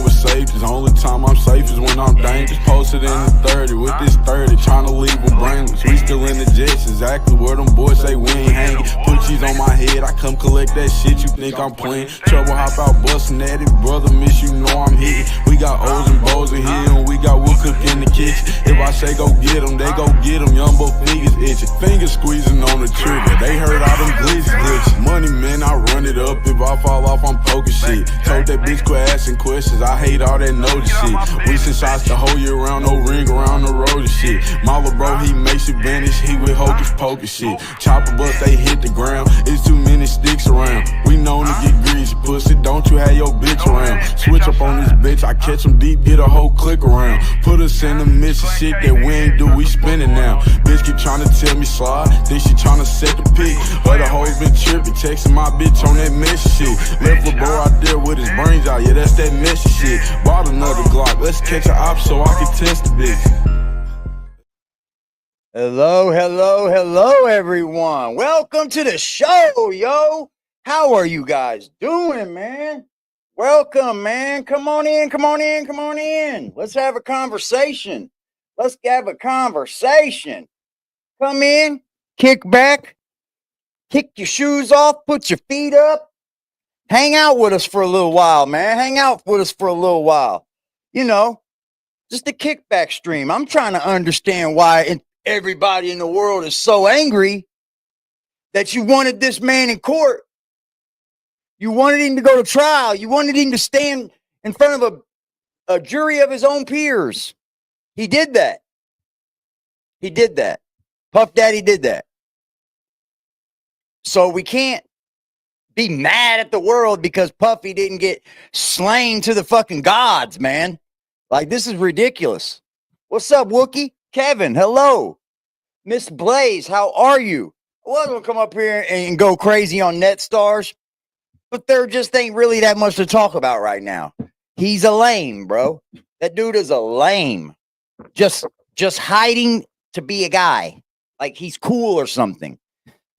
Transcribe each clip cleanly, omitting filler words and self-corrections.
never safe. The only time I'm safe is when I'm dangerous. Posted in the 30 with this 30, trying to leave with brainless. We still in the jets, exactly where them boys say we ain't hanging. Put cheese on my head, I come collect that shit, you think I'm playing. Trouble hop out bustin' at it, brother miss you know I'm hitting. We got O's and Bo's in here and we got wood cook in the kitchen. If I say go get them, they go get them. Young boy fingers itching, fingers squeezing on the trigger. They heard all them glitches. Money man, I run it up. If I fall off, I'm poking shit. Told that bitch quit asking questions. I hate all that notice shit. We send shots the whole year round, no ring around the road and shit. My little bro, he makes it vanish. He with hocus pocus shit. Chopper bust, they hit the ground. It's too many sticks around. We known to get greasy, pussy. Don't you have your bitch around? Switch up on this bitch. I catch them deep, get a whole click around. Put us in the midst of shit that we ain't do. We spinning now. Bitch keep trying to tell me slide. Think she trying to set the pick. But the hoes been tripping, texting my bitch on that messy shit. Left a bro out there with his brains out. Yeah, that's that messy shit. Bought another Glock. Let's catch an op so I can test the bitch. Hello, hello, hello, everyone. Welcome to the show, yo. How are you guys doing, man? Welcome, man. Come on in, come on in, come on in. Let's have a conversation. Let's have a conversation. Come in, kick back, kick your shoes off, put your feet up. Hang out with us for a little while, man. Hang out with us for a little while. You know, just a kickback stream. I'm trying to understand why everybody in the world is so angry that you wanted this man in court. You wanted him to go to trial. You wanted him to stand in front of a jury of his own peers. He did that. He did that. Puff Daddy did that. So we can't be mad at the world because Puffy didn't get slain to the fucking gods, man. Like, this is ridiculous. What's up, Wookie? Kevin, hello. Miss Blaze, how are you? I was going to come up here and go crazy on Net Stars, but there just ain't really that much to talk about right now. He's a lame, bro. That dude is a lame. Just hiding to be a guy. Like he's cool or something.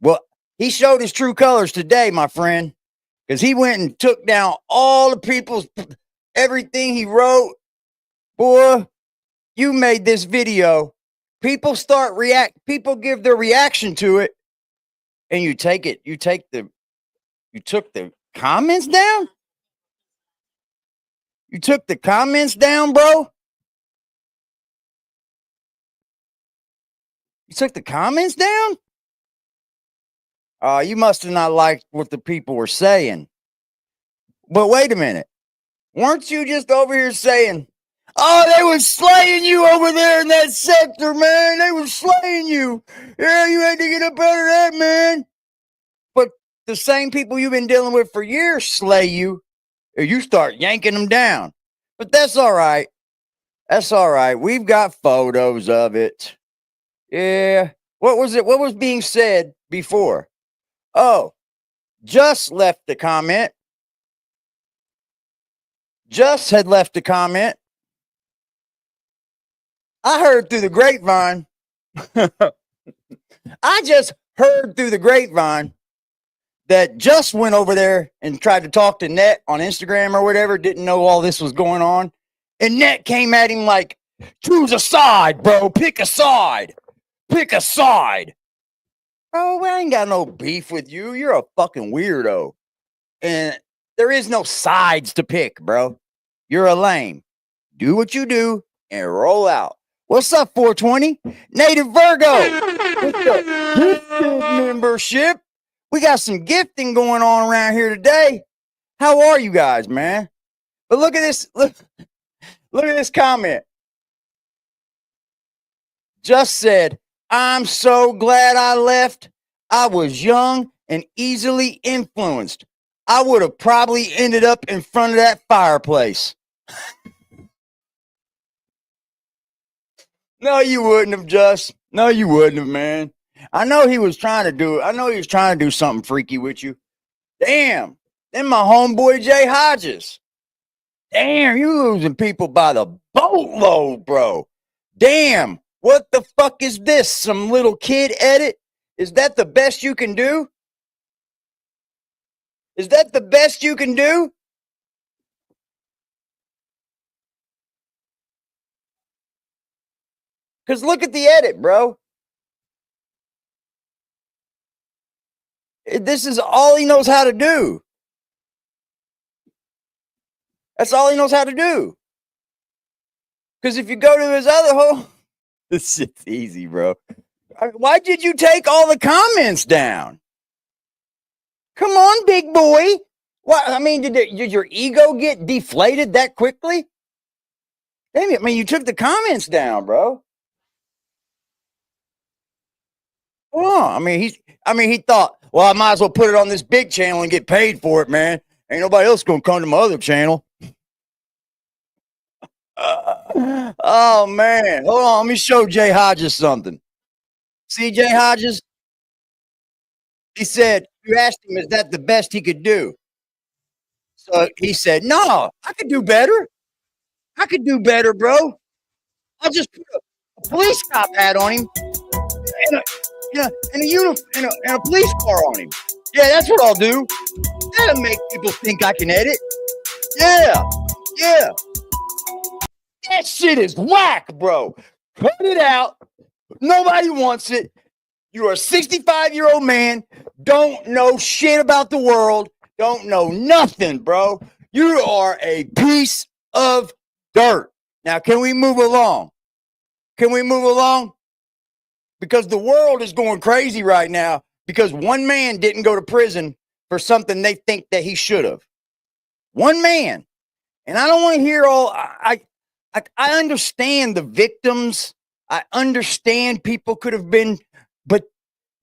Well, he showed his true colors today, my friend, because he went and took down all the people's, everything he wrote. Boy, you made this video. People people give their reaction to it, and you took the comments down? You took the comments down, bro? You took the comments down? You must have not liked what the people were saying. But wait a minute. Weren't you just over here saying, oh, they were slaying you over there in that sector, man. They were slaying you. Yeah, you had to get up out of that, man. But the same people you've been dealing with for years slay you, or you start yanking them down. But that's all right. That's all right. We've got photos of it. Yeah. What was it? What was being said before? Oh, Just left the comment. Just had left a comment. I heard through the grapevine. I just heard through the grapevine that Just went over there and tried to talk to Net on Instagram or whatever, didn't know all this was going on. And Net came at him like, choose a side, bro. Pick a side. Pick a side. Bro, I ain't got no beef with you. You're a fucking weirdo. And there is no sides to pick, bro. You're a lame. Do what you do and roll out. What's up, 420? Native Virgo. With the gifted membership. We got some gifting going on around here today. How are you guys, man? But look at this. Look at this comment. Just said, I'm so glad I left. I was young and easily influenced. I would have probably ended up in front of that fireplace. No, you wouldn't have, Just. No, you wouldn't have, man. I know he was trying to do it. I know he was trying to do something freaky with you. Damn. Then my homeboy Jay Hodges. Damn, you losing people by the boatload, bro. Damn. What the fuck is this? Some little kid edit? Is that the best you can do? Is that the best you can do? Because look at the edit, bro. This is all he knows how to do. That's all he knows how to do. Because if you go to his other hole, this shit's easy, bro. Why did you take all the comments down? Come on, big boy. What? I mean, did your ego get deflated that quickly? Damn it! I mean, you took the comments down, bro. Oh, I mean, he thought, well, I might as well put it on this big channel and get paid for it, man. Ain't nobody else gonna come to my other channel. Oh man, hold on. Let me show Jay Hodges something. See, Jay Hodges? He said, you asked him, is that the best he could do? So he said, no, I could do better. I could do better, bro. I'll just put a police cop hat on him and a police car on him. Yeah, that's what I'll do. That'll make people think I can edit. Yeah. That shit is whack, bro. Cut it out. Nobody wants it. You're a 65-year-old man, don't know shit about the world, don't know nothing, bro. You are a piece of dirt. Now, can we move along? Because the world is going crazy right now because one man didn't go to prison for something they think that he should have. One man. And I don't want to hear all, I understand the victims. I understand people could have been, but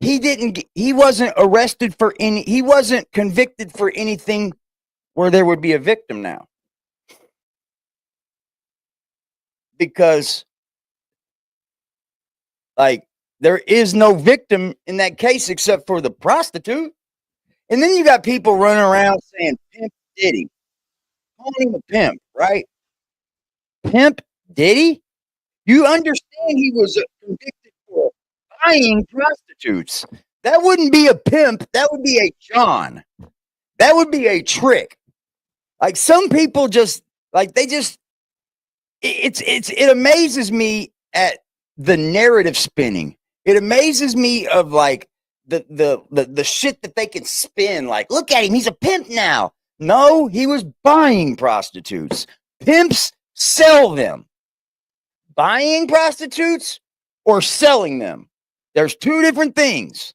he wasn't arrested for he wasn't convicted for anything where there would be a victim now. Because, like, there is no victim in that case except for the prostitute. And then you got people running around saying, Pimp Diddy. Calling him a pimp, right? Pimp Diddy? You understand he was convicted for buying prostitutes. That wouldn't be a pimp. That would be a John. That would be a trick. Like some people just, like they just, it amazes me at the narrative spinning. It amazes me of like the shit that they can spin. Like, look at him. He's a pimp now. No, he was buying prostitutes. Pimps sell them. Buying prostitutes or selling them. There's two different things.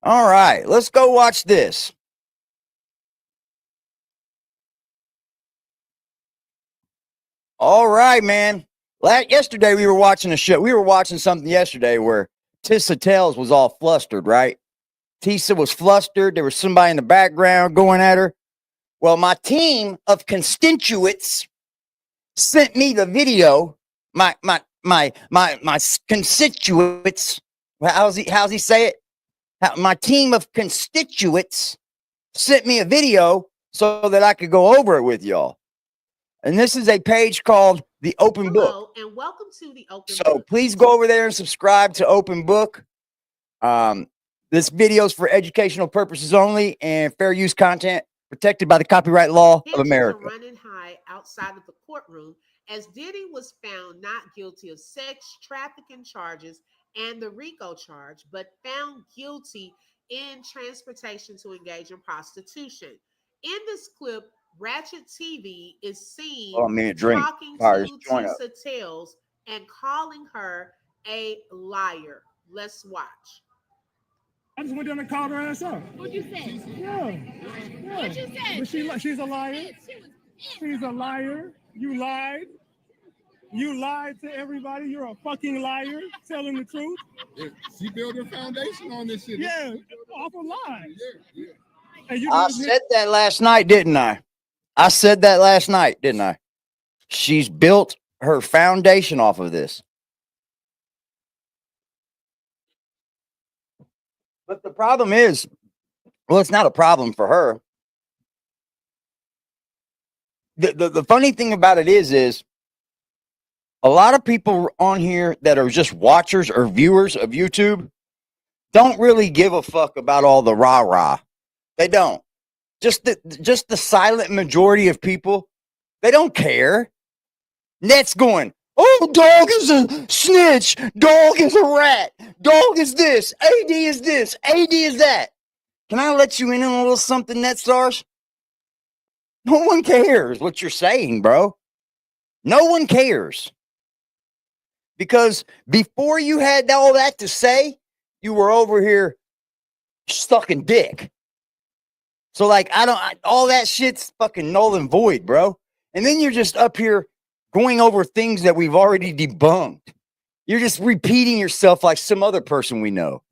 All right, let's go watch this. All right, man. Yesterday we were watching a show. We were watching something yesterday where Tissa Tells was all flustered, right? Tissa was flustered. There was somebody in the background going at her. Well, my team of constituents sent me the video. My constituents. How's he say it? My team of constituents sent me a video so that I could go over it with y'all. And this is a page called The Open Book. And welcome to The Open Book. So please go over there and subscribe to Open Book. This video is for educational purposes only and fair use content protected by the copyright law of America. Running high outside of the courtroom as Diddy was found not guilty of sex trafficking charges and the Rico charge, but found guilty in transportation to engage in prostitution. In this clip, Ratchet TV is seen talking to Tissa Tells and calling her a liar. Let's watch. I just went down and called her ass up. What'd you say? Yeah. What'd you say? But she's a liar. She's a liar. You lied. You lied to everybody. You're a fucking liar, telling the truth. She built her foundation on this shit. Yeah, off of lies. Yeah. And you I said that last night, didn't I? I said that last night, didn't I? She's built her foundation off of this. But the problem is, well, it's not a problem for her. The funny thing about it is a lot of people on here that are just watchers or viewers of YouTube don't really give a fuck about all the rah-rah. They don't. Just the silent majority of people, they don't care. Net's going, Oh, dog is a snitch. Dog is a rat. Dog is this. AD is this. AD is that. Can I let you in on a little something, Net Stars? No one cares what you're saying, bro. No one cares. Because before you had all that to say, you were over here sucking dick. So, like, all that shit's fucking null and void, bro. And then you're just up here going over things that we've already debunked. You're just repeating yourself like some other person we know.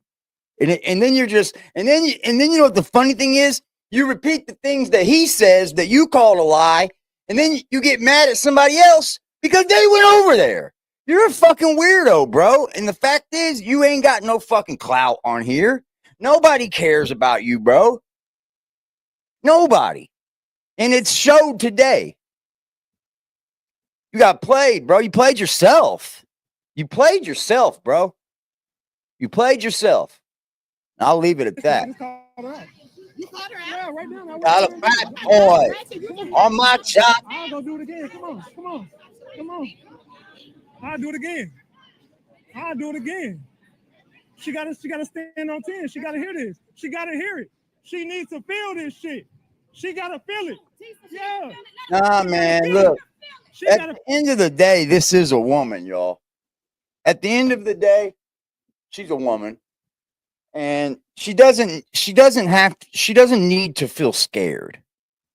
And then you're just, and then you know what the funny thing is? You repeat the things that he says that you call a lie, and then you get mad at somebody else because they went over there. You're a fucking weirdo, bro. And the fact is, you ain't got no fucking clout on here. Nobody cares about you, bro. Nobody. And it showed today. You got played, bro. You played yourself. You played yourself, bro. You played yourself. I'll leave it at that. You caught her out? Yeah, right now. Got a fat boy on my chop. I'll go do it again. Come on. I'll do it again. She gotta stand on 10. She gotta hear this. She gotta hear it. She needs to feel this shit. She gotta feel it. Yeah. Nah, man, look. At the end of the day, this is a woman, y'all. At the end of the day, she's a woman. And she doesn't need to feel scared.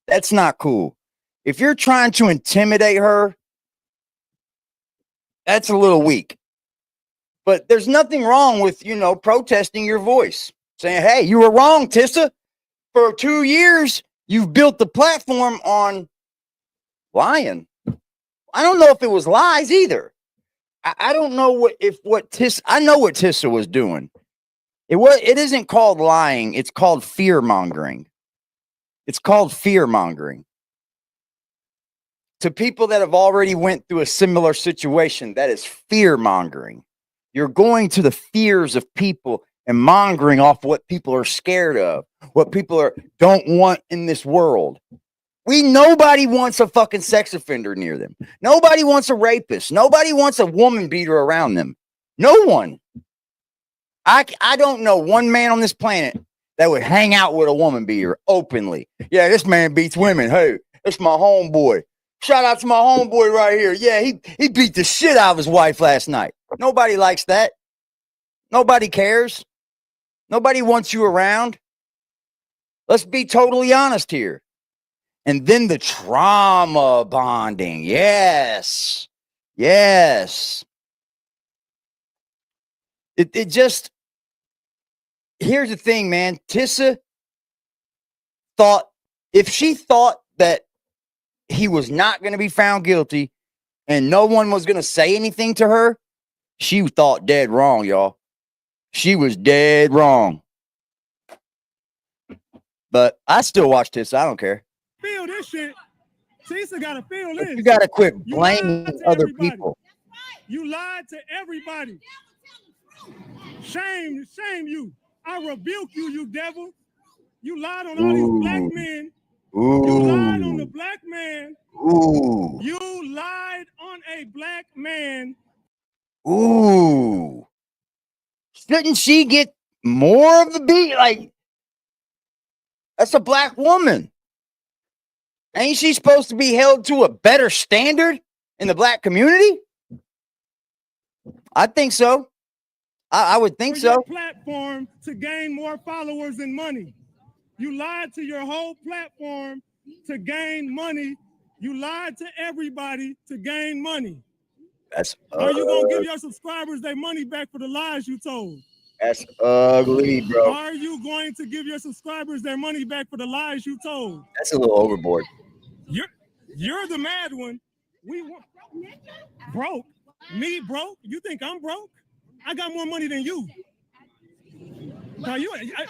That's not cool. If you're trying to intimidate her, that's a little weak. But there's nothing wrong with, protesting your voice. Saying, hey, you were wrong, Tissa. For 2 years, you've built the platform on lying. I don't know if it was lies either. I don't know what Tissa, I know what Tissa was doing. It isn't called lying. It's called fear mongering. It's called fear mongering. To people that have already went through a similar situation, that is fear mongering. You're going to the fears of people and mongering off what people are scared of, what people don't want in this world. Nobody wants a fucking sex offender near them. Nobody wants a rapist. Nobody wants a woman beater around them. No one. I don't know one man on this planet that would hang out with a woman beater openly. Yeah, this man beats women. Hey, it's my homeboy. Shout out to my homeboy right here. Yeah, he beat the shit out of his wife last night. Nobody likes that. Nobody cares. Nobody wants you around. Let's be totally honest here. And then the trauma bonding. Yes. It just, here's the thing, man. Tissa thought, if she thought that he was not going to be found guilty and no one was going to say anything to her, she thought dead wrong, y'all. She was dead wrong. But I still watch Tissa. I don't care. Feel this shit. Tissa got to feel this. You got to quit blaming other people. You lied to everybody. Shame you. I rebuke you, you devil. You lied on all these black men. You lied on the black man. You lied on a black man. Shouldn't she get more of the beat? Like, that's a black woman. Ain't she supposed to be held to a better standard in the black community? I think so. I would think so. Your platform to gain more followers and money. You lied to your whole platform to gain money. You lied to everybody to gain money. Are you gonna give your subscribers their money back for the lies you told? That's ugly, bro. Are you going to give your subscribers their money back for the lies you told? That's a little overboard. You're the mad one. Broke. Me broke? You think I'm broke? I got more money than you. Now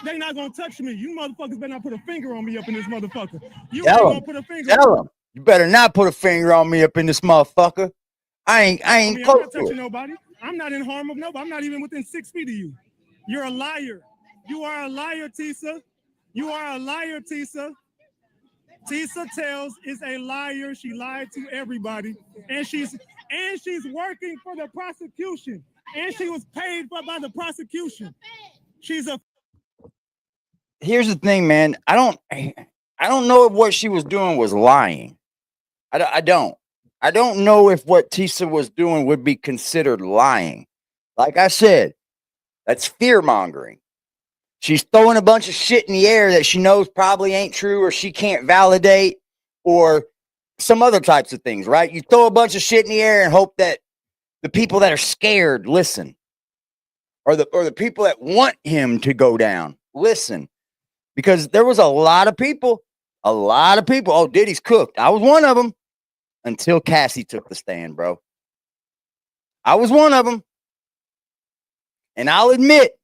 they not gonna touch me. You motherfuckers better not put a finger on me up in this motherfucker. You ain't gonna put a finger. Tell them. You better not put a finger on me up in this motherfucker. I ain't close I'm not touching nobody. I'm not in harm of nobody. I'm not even within 6 feet of you. You're a liar. You are a liar, Tissa. You are a liar, Tissa. Tissa Tells is a liar. She lied to everybody, and and she's working for the prosecution, and she was paid for by the prosecution. She's a. Here's the thing, man. I don't know if what she was doing was lying. I don't. I don't know if what Tisa was doing would be considered lying. Like I said, that's fear mongering. She's throwing a bunch of shit in the air that she knows probably ain't true or she can't validate or some other types of things, right? You throw a bunch of shit in the air and hope that the people that are scared listen, or the people that want him to go down listen, because there was a lot of people. Oh, Diddy's cooked. I was one of them until Cassie took the stand, bro. I was one of them. And I'll admit,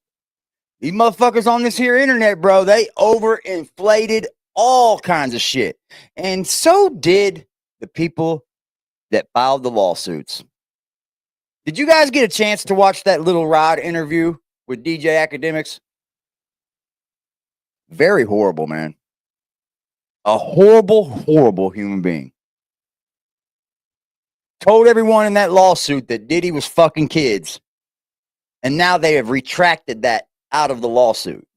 these motherfuckers on this here internet, bro, they overinflated all kinds of shit. And so did the people that filed the lawsuits. Did you guys get a chance to watch that Lil Rod interview with DJ Academics? Very horrible, man. A horrible, horrible human being. Told everyone in that lawsuit that Diddy was fucking kids. And now they have retracted that out of the lawsuit.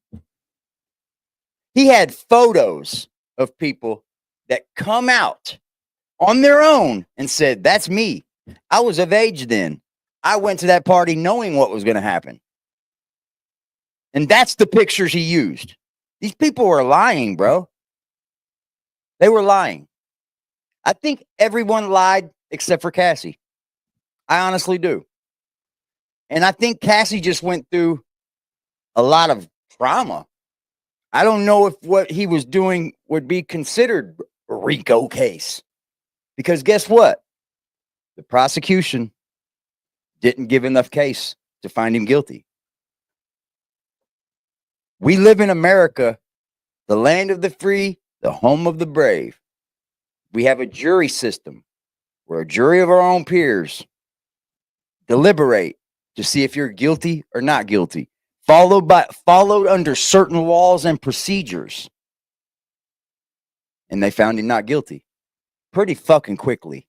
He had photos of people that come out on their own and said, that's me. I was of age then. I went to that party knowing what was going to happen. And that's the pictures he used. These people were lying, bro. They were lying. I think everyone lied except for Cassie. I honestly do. And I think Cassie just went through a lot of trauma. I don't know if what he was doing would be considered a Rico case. Because guess what? The prosecution didn't give enough case to find him guilty. We live in America, the land of the free, the home of the brave. We have a jury system where a jury of our own peers deliberate to see if you're guilty or not guilty, followed under certain laws and procedures. And they found him not guilty pretty fucking quickly.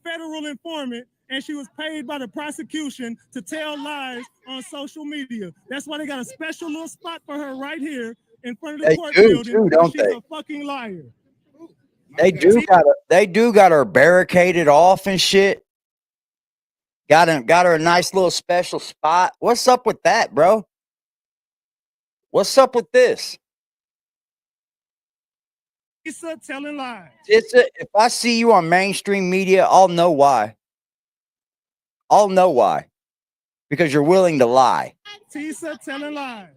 Federal informant, and she was paid by the prosecution to tell lies on social media. That's why they got a special little spot for her right here in front of the court building. Too, don't she's they? A fucking liar. They do got her barricaded off and shit. Got her a nice little special spot. What's up with that, bro? What's up with this? Tisa telling lies. If I see you on mainstream media, I'll know why. I'll know why. Because you're willing to lie. Tisa telling lies.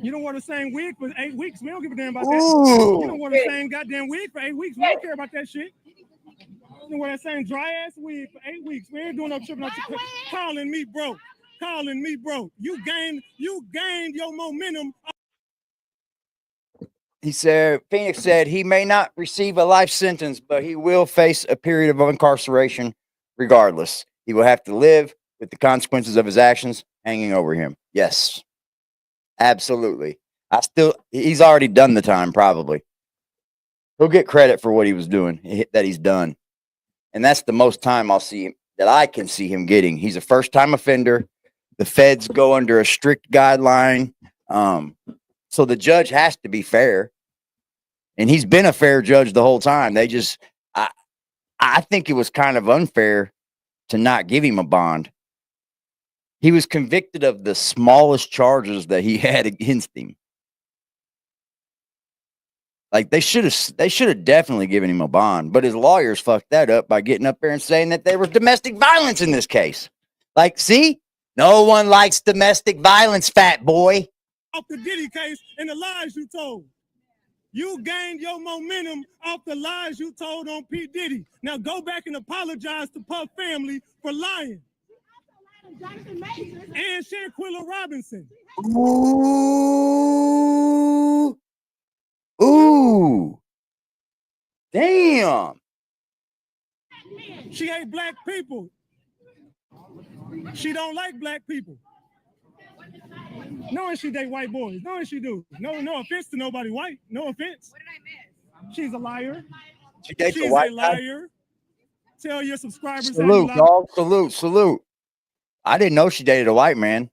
You don't wear the same wig for 8 weeks. We don't give a damn about that. You don't wear the same goddamn wig for 8 weeks. We don't care about that shit. You don't wear that same dry ass wig for 8 weeks. We ain't doing no tripping. Calling me broke. Calling me broke. You gained your momentum. He said, Phoenix said he may not receive a life sentence, but he will face a period of incarceration regardless. He will have to live with the consequences of his actions hanging over him. Yes, absolutely. He's already done the time, probably. He'll get credit for what he was doing, that he's done. And that's the most time that I can see him getting. He's a first-time offender. The feds go under a strict guideline. So the judge has to be fair. And he's been a fair judge the whole time. I think it was kind of unfair to not give him a bond. He was convicted of the smallest charges that he had against him. Like they should have definitely given him a bond, but his lawyers fucked that up by getting up there and saying that there was domestic violence in this case. Like, see, no one likes domestic violence, fat boy. Off the Diddy case and the lies you told. You gained your momentum off the lies you told on P. Diddy. Now go back and apologize to Puff family for lying. And Shanquilla Robinson. Ooh. Ooh. Damn. She hate black people. She don't like black people. Knowing she date white boys. Knowing she do. No offense to nobody white. No offense. What did I miss? She's a liar. She's a liar. Tell your subscribers how you Salute, lied. dog. Salute, salute. I didn't know she dated a white man.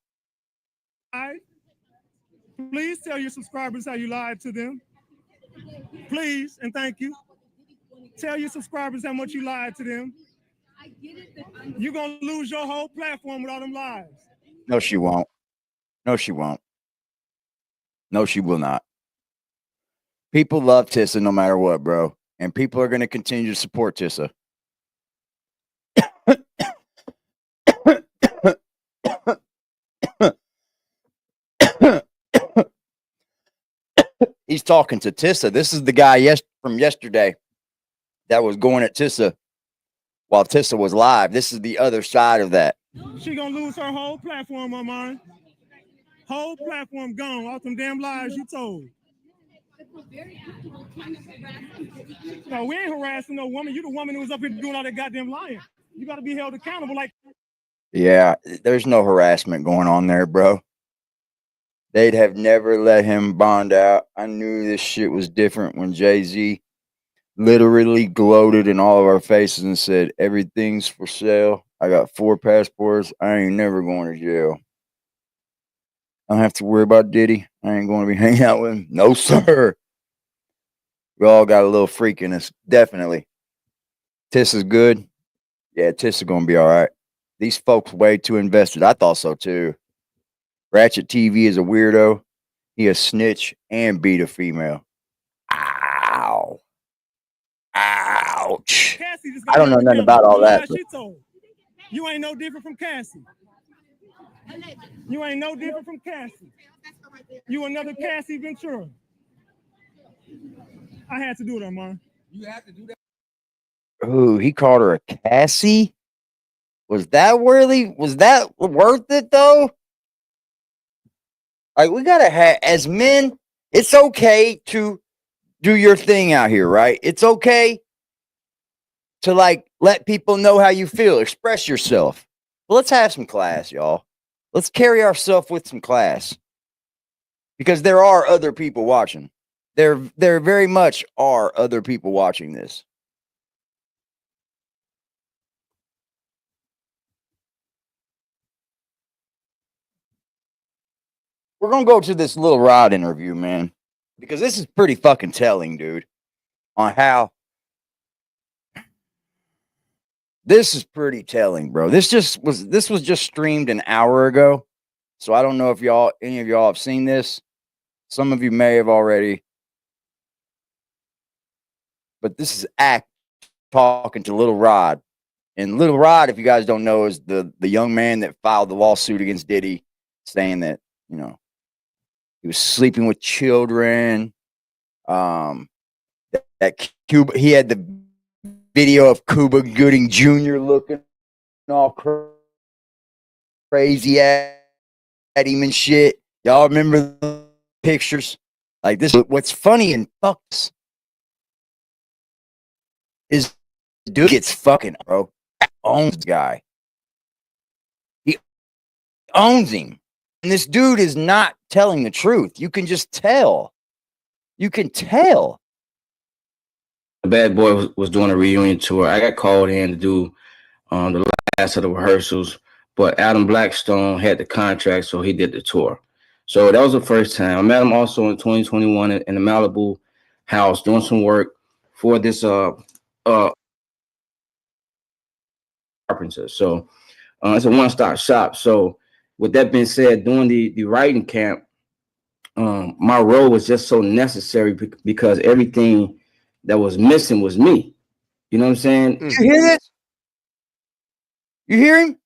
Please tell your subscribers how you lied to them. Please and thank you. Tell your subscribers how much you lied to them. You're gonna lose your whole platform with all them lies. No, she won't. No, she won't. No, she will not. People love Tissa no matter what, bro. And people are going to continue to support Tissa. He's talking to Tissa. This is the guy from yesterday that was going at Tissa while Tissa was live. This is the other side of that. She gonna lose her whole platform on mine. Whole platform gone. All them damn lies you told. No, we ain't harassing no woman. You the woman who was up here doing all that goddamn lying. You gotta be held accountable like. Yeah, there's no harassment going on there, bro. They'd have never let him bond out. I knew this shit was different when Jay-Z literally gloated in all of our faces and said, everything's for sale. I got 4 passports. I ain't never going to jail. I don't have to worry about Diddy. I ain't going to be hanging out with him. No, sir. We all got a little freak in us. Definitely. Tiss is good. Yeah, Tiss is going to be all right. These folks way too invested. I thought so too. Ratchet TV is a weirdo. He a snitch and beat a female. Ow. Ouch. I don't know nothing about all that. You ain't no different from Cassie. You ain't no different from Cassie. You another Cassie Ventura. I had to do it, Armand. You have to do that. Ooh, he called her a Cassie? Was that worthy? Was that worth it though? Like, we gotta have, as men, it's okay to do your thing out here, right? It's okay to like let people know how you feel, express yourself. But let's have some class, y'all. Let's carry ourselves with some class. Because there are other people watching. There very much are other people watching this. We're going to go to this Lil Rod interview, man, because this is pretty fucking telling, dude, on how this is pretty telling, bro. This was just streamed an hour ago. So I don't know if any of y'all have seen this. Some of you may have already. But this is Act talking to Lil Rod. And Lil Rod, if you guys don't know, is the young man that filed the lawsuit against Diddy, saying that, you know, he was sleeping with children. That Cuba, he had the video of Cuba Gooding Jr. looking all crazy at him and shit. Y'all remember the pictures? Like this. What's funny and fucks is dude gets fucking, bro. Owns the guy. He owns him. And this dude is not telling the truth. You can just tell. You can tell. The Bad Boy was doing a reunion tour. I got called in to do the last of the rehearsals, but Adam Blackstone had the contract, so he did the tour. So that was the first time. I met him also in 2021 in the Malibu house doing some work for this carpenter. So it's a one-stop shop. So with that being said, doing the writing camp, my role was just so necessary because everything that was missing was me. You know what I'm saying? You hear this? You hear him?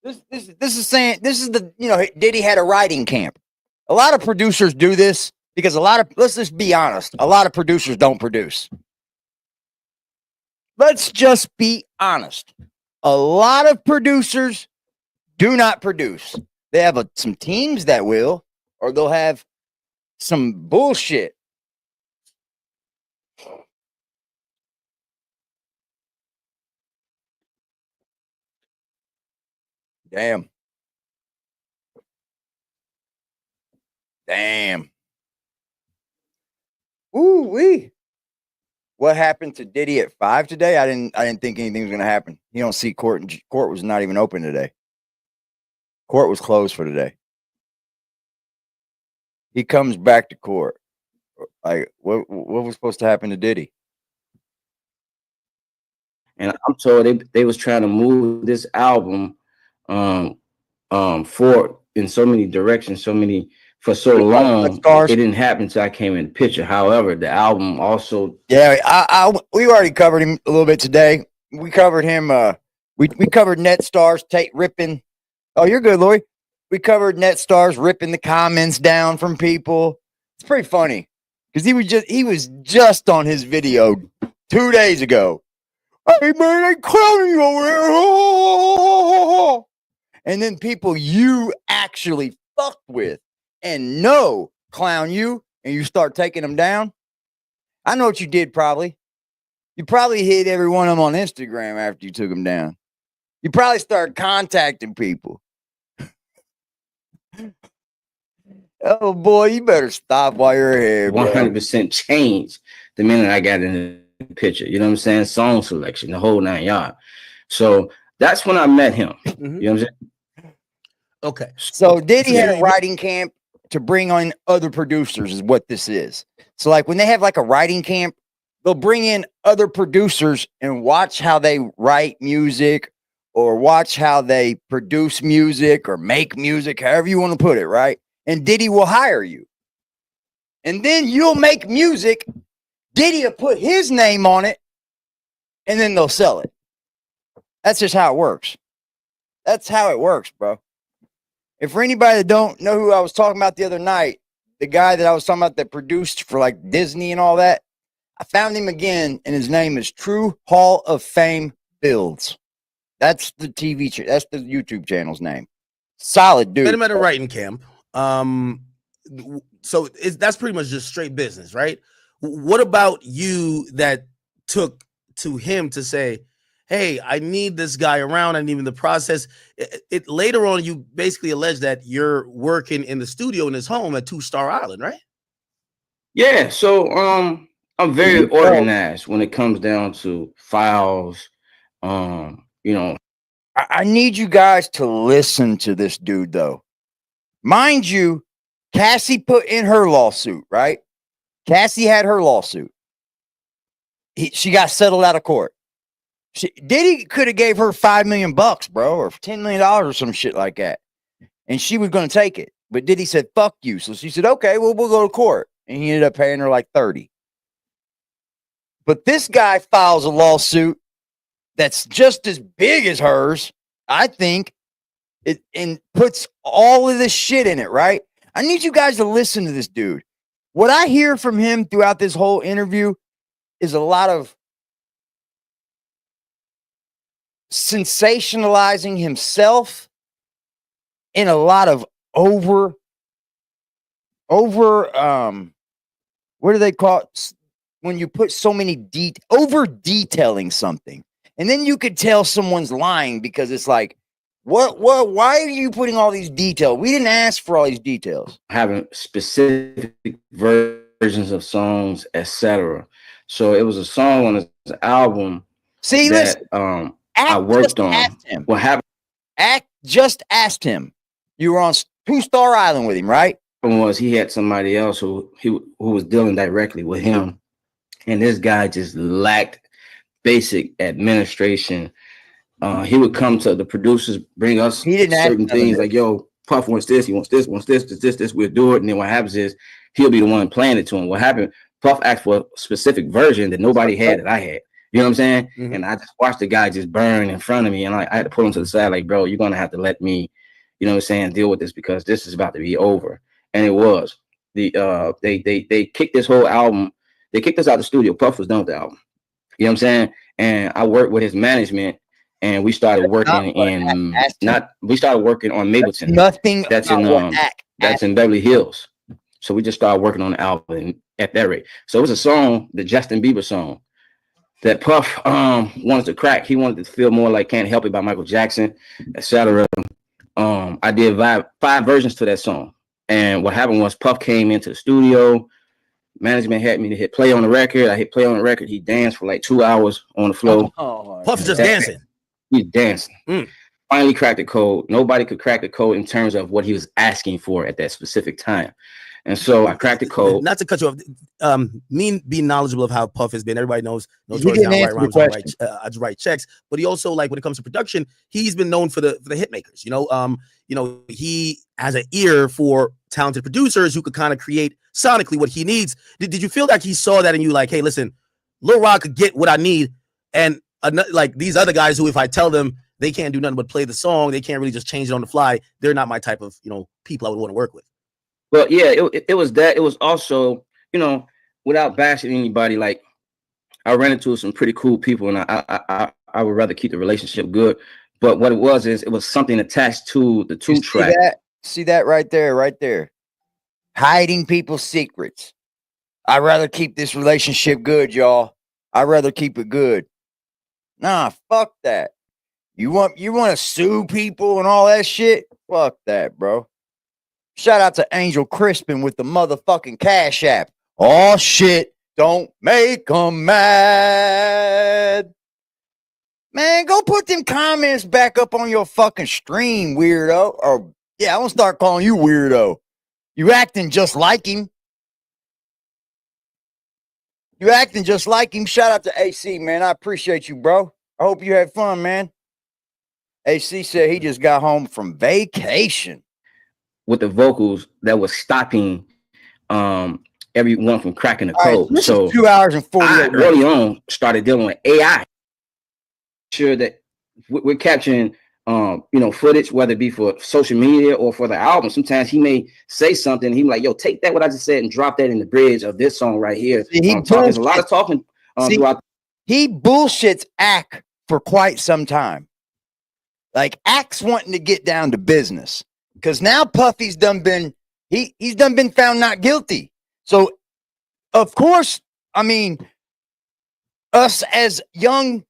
This is saying, this is the, you know, Diddy had a writing camp. A lot of producers do this because let's just be honest, a lot of producers don't produce. Let's just be honest. A lot of producers do not produce. They have some teams that will, or they'll have some bullshit. Damn. Ooh wee. what happened to Diddy at 5 today? I didn't think anything was gonna happen. You don't see court, and court was not even open today. Court was closed for today. He comes back to court. Like, what was supposed to happen to Diddy? And I'm told they was trying to move this album forward in so many directions, for so long. It didn't happen until I came in the picture. However, the album also, yeah, we already covered him a little bit today. We covered him. We covered NetStars ripping. Oh, you're good, Lori. We covered NetStars ripping the comments down from people. It's pretty funny because he was just on his video 2 days ago. Hey man, they clowning you over here. And then people you actually fucked with and know clown you, and you start taking them down. I know what you did probably. You probably hit every one of them on Instagram after you took them down. You probably started contacting people. Oh boy, you better stop while you're here. 100% changed the minute I got in the picture. You know what I'm saying? Song selection, the whole 9 yards. So that's when I met him. You know what I'm saying? Okay. So Diddy had a writing camp to bring on other producers is what this is. So like when they have like a writing camp, they'll bring in other producers and watch how they write music or watch how they produce music or make music, however you want to put it, right? And Diddy will hire you. And then you'll make music. Diddy will put his name on it and then they'll sell it. That's just how it works. That's how it works, bro. And for anybody that don't know who I was talking about the other night, the guy that I was talking about that produced for like Disney and all that, I found him again, and his name is True Hall of Fame Builds. That's the that's the YouTube channel's name. Solid dude. Met him at a writing camp. So that's pretty much just straight business, right? What about you that took to him to say, hey, I need this guy around. I need him in the process. It later on, you basically allege that you're working in the studio in his home at 2 Star Island, right? Yeah. So I'm very organized when it comes down to files. You know, I need you guys to listen to this dude, though. Mind you, Cassie put in her lawsuit, right? Cassie had her lawsuit. She got settled out of court. Diddy could have gave her $5 million, bro, or $10 million or some shit like that. And she was going to take it. But Diddy said, fuck you. So she said, okay, well, we'll go to court. And he ended up paying her like 30. But this guy files a lawsuit that's just as big as hers, I think, and puts all of this shit in it, right? I need you guys to listen to this dude. What I hear from him throughout this whole interview is a lot of sensationalizing himself and a lot of over what do they call it when you put so many over detailing something, and then you could tell someone's lying because it's like, what why are you putting all these details? We didn't ask for all these details. Having specific versions of songs, etc. So it was a song on his album. See, that listen, I worked on. What happened? Just asked him. You were on 2 Star Island with him, right? Was he had somebody else who was dealing directly with him, and this guy just lacked basic administration. He would come to the producers, bring us certain things like, yo, Puff wants this, he wants this, we'll do it. And then what happens is he'll be the one playing it to him. What happened? Puff asked for a specific version that nobody had that I had. You know what I'm saying? Mm-hmm. And I just watched the guy just burn in front of me, and I had to pull him to the side, like, bro, you're gonna have to let me, you know what I'm saying, deal with this because this is about to be over. And it was. They kicked this whole album. They kicked us out of the studio. Puff was done with the album. You know what I'm saying? And I worked with his management, and we started working we started working on Mableton. Nothing that's in Beverly Hills. So we just started working on the album at that rate. So it was a song, the Justin Bieber song, that Puff wanted to crack. He wanted to feel more like Can't Help It by Michael Jackson, etc. I did five versions to that song. And what happened was Puff came into the studio. Management had me to hit play on the record. I hit play on the record. He danced for like 2 hours on the floor. Puff is just dancing. He's dancing. Finally cracked the code. Nobody could crack the code in terms of what he was asking for at that specific time. And so I cracked the code. Not to cut you off, me being knowledgeable of how Puff has been, everybody knows He didn't answer the question. I just write checks, but he also, like, when it comes to production, he's been known for the hit makers. You know, he has an ear for talented producers who could kind of create sonically what he needs. Did you feel like he saw that and you like, hey, listen, Lil Rod could get what I need, and like these other guys who, if I tell them they can't do nothing but play the song, they can't really just change it on the fly, they're not my type of, you know, people I would want to work with. Well, yeah, it was that. It was also, you know, without bashing anybody, like, I ran into some pretty cool people, and I would rather keep the relationship good. But what it was is it was something attached to the two track. See that right there, hiding people's secrets. I'd rather keep this relationship good, y'all. I'd rather keep it good. Nah, fuck that. You want to sue people and all that shit? Fuck that, bro. Shout out to Angel Crispin with the motherfucking Cash App. Oh shit, don't make them mad. Man, go put them comments back up on your fucking stream, weirdo. Or yeah, I'm gonna start calling you weirdo. You acting just like him. You acting just like him. Shout out to AC, man. I appreciate you, bro. I hope you had fun, man. AC said he just got home from vacation. With the vocals that was stopping everyone from cracking the code. Right, so 2 hours and 48 minutes. Early on started dealing with AI. Sure that we're capturing you know, footage, whether it be for social media or for the album. Sometimes he may say something, he like, yo, take that what I just said and drop that in the bridge of this song right here. See, there's a lot of talking throughout. He bullshits Ack for quite some time. Like, Ack's wanting to get down to business. Because now Puffy's done been found not guilty. So, of course, I mean, us as young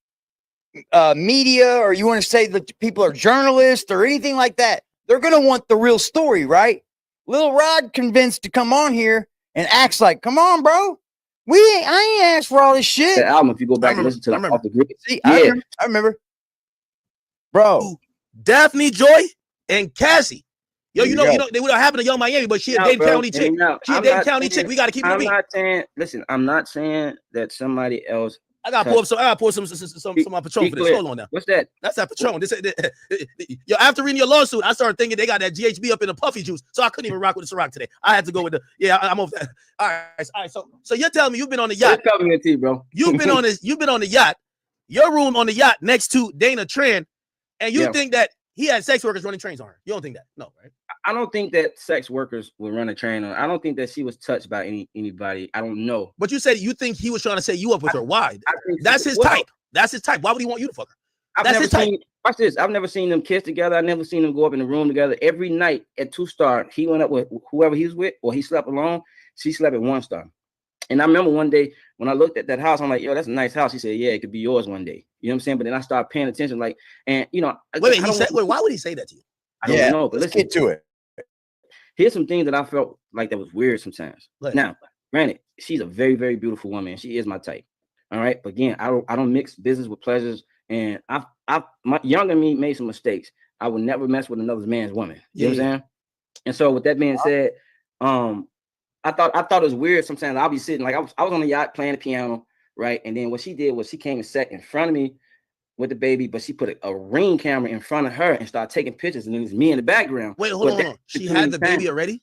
media, or you want to say that people are journalists or anything like that, they're going to want the real story, right? Lil Rod convinced to come on here and acts like, come on, bro. I ain't asked for all this shit. The album, if you go back and listen to the off the grid. See, I remember. Bro. Daphne Joy and Cassie. Yo, you know, they would have happened to Young Miami, but she a Dade County chick. She a Dade County chick. We got to keep it I'm not saying, listen, I'm not saying that somebody else. I got to pour some of my Patron for this. Hold on now. What's that? That's that Patron. Yo, after reading your lawsuit, I started thinking they got that GHB up in the puffy juice, so I couldn't even rock with the Ciroc today. I had to go with I'm over that. All right. So you're telling me you've been on the yacht. Bro. You've been on the yacht. Your room on the yacht next to Dana Tran, and you think that he had sex workers running trains on her. You don't think that? No, right? I don't think that sex workers would run a train on her. I don't think that she was touched by anybody. I don't know. But you said you think he was trying to set you up with her. Why? That's his type. That's his type. Why would he want you to fuck her? That's his type. Watch this. I've never seen them kiss together. I've never seen them go up in the room together. Every night at 2-star, he went up with whoever he was with, or he slept alone. She slept at 1-star. And I remember one day when I looked at that house, I'm like, yo, that's a nice house. He said, yeah, it could be yours one day. You know what I'm saying? But then I started paying attention, like, and you know, wait, why would he say that to you? I don't know. But let's get to it. Here's some things that I felt like that was weird sometimes. Now, granted, she's a very, very beautiful woman. She is my type. All right. But again, I don't mix business with pleasures. And my younger me made some mistakes. I would never mess with another man's woman. You know what I'm saying? And so with that being said, I thought it was weird. Sometimes I'll be sitting, like I was on the yacht playing the piano, right? And then what she did was she came and sat in front of me with the baby, but she put a ring camera in front of her and started taking pictures, and then it's me in the background. Wait, hold on. She had the baby already?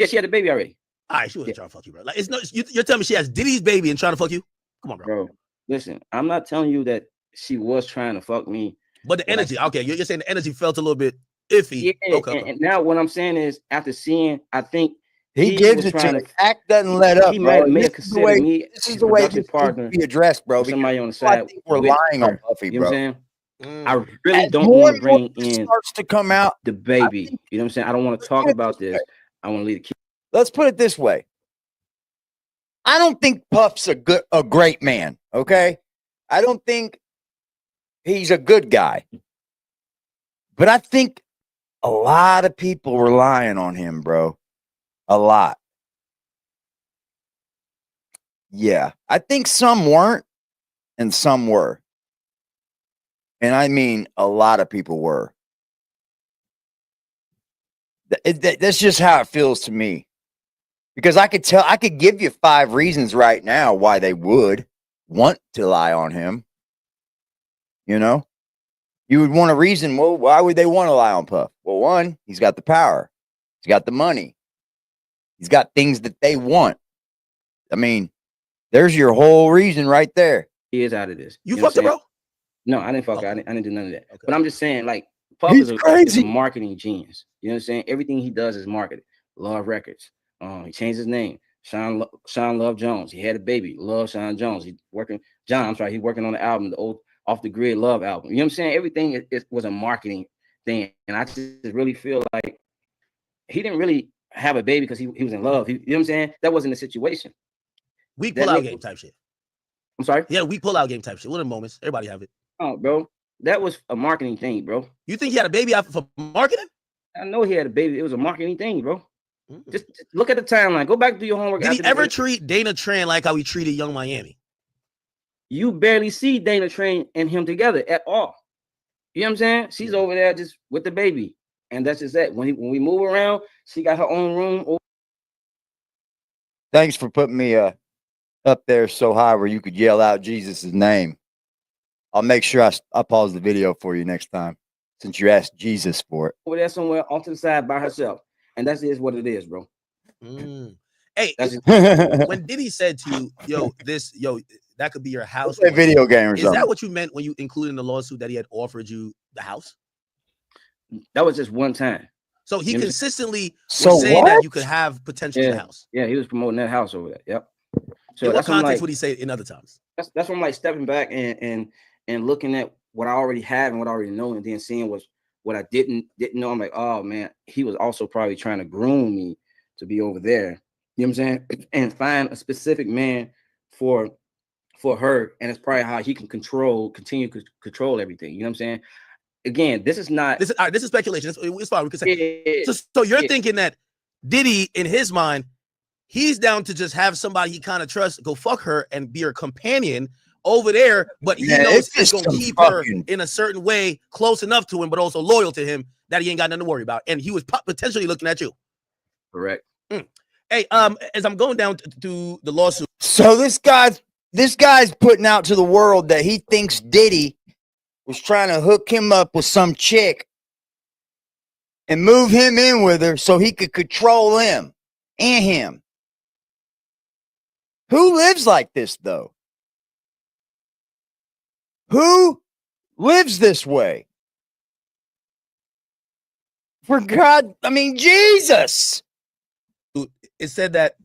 Yeah, she had the baby already. All right, she wasn't trying to fuck you, bro. Like, it's no, you're telling me she has Diddy's baby and trying to fuck you? Come on, bro. Listen, I'm not telling you that she was trying to fuck me. But the energy, okay, you're saying the energy felt a little bit iffy. Yeah, okay. And now what I'm saying is, after seeing, I think he gives it to him. Act doesn't let up. He might have considered me. This is the way this partner be addressed, bro. Somebody on the side. I think we're lying on Puffy, bro. You know what I'm saying? I really don't want to bring in starts to come out the baby. You know what I'm saying? I don't want to talk about this. I want to leave the kid. Let's put it this way. I don't think Puff's a great man. Okay, I don't think he's a good guy, but I think a lot of people relying on him, bro. A lot. Yeah, I think some weren't and some were. And I mean, a lot of people were. That's just how it feels to me. Because I could give you 5 reasons right now why they would want to lie on him. You know, you would want a reason. Well, why would they want to lie on Puff? Well, one, he's got the power, he's got the money, he's got things that they want. I mean, there's your whole reason right there. He is out of this. You know what fucked her, I'm saying? bro? No, I didn't fuck Oh. her. I didn't do none of that. Okay. But I'm just saying, like, Puff He's is crazy. a marketing genius. You know what I'm saying? Everything he does is marketed. Love Records. He changed his name. Sean Love Jones. He had a baby. Love Sean Jones. He's working on the album, the old Off the Grid Love album. You know what I'm saying? Everything was a marketing thing. And I just really feel like he didn't really have a baby because he was in love. You know what I'm saying? That wasn't the situation. Weak That pull-out nigga- game type shit. I'm sorry? Yeah, weak pull-out game type shit. What are the moments? Everybody have it. Oh, bro. That was a marketing thing, bro. You think he had a baby out for marketing? I know he had a baby. It was a marketing thing, bro. Mm. Just look at the timeline. Go back to your homework. Did he after the ever game. treat Dana Tran like how he treated Young Miami? You barely see Dana Train and him together at all. You know what I'm saying? She's over there just with the baby. And that's just that. When we move around, she got her own room. Thanks for putting me up there so high where you could yell out Jesus' name. I'll make sure I pause the video for you next time since you asked Jesus for it. Over there somewhere off to the side by herself. And that's just what it is, bro. Mm. Hey, That's just, when Diddy said to you, that could be your house. A video game or Is something. that what you meant when you included in the lawsuit that he had offered you the house? that was just one time. So he You know, consistently So was saying what? that you could have potentially the house. Yeah, he was promoting that house over there. Yep. So In what that's when I'm context like, would he say it in other times? that's when I'm like stepping back and looking at what I already have and what I already know, and then seeing what I didn't know. I'm like, oh man, he was also probably trying to groom me to be over there. You know what I'm saying? And find a specific man for her, and it's probably how he can continue to control everything. You know what I'm saying? Again, this is not. This is speculation. It's fine. We can say. Yeah, So you're thinking that Diddy, in his mind, he's down to just have somebody he kind of trusts go fuck her and be her companion over there, but he Yeah, knows it's he's just gonna some keep her fucking- in a certain way, close enough to him, but also loyal to him that he ain't got nothing to worry about. And he was potentially looking at you. correct. Hey, as I'm going down to the lawsuit, So this guy's putting out to the world that he thinks Diddy was trying to hook him up with some chick and move him in with her so he could control him and him. Who lives like this though? Who lives this way? For God, I mean, Jesus. it said that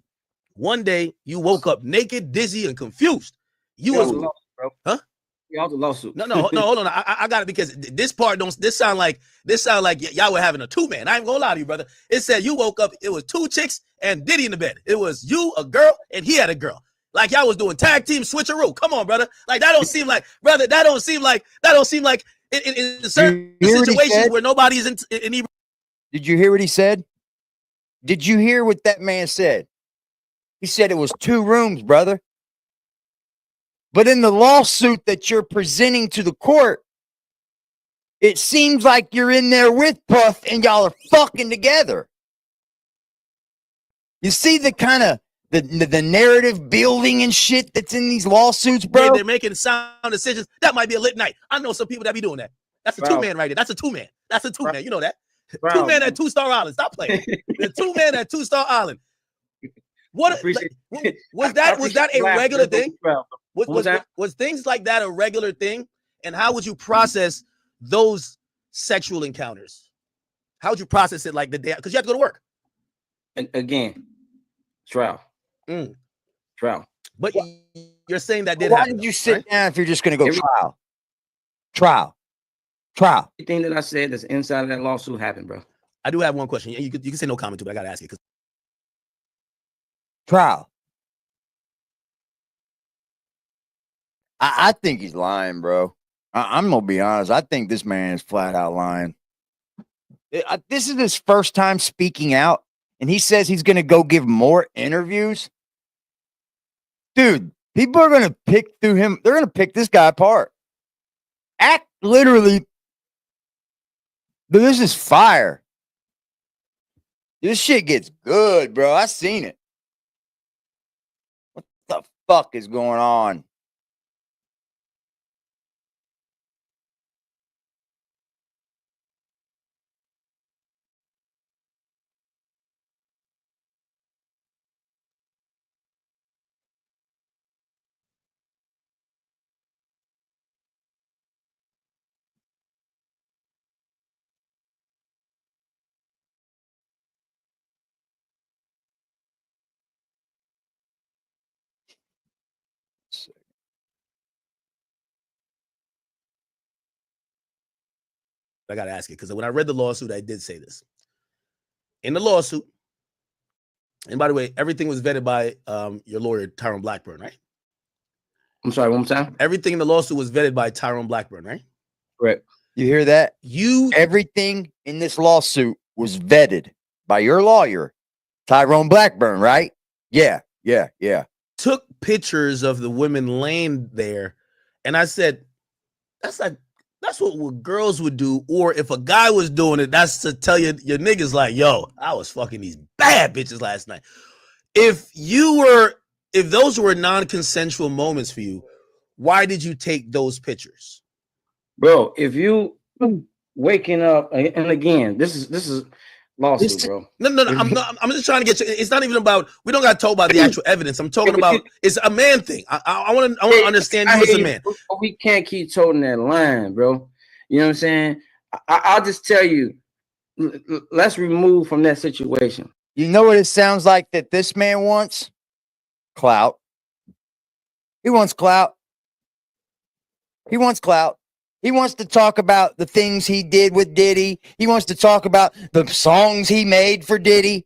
one day you woke up naked, dizzy, and confused. You He was also lawsuit, bro. Huh? He also lawsuit. no, hold on. I got it because this part don't. This sound like y'all were having a 2-man. I ain't gonna lie to you, brother. It said you woke up. It was 2 chicks and Diddy in the bed. It was you, a girl, and he had a girl. Like y'all was doing tag team switcheroo. Come on, brother. Like that don't seem like, brother. That don't seem like in certain You hear what he situations said? where nobody's in even. Did you hear what he said? Did you hear what that man said? He said it was 2 rooms, brother. But in the lawsuit that you're presenting to the court, it seems like you're in there with Puff and y'all are fucking together. You see the kind of the narrative building and shit that's in these lawsuits, bro? They're making sound decisions. That might be a lit night. I know some people that be doing that. That's a Wow. 2-man right there. That's a 2-man. That's a 2-man. You know that. Wow. 2-man at 2-Star Island. Stop playing. The 2-man at 2-Star Island. What was that a regular thing? Was things like that a regular thing? And how would you process those sexual encounters? How would you process it like the day? Because you have to go to work. And again, trial. Trial. But you're saying that did Why happen. did you though, sit right? down if you're just going to go trial? Everything that I said that's inside of that lawsuit happened, bro. I do have one question. You can say no comment to it, but I gotta ask it. Trial. I think he's lying, bro. I'm going to be honest. I think this man is flat out lying. This is his first time speaking out, and he says he's going to go give more interviews. Dude, people are gonna pick through him. They're gonna pick this guy apart. Act literally. This is fire. This shit gets good, bro. I seen it. What the fuck is going on? I got to ask it because when I read the lawsuit, I did say this. In the lawsuit, and by the way, everything was vetted by your lawyer, Tyrone Blackburn, right? I'm sorry, one more time. Everything in the lawsuit was vetted by Tyrone Blackburn, right? Correct. You hear that? Everything in this lawsuit was vetted by your lawyer, Tyrone Blackburn, right? Yeah. Took pictures of the women laying there, and I said, that's what girls would do. Or if a guy was doing it, that's to tell your niggas like, yo, I was fucking these bad bitches last night. If those were non-consensual moments for you, why did you take those pictures? Bro, if you waking up, and again, this is lawsuit, bro. No. I'm just trying to get you. It's not even about. We don't got to talk about the actual evidence. I'm talking about. It's a man thing. I want to understand you as a man. We can't keep toting that line, bro. You know what I'm saying? I'll just tell you. Let's remove from that situation. You know what it sounds like that this man wants? Clout. He wants clout. He wants clout. He wants to talk about the things he did with Diddy. He wants to talk about the songs he made for Diddy.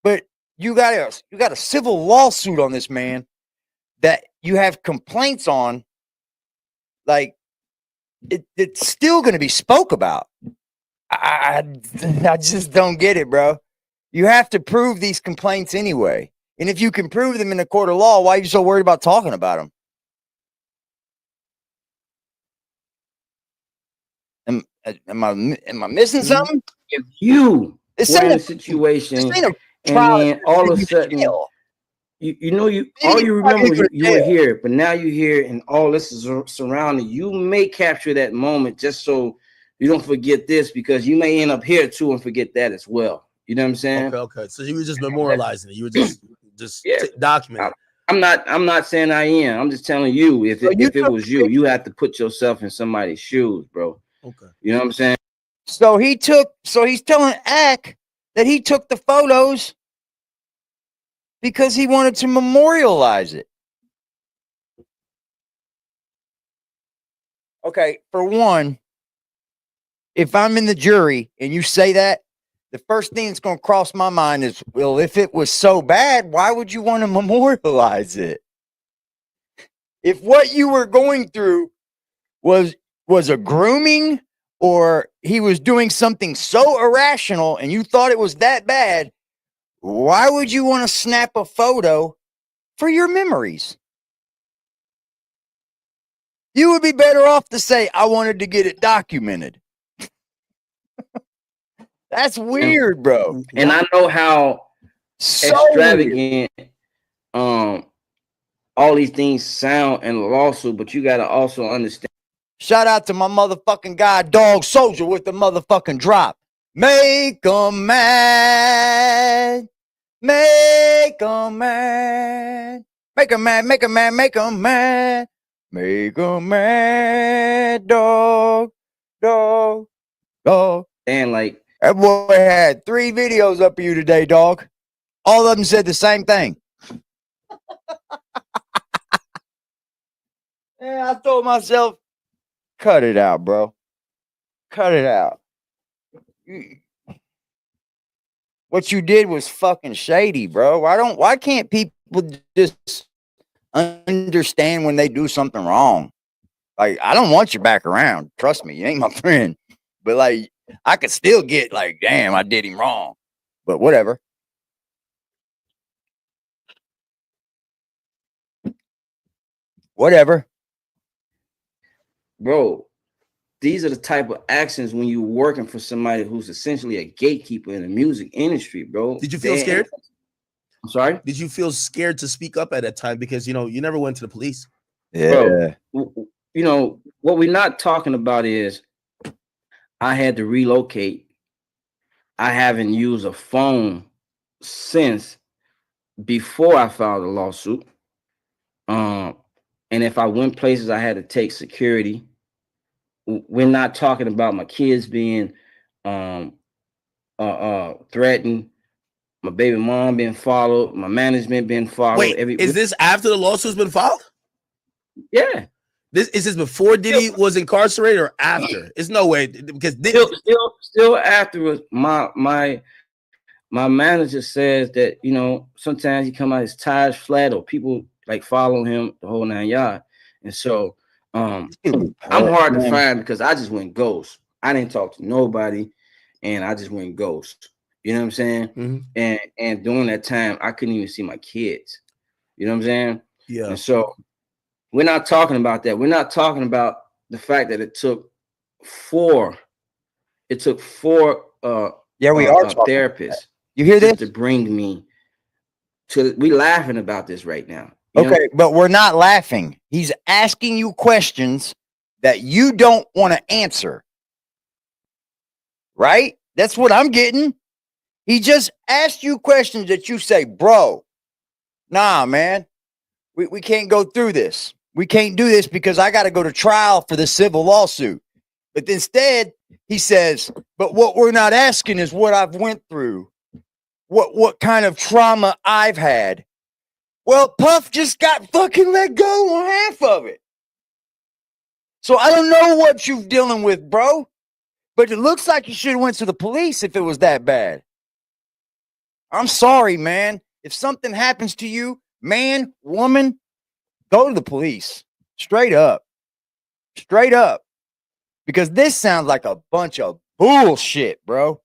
But you got a civil lawsuit on this man that you have complaints on. Like, it's still going to be spoke about. I just don't get it, bro. You have to prove these complaints anyway. And if you can prove them in a court of law, why are you so worried about talking about them? Am I missing something? If you were in a situation and then all of a sudden, you remember you were here, but now you're here and all this is surrounding you, may capture that moment just so you don't forget this, because you may end up here too and forget that as well. You know what I'm saying? Okay. So you were just memorializing it. You were just documenting. I'm not saying I am. I'm just telling you, if it was you, you have to put yourself in somebody's shoes, bro. Okay. You know what I'm saying? So he's telling Ack that he took the photos because he wanted to memorialize it. Okay, for one, if I'm in the jury and you say that, the first thing that's going to cross my mind is, well, if it was so bad, why would you want to memorialize it? If what you were going through was a grooming, or he was doing something so irrational and you thought it was that bad, why would you want to snap a photo for your memories? You would be better off to say, I wanted to get it documented. That's weird, bro. And I know how extravagant all these things sound in the lawsuit, but you got to also understand. Shout out to my motherfucking guy, Dog Soldier, with the motherfucking drop. Make 'em mad. Make 'em mad. Make 'em mad, make 'em mad, make 'em mad. Make 'em mad, dog. And like, that boy had 3 videos up of you today, dog. All of them said the same thing. Yeah, I told myself, cut it out, bro. Cut it out. What you did was fucking shady, bro. Why can't people just understand when they do something wrong? Like, I don't want you back around. Trust me, you ain't my friend. But like, I could still get like, damn, I did him wrong. But whatever. Whatever. Bro, these are the type of actions when you're working for somebody who's essentially a gatekeeper in the music industry, bro. Did you feel scared? I'm sorry? Did you feel scared to speak up at that time? Because, you know, you never went to the police. Yeah. Bro, you know, what we're not talking about is I had to relocate. I haven't used a phone since before I filed a lawsuit. And if I went places, I had to take security. We're not talking about my kids being threatened, my baby mom being followed, my management being followed. Wait, is this after the lawsuit's been filed? Yeah. Is this before Diddy was incarcerated or after? It's no way, because Diddy, still afterwards, my manager says that, you know, sometimes he come out his tires flat or people like follow him the whole 9 yards. And so I'm hard to find because I just went ghost. I didn't talk to nobody and I just went ghost. You know what I'm saying? Mm-hmm. And during that time, I couldn't even see my kids. You know what I'm saying? Yeah. And so we're not talking about that. We're not talking about the fact that it took four therapists. You hear this? To bring me to, we laughing about this right now. Okay, but we're not laughing. He's asking you questions that you don't want to answer. Right? That's what I'm getting. He just asked you questions that you say, bro, nah, man, we can't go through this. We can't do this because I got to go to trial for the civil lawsuit. But instead, he says, but what we're not asking is what I've went through. What kind of trauma I've had. Well, Puff just got fucking let go on half of it. So I don't know what you're dealing with, bro. But it looks like you should have went to the police if it was that bad. I'm sorry, man. If something happens to you, man, woman, go to the police. Straight up. Straight up. Because this sounds like a bunch of bullshit, bro.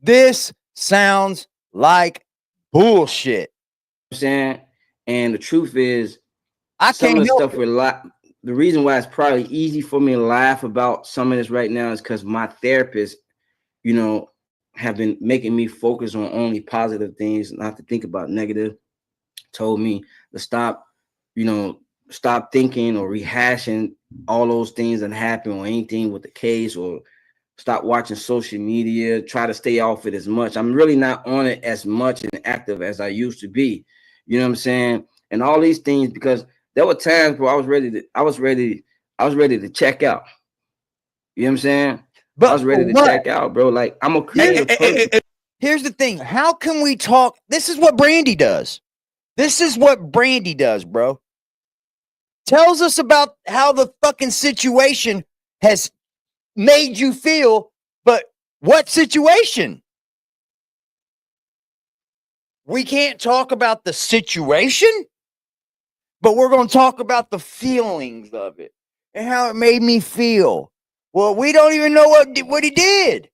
This sounds like bullshit. I'm saying, and the truth is, I some can't of the help stuff the reason why it's probably easy for me to laugh about some of this right now is because my therapist, you know, have been making me focus on only positive things, not to think about negative. Told me to stop, you know, stop thinking or rehashing all those things that happen or anything with the case, or stop watching social media, try to stay off it as much. I'm really not on it as much and active as I used to be. You know what I'm saying? And all these things, because there were times where I was ready to check out. You know what I'm saying? But I was ready to check out, bro. Like, I'm a creative person. Here's the thing. How can we talk? This is what Brandy does. This is what Brandy does, bro. Tells us about how the fucking situation has made you feel, but what situation? We can't talk about the situation, but we're going to talk about the feelings of it and how it made me feel. Well, we don't even know what he did.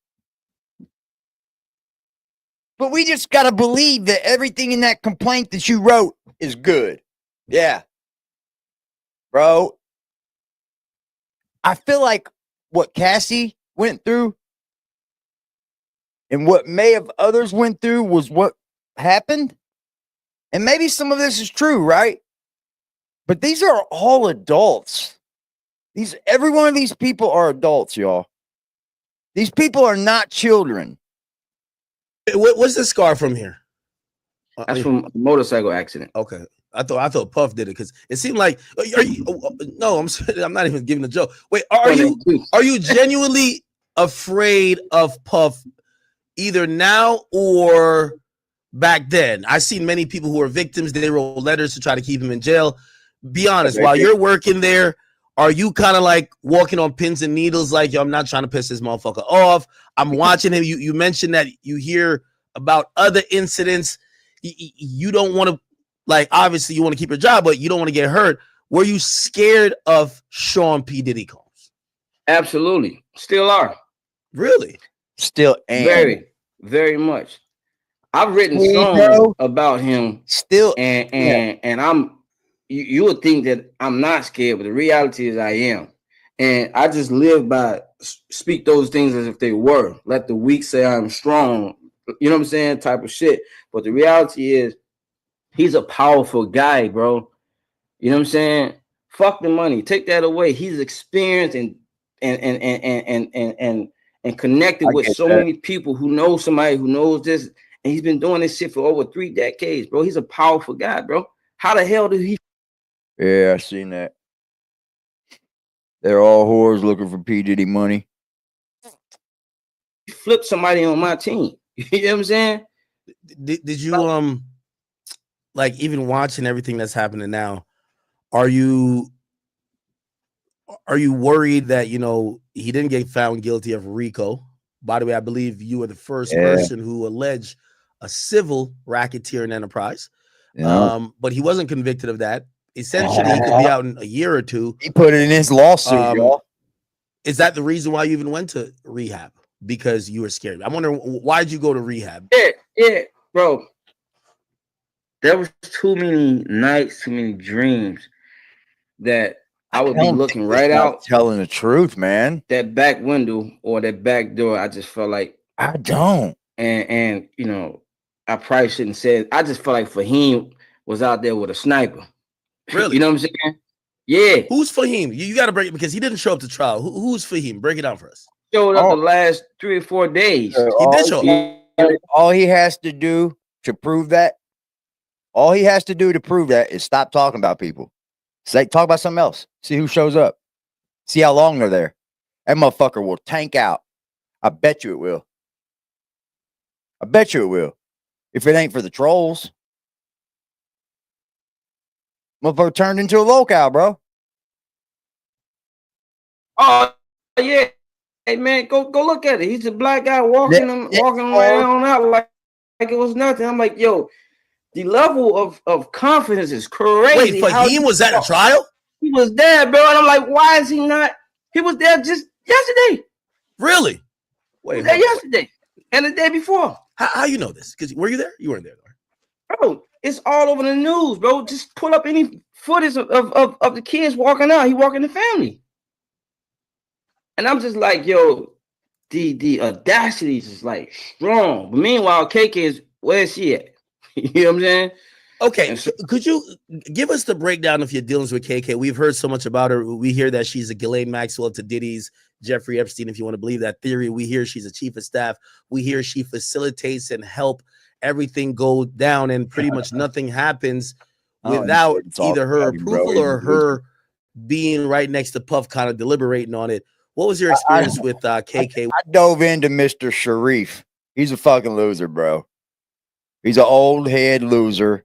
But we just got to believe that everything in that complaint that you wrote is good. Yeah. Bro, I feel like what Cassie went through and what may have others went through was what happened. And maybe some of this is true, right? But these are all adults. Every one of these people are adults, y'all. These people are not children. What's the scar from here? That's from a motorcycle accident. Okay. I thought Puff did it because it seemed like no, I'm not even giving a joke. Wait, are you genuinely afraid of Puff either now or back then? I've seen many people who are victims, they wrote letters to try to keep him in jail. Be honest, while you're working there, are you kind of like walking on pins and needles, like, yo, I'm not trying to piss this motherfucker off? I'm watching him. You mentioned that you hear about other incidents. You don't want to, like, obviously you want to keep your job, but you don't want to get hurt. Were you scared of Sean P. Diddy Combs? Absolutely. Still are. Really? Still am. Very, very much. I've written songs about him. Still. And I'm you would think that I'm not scared, but the reality is I am. And I just live by speak those things as if they were. Let the weak say I'm strong. You know what I'm saying? Type of shit. But the reality is he's a powerful guy, bro. You know what I'm saying? Fuck the money. Take that away. He's experienced and connected I with get so that. many people who know somebody who knows this. And he's been doing this shit for over 3 decades, bro. He's a powerful guy, bro. How the hell did he Yeah, I seen that. They're all whores looking for P. Diddy money. flip somebody on my team? You know what I'm saying? Did you like even watching everything that's happening now? Are you worried that he didn't get found guilty of Rico? By the way, I believe you were the first Yeah. person who alleged a civil racketeering enterprise. Yeah. But he wasn't convicted of that. Essentially, he could be out in a year or two. He put it in his lawsuit, y'all. Is that the reason why you even went to rehab? Because you were scared? I'm wondering, why did you go to rehab? Yeah, bro. There was too many nights, too many dreams that I would be looking right out telling the truth, man. that back window or that back door. I just felt like I don't. and I probably shouldn't say it. I just felt like Fahim was out there with a sniper. Really? You know what I'm saying? Yeah. Who's Fahim? You got to break it because he didn't show up to trial. Who's Fahim? Break it down for us. Showed up the last 3 or 4 days. He did show up. All he has to do to prove that, is stop talking about people. Talk about something else. See who shows up. See how long they're there. That motherfucker will tank out. I bet you it will. If it ain't for the trolls. Motherfucker turned into a locale, bro. Oh yeah. Hey man, go look at it. He's a black guy walking around out like it was nothing. I'm like, yo, the level of confidence is crazy. Wait, Fahim was at a trial? He was there, bro. And I'm like, why is he not? He was there just yesterday. Really? Wait, yesterday and the day before. How you know this? Because were you there? You weren't there, bro. It's all over the news, bro. Just pull up any footage of the kids walking out. He walking the family. And I'm just like, yo, the audacity is just like strong. But meanwhile, KK is where's she at? You know what I'm saying? Okay, so, could you give us the breakdown of your dealings with KK? We've heard so much about her. We hear that she's a Ghislaine Maxwell to Diddy's Jeffrey Epstein, if you want to believe that theory. We hear she's a chief of staff. We hear she facilitates and help everything go down, and pretty much nothing happens without either her approval or her being right next to Puff, kind of deliberating on it. What was your experience with KK? I dove into Mr. Sharif. He's a fucking loser, bro. He's an old head loser.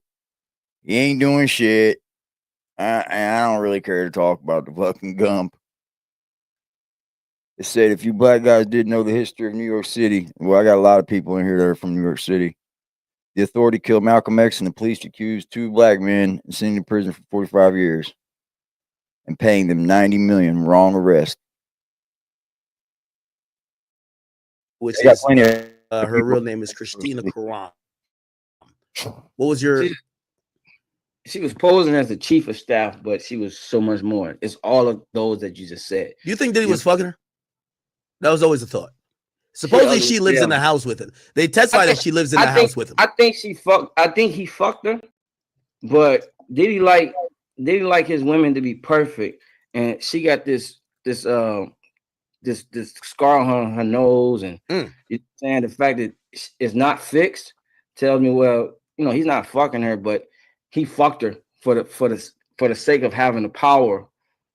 He ain't doing shit. I don't really care to talk about the fucking Gump. It said if you black guys didn't know the history of New York City, well, I got a lot of people in here that are from New York City. The authority killed Malcolm X and the police accused 2 black men and sent them to prison for 45 years and paying them $90 million. Wrong arrest. Which is her real name is Christina Karam. What was your? She was posing as the chief of staff, but she was so much more. It's all of those that you just said. Do you think Diddy was fucking her? That was always a thought. Supposedly she lives in the house with him. They testified that she lives in the house with him. I think he fucked her, but Diddy like his women to be perfect, and she got this scar on her nose, and you're saying the fact that it's not fixed tells me, well, he's not fucking her, but he fucked her for the sake of having the power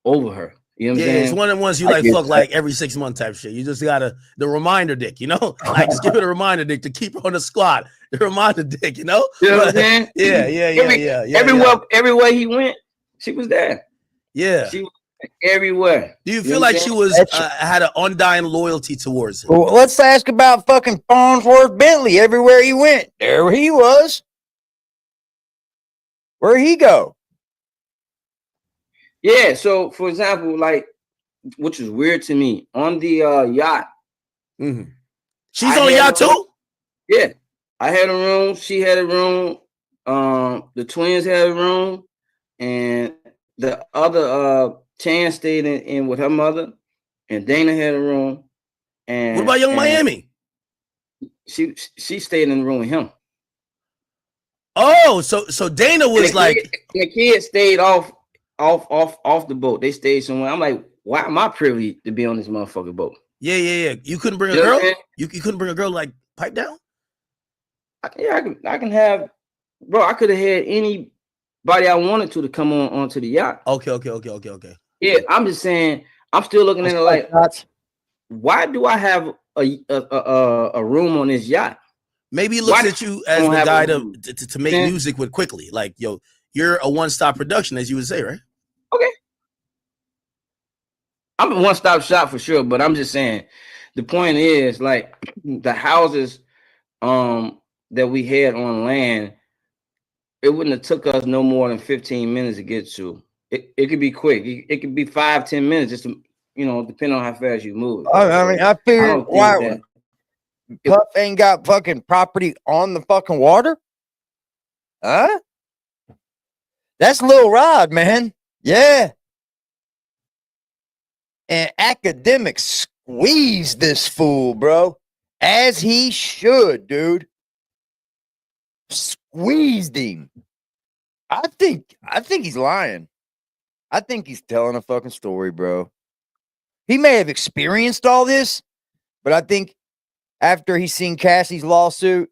over her. You know what I'm saying? It's one of the ones you like fuck like every 6 months type shit. You just got the reminder dick, like just give it a reminder dick to keep her on the squad. The reminder dick, You know what I'm saying? Yeah. Everywhere he went, she was there. Yeah. She was everywhere. Do you feel like she was had an undying loyalty towards him? Well, let's ask about fucking Farnsworth Bentley. Everywhere he went, there he was. Where'd he go? Yeah, so for example, like, which is weird to me, on the yacht. Mm-hmm. She's on the yacht too? Yeah. I had a room, she had a room, the twins had a room. and the other Chan stayed in with her mother, and Dana had a room. And what about Young Miami? She stayed in the room with him. Oh, so Dana was the kids stayed off the boat. They stayed somewhere. I'm like, why am I privy to be on this motherfucking boat? Yeah. You couldn't bring a girl. You couldn't bring a girl like pipe down. I can have, bro. I could have had anybody I wanted to come onto the yacht. Okay. Yeah, I'm just saying. I'm still looking at it like, why do I have a room on this yacht? Maybe he looks at you as the guy to make music with quickly. Like, yo, you're a one-stop production, as you would say, right? Okay. I'm a one-stop shop for sure, but I'm just saying, the point is, like, the houses that we had on land, it wouldn't have took us no more than 15 minutes to get to. It could be quick. It could be 5-10 minutes, just to, depending on how fast you move. I mean, I figured why Puff ain't got fucking property on the fucking water. Huh? That's Lil Rod, man. Yeah. And academic squeezed this fool, bro. As he should, dude. Squeezed him. I think he's lying. I think he's telling a fucking story, bro. He may have experienced all this, but I think after he's seen Cassie's lawsuit,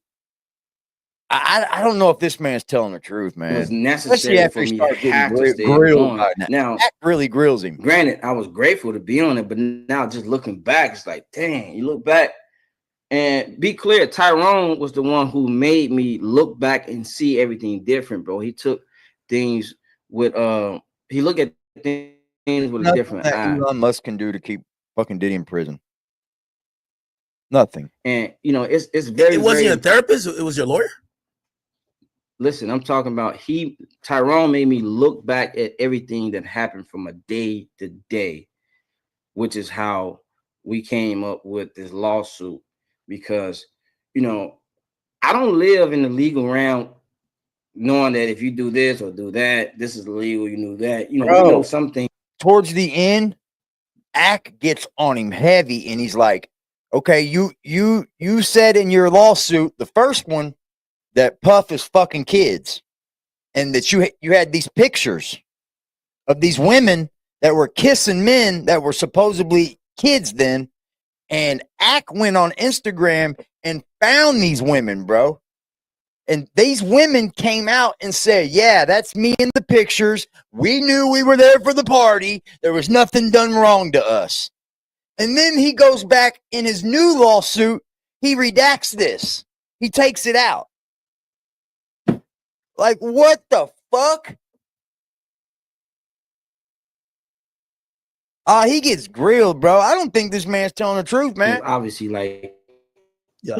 I don't know if this man's telling the truth, man. It was necessary for me to have to stay on. Now, that really grills him. Granted, I was grateful to be on it, but now just looking back, it's like, dang, you look back and be clear. Tyrone was the one who made me look back and see everything different, bro. He took things with he looked at things with a different eye. Elon Musk can do to keep fucking Diddy in prison. Nothing. And it's very. It wasn't a therapist. It was your lawyer. Listen, I'm talking about Tyrone made me look back at everything that happened from a day to day, which is how we came up with this lawsuit. Because, I don't live in the legal realm knowing that if you do this or do that, this is illegal, you know that. We know something. Towards the end, Ack gets on him heavy, and he's like, okay, you said in your lawsuit, the first one, that Puff is fucking kids, and that you had these pictures of these women that were kissing men that were supposedly kids then, and Ack went on Instagram and found these women, bro. And these women came out and said, yeah, that's me in the pictures. We knew we were there for the party. There was nothing done wrong to us. And then he goes back in his new lawsuit. He redacts this. He takes it out. Like, what the fuck? He gets grilled, bro. I don't think this man's telling the truth, man. Obviously, like, yeah.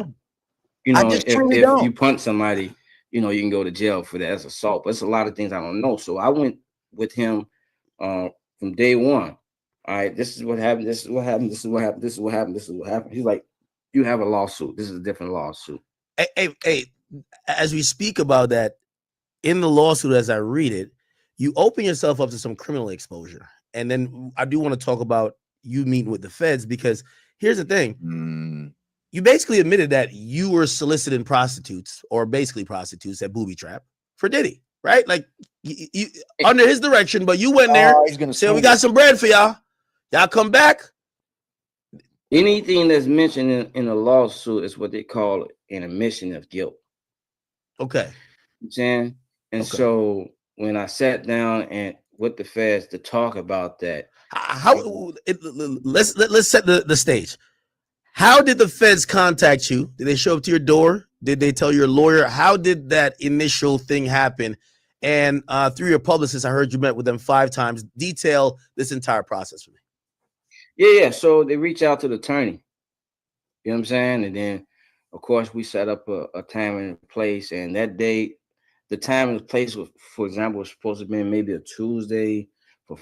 If you punch somebody, you can go to jail for that as assault. But it's a lot of things I don't know. So I went with him from day one. All right, this is what happened. This is what happened. This is what happened. This is what happened. This is what happened. He's like, you have a lawsuit. This is a different lawsuit. Hey, as we speak about that, in the lawsuit, as I read it, you open yourself up to some criminal exposure. And then I do want to talk about you meeting with the feds, because here's the thing. You basically admitted that you were soliciting prostitutes, or basically prostitutes at Booby Trap for Diddy, right? Like you under his direction, but you went there, he's gonna say, we got some bread for y'all. Y'all come back. Anything that's mentioned in a lawsuit is what they call an admission of guilt. Okay. You know what I'm saying? And so when I sat down and with the feds to talk about that, let's set the stage. How did the feds contact you? Did they show up to your door? Did they tell your lawyer? How did that initial thing happen? And through your publicist, I heard you met with them 5 times. Detail this entire process for me. Yeah. So they reach out to the attorney. You know what I'm saying? And then, of course, we set up a time and place. And that day, the time and the place was, for example, was supposed to be maybe a Tuesday for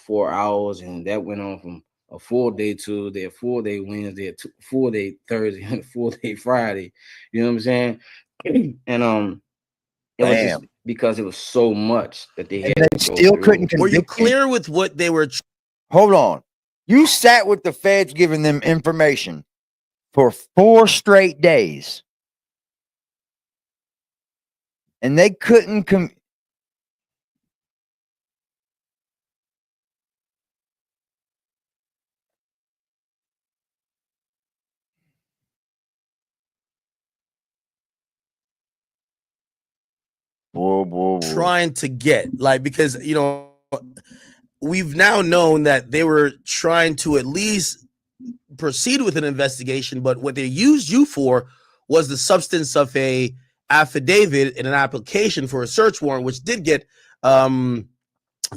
4 hours, and that went on from a full day Tuesday, a full day Wednesday, a full day Thursday, and a full day Friday. You know what I'm saying? And it was just, because it was so much that they had And they to go still through. couldn't Were you convict him. clear with what they were? Hold on. You sat with the feds giving them information for 4 straight days. And they couldn't trying to get, like, because we've now known that they were trying to at least proceed with an investigation, but what they used you for was the substance of a affidavit and an application for a search warrant, which did get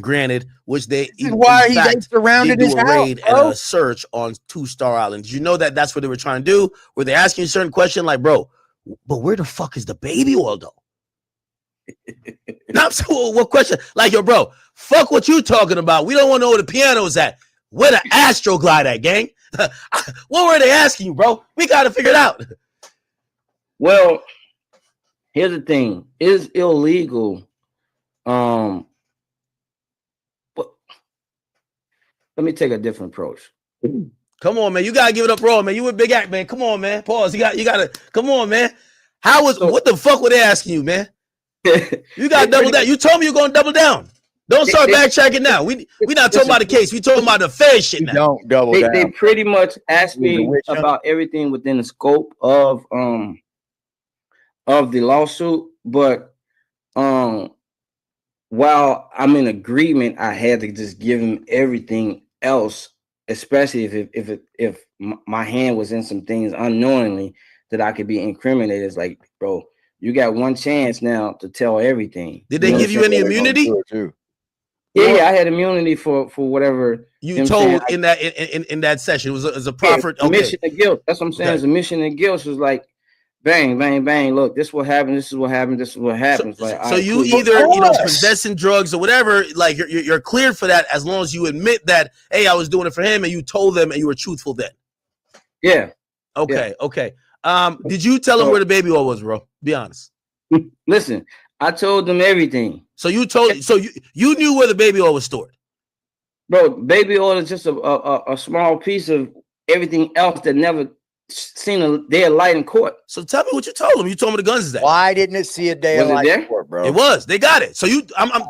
granted, which they This is why they surrounded did do his a house, raid and bro. a search on 2 Star Island. Did you know that that's what they were trying to do? Were they asking you a certain question like, bro, but where the fuck is the baby oil though? Now, so what question? Like, yo, bro, fuck what you talking about. We don't want to know where the piano's at. Where the Astroglide at, gang? What were they asking you, bro? We got to figure it out. Well, here's the thing: it's illegal. But let me take a different approach. Come on, man. You gotta give it up raw, man. You a big act, man. Come on, man. Pause. You gotta come on, man. What the fuck were they asking you, man? You gotta double down. You told me you're gonna double down. Don't start backtracking now. We not talking about the case. We talking about the fair shit now. Don't double down. They pretty much asked me about everything within the scope of the lawsuit, but while I'm in agreement, I had to just give him everything else, especially if my hand was in some things unknowingly that I could be incriminated. It's like, bro, you got one chance now to tell everything. Did they give you any immunity? Yeah, I had immunity for whatever you told in that session. It was a proffered admission of guilt. That's what I'm saying. It's admission of guilt. So it's like, bang, bang, bang. Look, this will happen. This is what happened. This is what happens. So you either possessing drugs or whatever, like you're cleared for that as long as you admit that, hey, I was doing it for him, and you told them and you were truthful then. Yeah. Okay. Yeah. Okay. Did you tell them where the baby oil was, bro? Be honest. Listen, I told them everything. So you knew where the baby oil was stored, bro. Baby oil is just a small piece of everything else that never seen a day of light in court. So tell me what you told them. You told me the guns is there. Why didn't it see a day of light in court, bro? It was. They got it. So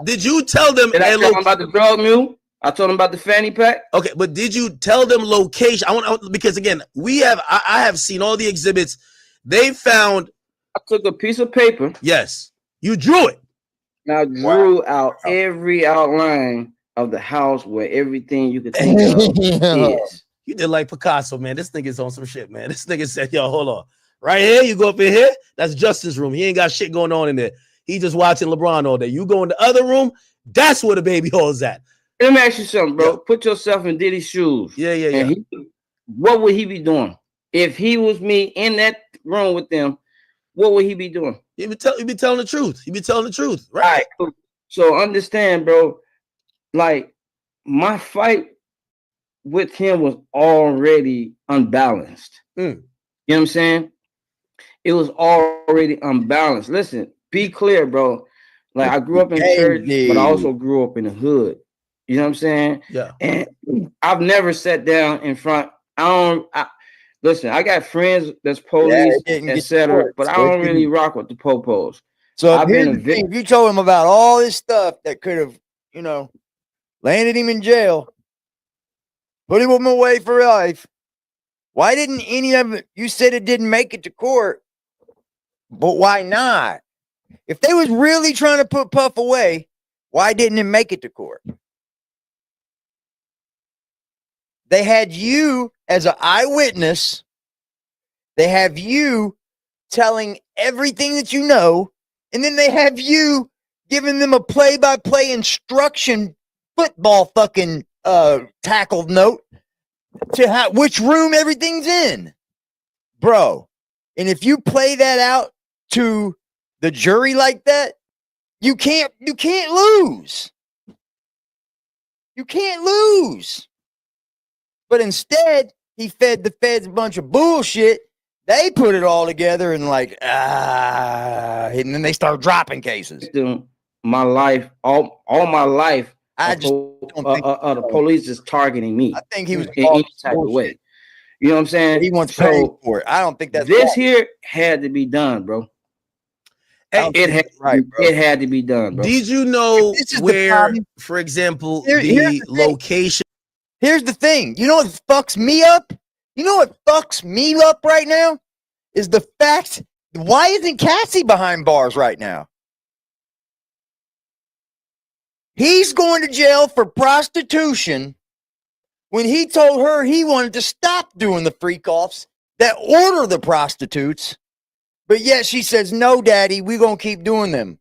did you tell them? Did I tell them about the drug mule? I told them about the fanny pack. Okay, but did you tell them location? Because again, I have seen all the exhibits. They found. I took a piece of paper. Yes, you drew it. Now drew out every outline of the house where everything you could think of is. You did like Picasso, man. This nigga's on some shit, man. This nigga said, yo, hold on. Right here, you go up in here. That's Justin's room. He ain't got shit going on in there. He just watching LeBron all day. You go in the other room. That's where the baby hole's at. Let me ask you something, bro. Yeah. Put yourself in Diddy's shoes. Yeah. What would he be doing? If he was me in that room with them, what would he be doing? He'd be telling the truth. He'd be telling the truth. Right. All right, cool. So understand, bro, like my fight with him was already unbalanced. You know what I'm saying? It was already unbalanced. Listen, be clear, bro. Like I grew up in church, but I also grew up in the hood. You know what I'm saying? Yeah. And I've never sat down in front. Listen, I got friends that's police, etc., but I don't really rock with the popos. So if you told him about all this stuff that could have, landed him in jail, put him away for life, why didn't any of it? You said it didn't make it to court, but why not? If they was really trying to put Puff away, why didn't it make it to court? They had you as an eyewitness. They have you telling everything that you know, and then they have you giving them a play-by-play instruction football fucking tackled note to which room everything's in, bro. And if you play that out to the jury like that, you can't lose. You can't lose. But instead, he fed the feds a bunch of bullshit They put it all together and like, and then they start dropping cases. My life, all my life, I just don't think the police is targeting me. I think he was in any type of way. You know what I'm saying? He wants paid for it. I don't think that's this right. here had to be done, bro. Hey, It had to be done, bro. Did you know where, for example, the location? Here's the thing. You know what fucks me up? You know what fucks me up right now? Is the fact, why isn't Cassie behind bars right now? He's going to jail for prostitution when he told her he wanted to stop doing the freak offs that order the prostitutes. But yet she says, no, daddy, we're going to keep doing them.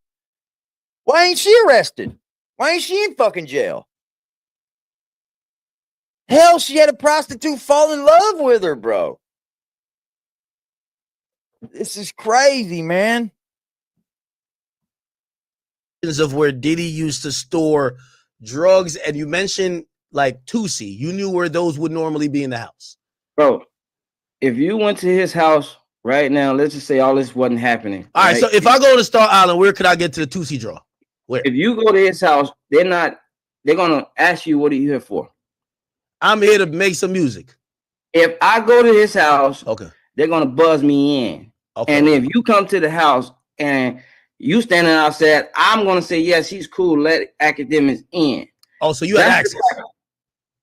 Why ain't she arrested? Why ain't she in fucking jail? Hell, she had a prostitute fall in love with her, bro. This is crazy, man. Of where Diddy used to store drugs, and you mentioned like Tusi. You knew where those would normally be in the house. Bro, if you went to his house right now, let's just say all this wasn't happening. All right, so if I go to Star Island, where could I get to the Tusi draw? Where? If you go to his house, they're gonna ask you, what are you here for? I'm here to make some music. If I go to his house, okay, they're gonna buzz me in. Okay. And if you come to the house and you standing outside, I'm gonna say, yes, he's cool. Let academics in. Oh, so you had access.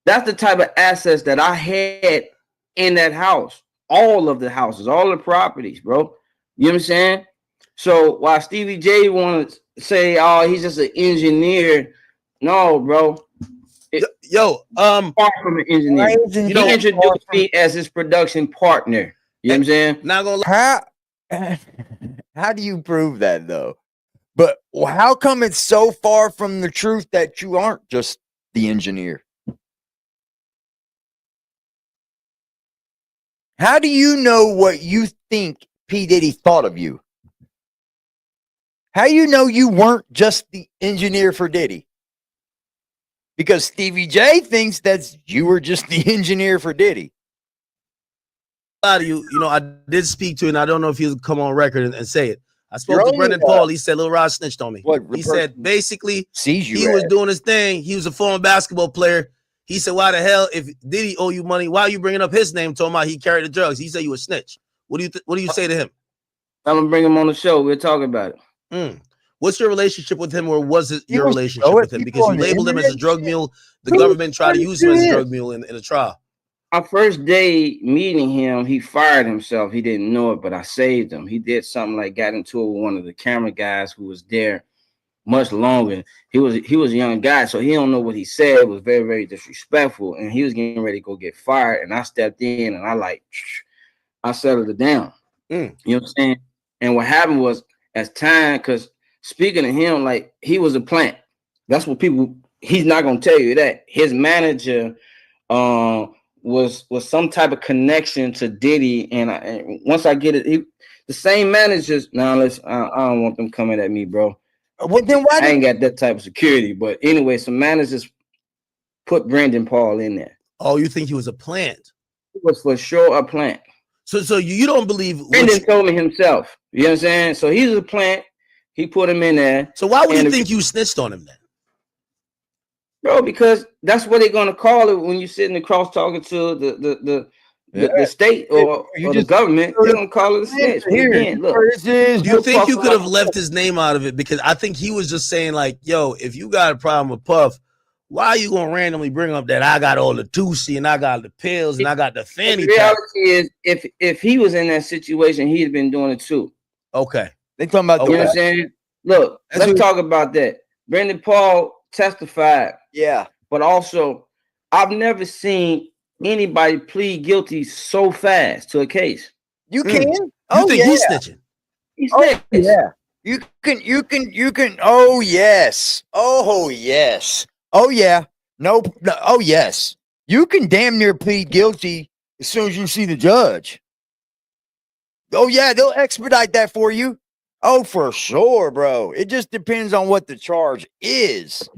That's the type of access that I had in that house. All of the houses, all the properties, bro. You know what I'm saying? So while Stevie J want to say, oh, he's just an engineer. No, bro. Far from an engineer. You know, he introduced me as his production partner. You know what I'm saying? Not gonna lie. How do you prove that though? But how come it's so far from the truth that you aren't just the engineer? How do you know what you think P. Diddy thought of you? How do you know you weren't just the engineer for Diddy? Because Stevie J thinks that you were just the engineer for Diddy. You know, I did speak to it, and I don't know if he'll come on record and say it. I spoke to Brendan Paul. He said Lil Rod snitched on me. He said basically he was doing his thing. He was a former basketball player. He said, why the hell, if Diddy owe you money, why are you bringing up his name, talking about he carried the drugs? He said you a snitch. What do you say to him? I'm gonna bring him on the show. We'll talk about it. What's your relationship with him, or was it your relationship with him? Because you labeled him as a drug mule. The government tried to use him as a drug mule in a trial. Our first day meeting him, he fired himself. He didn't know it, but I saved him. He did something like got into it with one of the camera guys who was there much longer. He was a young guy, so he don't know what he said. It was very, very disrespectful, and he was getting ready to go get fired. And I stepped in, and I settled it down. You know what I'm saying? And what happened was, as time, because speaking of him, like, he was a plant. That's what people. He's not gonna tell you that his manager, was some type of connection to Diddy, and once I get it, the same managers. Now I don't want them coming at me, bro. Well, then why I ain't got that type of security. But anyway, some managers put Brendan Paul in there. Oh, you think he was a plant? He was for sure a plant. So you don't believe Brendan told me himself. You know what I'm saying? So he's a plant. He put him in there. So why would you think you snitched on him then? Bro, because that's what they're gonna call it when you're sitting across talking to the state or the government. They're gonna call it a snitch. Again, look, do you think you could have left his name out of it? Because I think he was just saying, like, yo, if you got a problem with Puff, why are you gonna randomly bring up that I got all the Tusi and I got the pills and I got the fanny pack? The reality is, if he was in that situation, he'd have been doing it too. Okay. They talking about you know what I'm saying? Look, let's talk about that. Brendan Paul testified. Yeah. But also, I've never seen anybody plead guilty so fast to a case. You can? You think he's snitching? He's snitching. Yeah. You can. Oh, yes. Oh, yes. Oh, yeah. No. Oh, yes. You can damn near plead guilty as soon as you see the judge. Oh, yeah. They'll expedite that for you. Oh, for sure, bro. It just depends on what the charge is.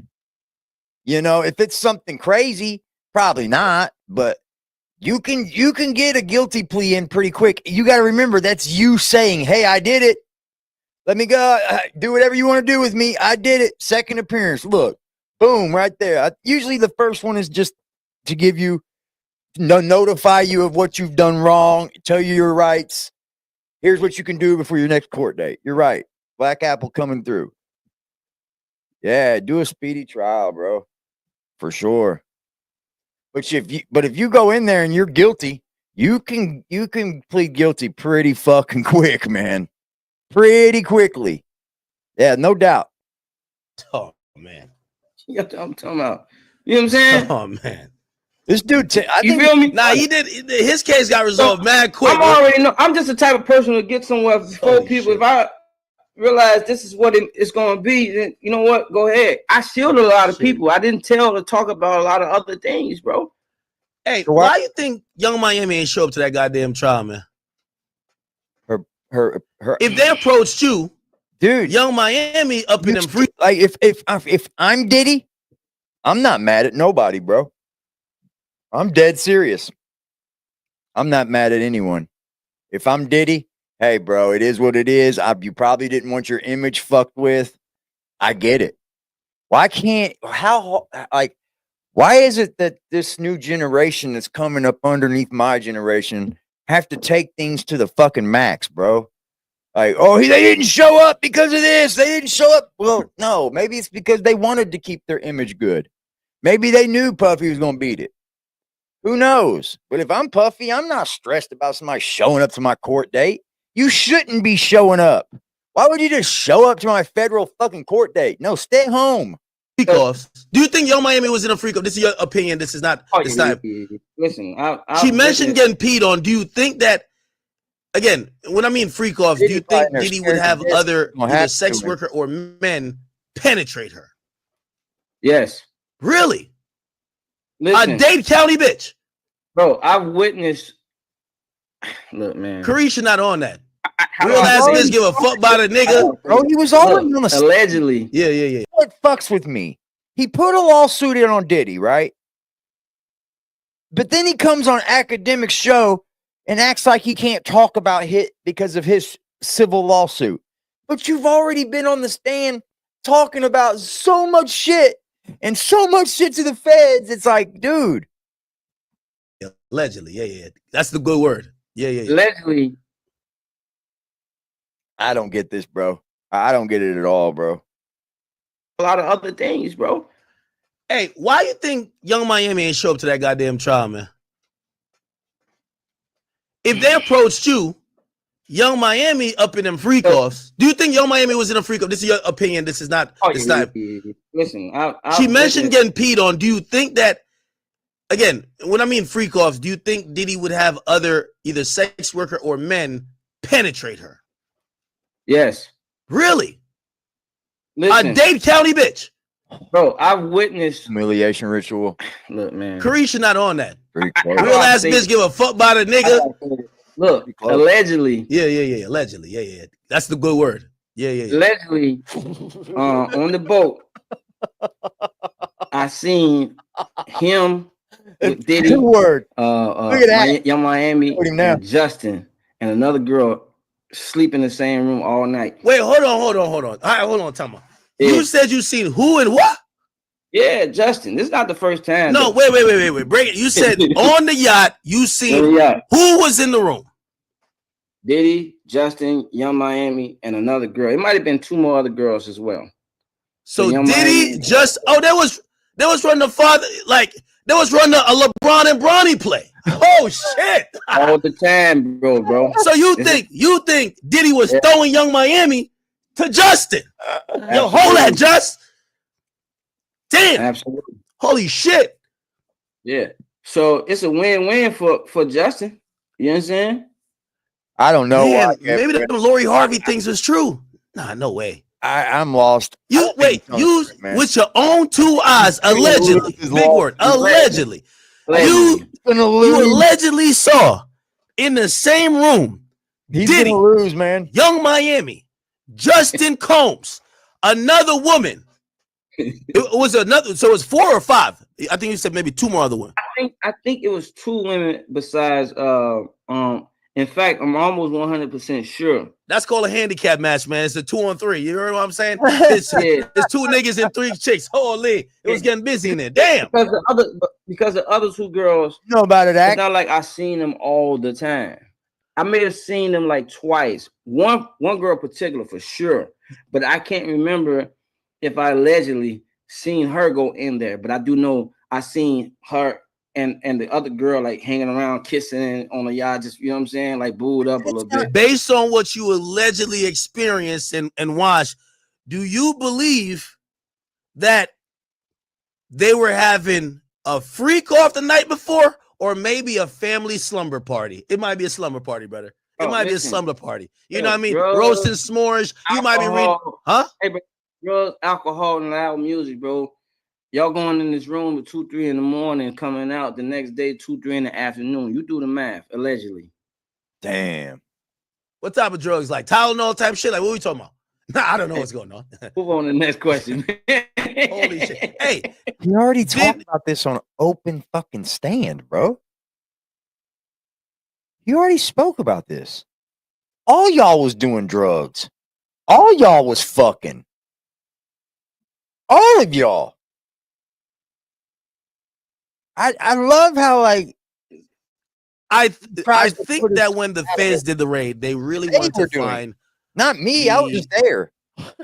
You know, if it's something crazy, probably not. But You can get a guilty plea in pretty quick. You got to remember that's you saying, "Hey, I did it. Let me go. Do whatever you want to do with me. I did it. Second appearance. Look, boom, right there." Usually the first one is just to give you, notify you of what you've done wrong, tell you your rights. Here's what you can do before your next court date. You're right. Black Apple coming through. Yeah, do a speedy trial, bro, for sure. But if you go in there and you're guilty, you can plead guilty pretty fucking quick, man. Pretty quickly. Yeah, no doubt. Oh man. I'm talking about. You know what I'm saying? Oh man. This dude, you feel me? Nah, he did. His case got resolved mad quick. I'm just the type of person to get somewhere before people. Shit. If I realize this is what it's going to be, then you know what? Go ahead. I shielded a lot of people. I didn't talk about a lot of other things, bro. Hey, why you think Young Miami ain't show up to that goddamn trial, man? Her. If they approached you, dude, Young Miami up in them free. Like if I'm Diddy, I'm not mad at nobody, bro. I'm dead serious. I'm not mad at anyone. If I'm Diddy, hey, bro, it is what it is. You probably didn't want your image fucked with. I get it. Why is it that this new generation that's coming up underneath my generation have to take things to the fucking max, bro? Like, oh, they didn't show up because of this. They didn't show up. Well, no, maybe it's because they wanted to keep their image good. Maybe they knew Puffy was going to beat it. Who knows? But if I'm Puffy, I'm not stressed about somebody showing up to my court date. You shouldn't be showing up. Why would you just show up to my federal fucking court date? No, stay home. Freak-offs. Do you think Young Miami was in a freak-off? This is your opinion. This is not. It's not. Listen, she mentioned getting peed on. Do you think that, again, when I mean freak-offs, do you think Diddy would have other either sex worker or men penetrate her? Yes. Really? Listen, a Dade County bitch. Bro, I've witnessed. Look, man. Carisha not on that. Real ass bitch give a fuck about a nigga. Bro, he was already on the allegedly. Yeah. What fucks with me? He put a lawsuit in on Diddy, right? But then he comes on Academic Show and acts like he can't talk about it because of his civil lawsuit. But you've already been on the stand talking about so much shit and so much shit to the feds. It's like, dude. Allegedly, yeah. That's the good word. Yeah. Allegedly. I don't get this, bro. I don't get it at all, bro. A lot of other things, bro. Hey, why you think Young Miami ain't show up to that goddamn trial, man? If they approached you, Young Miami up in them freak-offs, do you think Young Miami was in a freak-off? This is your opinion. This is not. It's not. Listen, she mentioned getting peed on. Do you think that, again, when I mean freak-offs, do you think Diddy would have other either sex worker or men penetrate her? Yes. Really? Listen, a Dade County bitch. Bro, I've witnessed humiliation ritual. Look, man. Carisha not on that. Real ass bitch give a fuck about a nigga. Look, allegedly. Yeah. Allegedly. Yeah. That's the good word. Yeah. Allegedly, on the boat, I seen him with Diddy. Good word. Look at that. Young Miami and Justin and another girl sleep in the same room all night. Wait, hold on. All right, hold on, Tama. Yeah. You said you seen who and what? Yeah, Justin. This is not the first time. No, wait. Break it. You said on the yacht, you seen who was in the room? Diddy, Justin, Young Miami, and another girl. It might have been two more other girls as well. So Diddy there was running the father, like there was running a LeBron and Bronny play. Oh shit! All the time, bro. So you think Diddy was throwing Young Miami to Justin? Yo, hold that, Just. Damn. Absolutely. Holy shit. Yeah. So it's a win-win for Justin. You know what I'm saying? I don't know. Man, maybe the Lori Harvey things was true. Nah, no way. I'm lost. You with your own two eyes, allegedly. Big word. Allegedly. You allegedly saw in the same room Diddy gonna lose, man. Young Miami, Justin Combs, another woman It was another. So it's 4 or 5. I think you said maybe 2 more other women. I think it was 2 women besides. In fact, I'm almost 100% sure. That's called a handicap match, man. It's a 2-on-3. You heard what I'm saying? It's 2 niggas and 3 chicks. Holy, it was getting busy in there. Damn. Because the other 2 girls, You know about it, it's not like I seen them all the time. I may have seen them like twice. One girl in particular for sure, but I can't remember if I allegedly seen her go in there. But I do know I seen her and the other girl like hanging around, kissing on the yard, just, you know what I'm saying, like booed up a little bit. Based on what you allegedly experienced and watched, do you believe that they were having a freak off the night before, or maybe a family slumber party? It might be a slumber party, brother. It might be a slumber party. You know what I mean? Drugs, roasting s'mores. You might be reading, huh? Hey, bro, drugs, alcohol, and loud music, bro. Y'all going in this room at 2, 3 in the morning, coming out the next day 2, 3 in the afternoon. You do the math, allegedly. Damn. What type of drugs? Like Tylenol type shit? Like, what are we talking about? Nah, I don't know what's going on. Move on to the next question. Holy shit. Hey, you already talked about this on open fucking stand, bro. You already spoke about this. All y'all was doing drugs. All y'all was fucking. All of y'all. I love how, like, I think that when the feds did the raid, they really wanted to find. Not me. I was just there.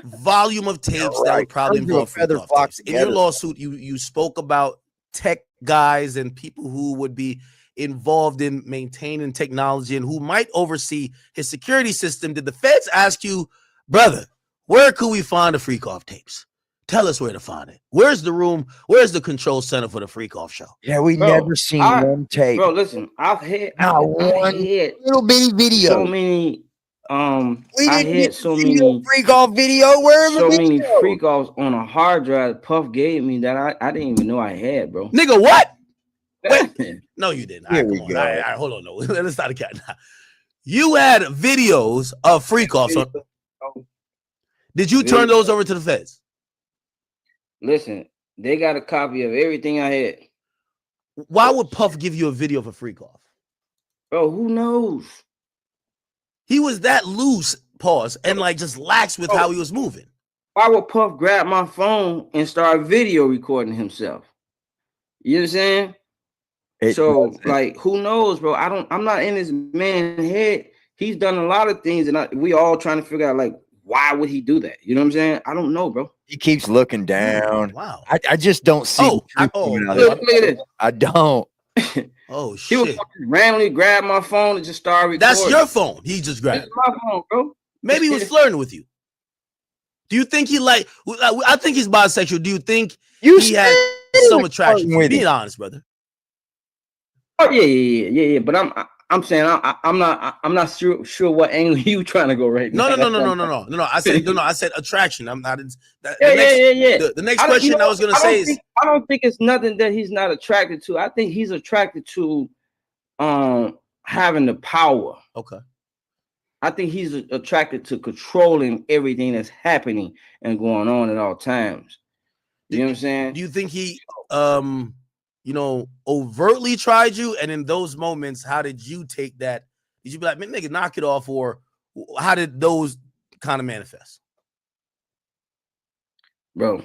Volume of tapes that would probably involve feather tapes. In your lawsuit, you spoke about tech guys and people who would be involved in maintaining technology and who might oversee his security system. Did the feds ask you, brother, where could we find the freak off tapes? Tell us where to find it. Where's the room? Where's the control center for the freak off show? Yeah, we never seen one tape. Bro, listen, I've had one little bitty video. So many. I had so many freak off video. Many freak offs on a hard drive Puff gave me that I didn't even know I had, bro. Nigga, what? Wait, no, you didn't. Here All we right, go. All right, hold on. No, let's not account. You had videos of freak offs. Did you turn those over to the feds? Listen, they got a copy of everything I had. Why would Puff give you a video of a freak off? Bro, who knows? He was that loose, pause, and like just lax with how he was moving. Why would Puff grab my phone and start video recording himself? You know what I'm saying? So, like, who knows, bro? I'm not in this man's head. He's done a lot of things, and we all trying to figure out, like, why would he do that? You know what I'm saying? I don't know, bro. He keeps looking down. Wow. I just don't see. Look at this. I don't. Oh shit! He was randomly grab my phone and just start recording. That's your phone. He just grabbed. It's my phone, bro. Maybe he was flirting with you. Do you think he like? I think he's bisexual. Do you think he had some attraction? Being honest, brother. Oh yeah. But I'm saying I'm not sure what angle you trying to go right now. No. I said attraction. I'm not. The next question I was gonna say is I don't think it's nothing that he's not attracted to. I think he's attracted to having the power. Okay. I think he's attracted to controlling everything that's happening and going on at all times. You know what I'm saying? Do you think he overtly tried you? And in those moments, how did you take that? Did you be like, man, nigga, knock it off? Or how did those kind of manifest? Bro,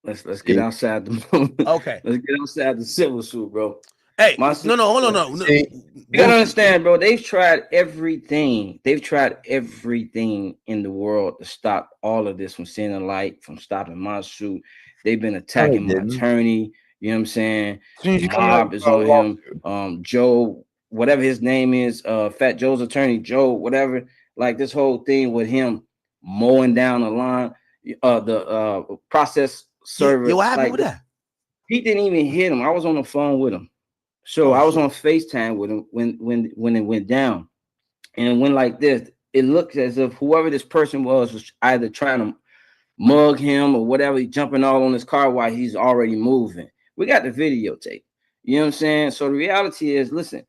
let's get outside the moment. Okay. Let's get outside the civil suit, bro. Hey, hold on. You gotta understand, bro. They've tried everything. They've tried everything in the world to stop all of this from seeing the light, from stopping my suit. They've been attacking my attorney. You know what I'm saying? Mob is on him. Joe, whatever his name is, Fat Joe's attorney, Joe, whatever. Like this whole thing with him mowing down the line, the process server. Yo, what happened with that? He didn't even hit him. I was on the phone with him. So I was on FaceTime with him when it went down. And it went like this. It looked as if whoever this person was either trying to mug him or whatever, he jumping all on his car while he's already moving. We got the videotape. You know what I'm saying? So the reality is, listen,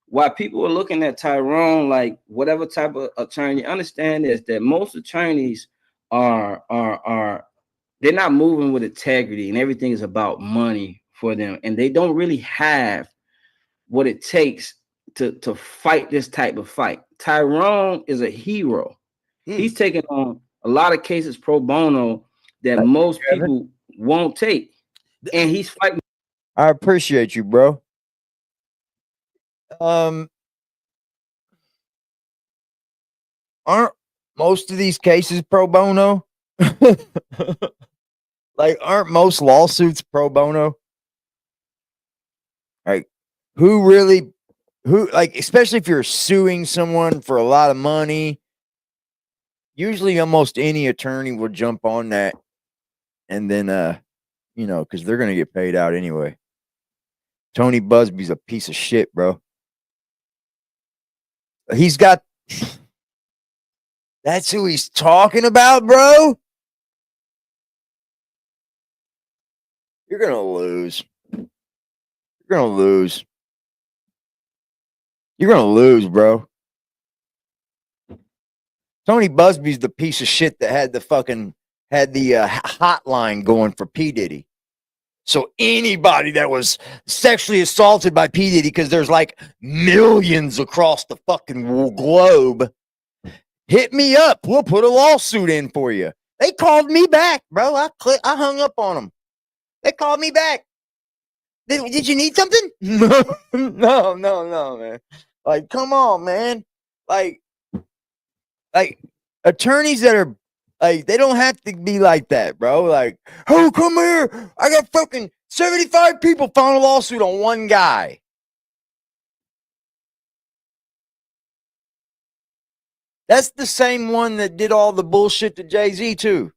while people are looking at Tyrone like whatever type of attorney, understand is that most attorneys are they're not moving with integrity, and everything is about money for them, and they don't really have what it takes to fight this type of fight. Tyrone is a hero. He's taking on a lot of cases pro bono that most people won't take, and he's fighting. I appreciate you, bro. Aren't most of these cases pro bono? Like, aren't most lawsuits pro bono? Like, who, like, especially if you're suing someone for a lot of money, usually almost any attorney will jump on that and then, you know, because they're going to get paid out anyway. Tony Busby's a piece of shit, bro. He's got, that's who he's talking about, bro. You're going to lose. You're going to lose. You're going to lose, bro. Tony Busby's the piece of shit that had the hotline going for P. Diddy. So anybody that was sexually assaulted by P. Diddy, because there's like millions across the fucking globe, hit me up. We'll put a lawsuit in for you. They called me back, bro. I hung up on them. They called me back. Did you need something? No, man. Like, come on, man. Like attorneys that are like, they don't have to be like that, bro. Like, oh, come here. I got fucking 75 people filing a lawsuit on one guy. That's the same one that did all the bullshit to Jay-Z, too.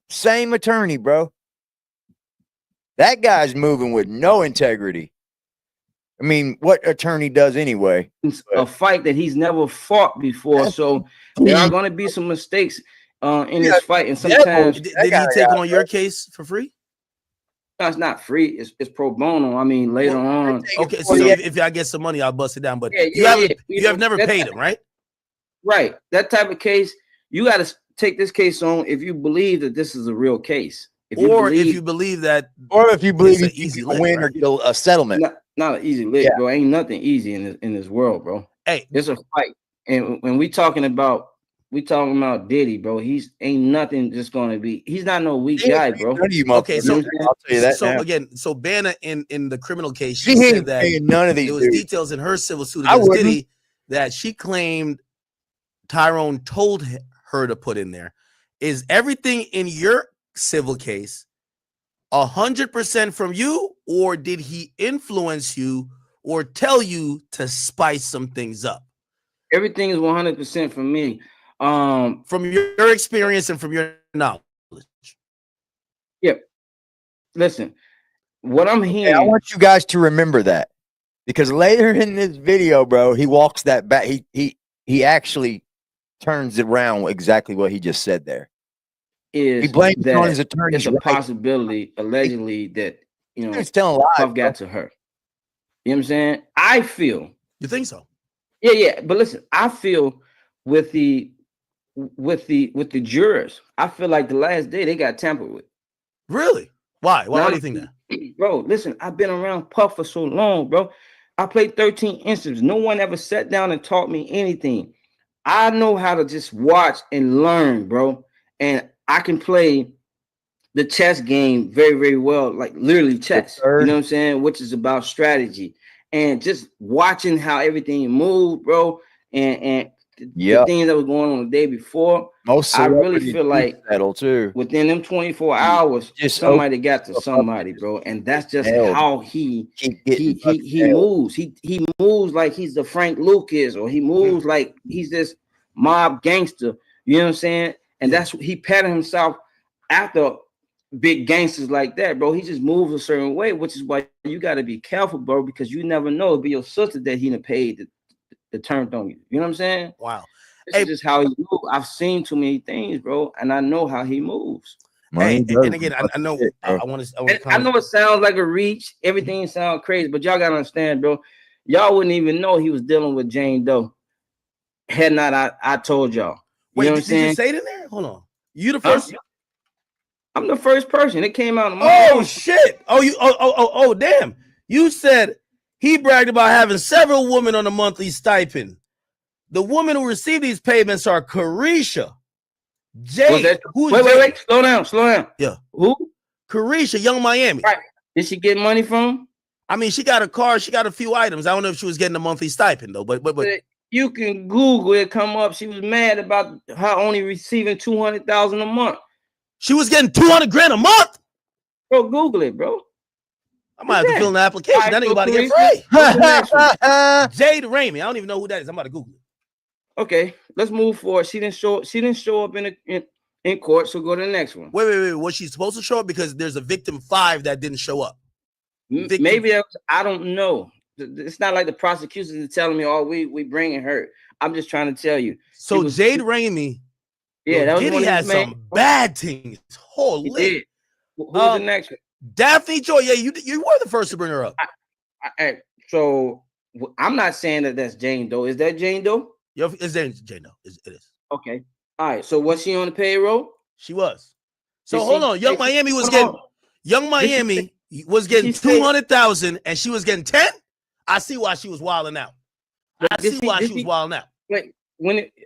Same attorney, bro. That guy's moving with no integrity. I mean, what attorney does anyway? A fight that he's never fought before, so there are going to be some mistakes in this fight, and sometimes did he take on your case for free? No, it's not free. It's pro bono. I mean, later on. Okay, so if I get some money, I'll bust it down. But you have never paid him, right? Right. That type of case, you got to take this case on if you believe that this is a real case. If you believe you can win or get a settlement. Not an easy lick, bro. Ain't nothing easy in this world, bro. Hey, it's a fight. And when we talking about Diddy, bro, he's ain't nothing just gonna be. He's not no weak guy, bro. Okay, so I'll tell you that. So now. Again, so Banna in the criminal case, she said that none of these there was details in her civil suit against Diddy that she claimed Tyrone told her to put in there. Is everything in your civil case 100% from you, or did he influence you or tell you to spice some things up? Everything is 100% from me. From your experience and from your knowledge. Yep. Listen, what I'm hearing. I want you guys to remember that, because later in this video, bro, he walks that back. He actually turns it around exactly what he just said there. Is he blames on his attorney. It's a possibility, allegedly, that he's telling lies, Puff got to her. You know what I'm saying? I feel. You think so? Yeah. But listen, I feel with the jurors, I feel like the last day they got tampered with. Really? Why? Why do you think that? Bro, listen, I've been around Puff for so long, bro. I played 13 instances. No one ever sat down and taught me anything. I know how to just watch and learn, bro. And I can play the chess game very, very well, like literally chess. You know what I'm saying? Which is about strategy and just watching how everything moved, bro. And the things that was going on the day before. I really feel like too. Within them 24 hours, somebody got to somebody, bro. And that's just how he moves. He moves like he's the Frank Lucas, or he moves like he's this mob gangster. You know what I'm saying? And that's what he patterned himself after big gangsters like that, bro. He just moves a certain way, which is why you got to be careful, bro, because you never know. It'll be your sister that he done paid the turned on you. You know what I'm saying? Wow. This is just how he moves. I've seen too many things, bro, and I know how he moves. And again, I know I want to. I know it sounds like a reach. Everything sounds crazy, but y'all gotta understand, bro. Y'all wouldn't even know he was dealing with Jane Doe had not I told y'all. Wait, you know what I'm saying? You say it in there? Hold on. You the first. I'm the first person. It came out. Oh shit! Oh, damn! You said he bragged about having several women on a monthly stipend. The women who receive these payments are Carisha, Jade. Who's wait, Jade? wait, slow down. Yeah, who? Carisha, Young Miami. Right? Did she get money from? I mean, she got a car. She got a few items. I don't know if she was getting a monthly stipend though. But you can Google it. Come up. She was mad about her only receiving $200,000 a month. She was getting $200,000 a month. Bro, Google it, bro. I might have to fill in the application. That ain't about to get free. Jade Ramey. I don't even know who that is. I'm about to Google it. Okay, let's move forward. She didn't show up in court, so go to the next one. Wait. Was she supposed to show up? Because there's a victim 5 that didn't show up. Maybe that was, I don't know. It's not like the prosecution is telling me, "Oh, we bringing her." I'm just trying to tell you. So Jade Ramey. Yeah, that was Diddy had some bad things. Holy. Who's the next one? Daphne Joy. Yeah, you were the first to bring her up. So I'm not saying that that's Jane Doe. Is that Jane Doe? Yo, it's Jane Doe. It is. Okay. All right. So was she on the payroll? She was. So hold on. Young Miami was getting $200,000 and she was getting 10. I see why she was wilding out. Wait,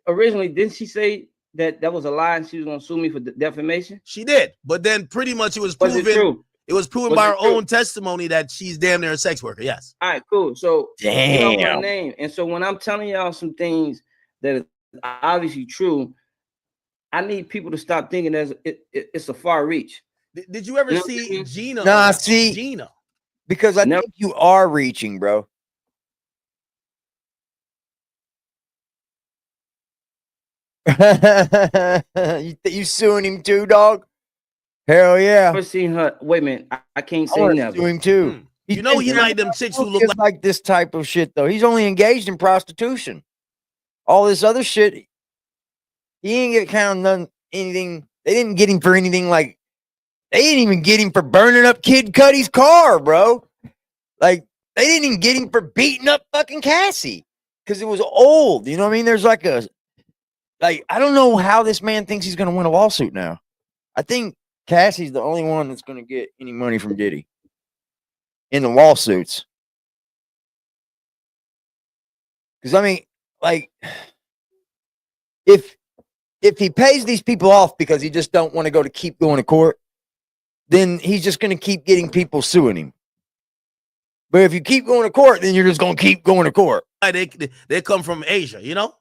originally didn't she say that was a lie and she was gonna sue me for defamation? She did, but then pretty much it was proven. It was proven by her own testimony that she's damn near a sex worker. Yes. All right, cool. So damn, you know my name. And so when I'm telling y'all some things that are obviously true, I need people to stop thinking it's a far reach. Did you ever see Gina? Nah, see Gina. Because I think you are reaching, bro. You suing him too, dog? Hell yeah. I've never seen her. Wait a minute. I can't say never. Sue him too. You know he like them chicks who look like this type of shit though. He's only engaged in prostitution. All this other shit, he ain't get counted none anything. They didn't get him for anything like. They didn't even get him for burning up Kid Cudi's car, bro. Like they didn't even get him for beating up fucking Cassie because it was old. You know what I mean? There's like I don't know how this man thinks he's gonna win a lawsuit now. I think Cassie's the only one that's gonna get any money from Diddy in the lawsuits. Because I mean, like, if he pays these people off because he just don't want to keep going to court, then he's just gonna keep getting people suing him. But if you keep going to court, then you're just gonna keep going to court. They come from Asia, you know?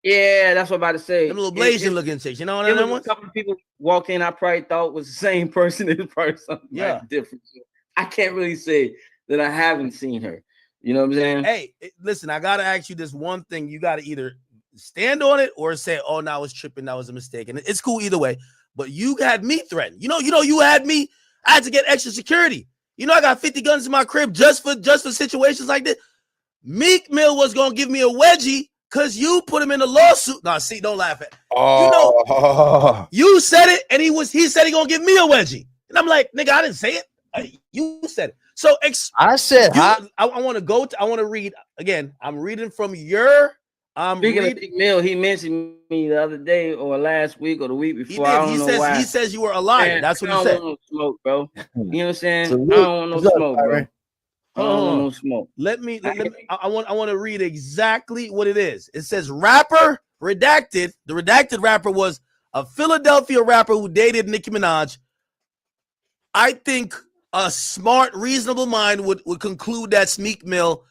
Yeah, that's what I'm about to say. Them little Blasian looking chicks, you know what I mean? A couple of people walked in, I probably thought was the same person. It's probably something different. I can't really say that I haven't seen her. You know what I'm saying? Hey, listen, I gotta ask you this one thing. You gotta either stand on it or say, "Oh, no, I was tripping. That was a mistake." And it's cool either way. But you had me threatened. You know, you had me. I had to get extra security. You know, I got 50 guns in my crib just for situations like this. Meek Mill was gonna give me a wedgie because you put him in a lawsuit. Nah, see, don't laugh at it. You know, you said it, and he said he gonna give me a wedgie. And I'm like, nigga, I didn't say it. You said it. So I said I want to read again. I'm reading from your Speaking of Meek Mill, he mentioned me the other day or last week or the week before. He says you were a liar. Man, that's what he said. I don't want no smoke, bro. You know what I'm saying? I don't want no smoke, bro. I don't want no smoke. Let me I want to read exactly what it is. It says rapper redacted. The redacted rapper was a Philadelphia rapper who dated Nicki Minaj. I think a smart, reasonable mind would conclude that's Meek Mill.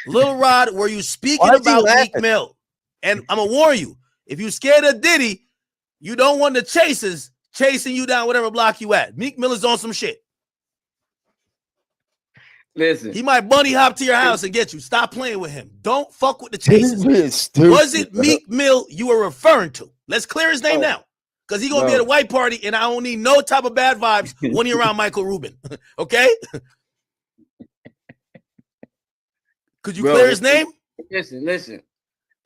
Lil Rod, were you speaking about Meek Mill? And I'm gonna warn you, if you scared of Diddy, you don't want the chasers chasing you down whatever block you at. Meek Mill is on some shit. Listen, he might bunny hop to your house and get you. Stop playing with him. Don't fuck with the chasers. Was it Meek Mill you were referring to? Let's clear his name now. Because he's gonna be at a white party, and I don't need no type of bad vibes when you're around Michael Rubin. Okay? Could you clear his name? Listen.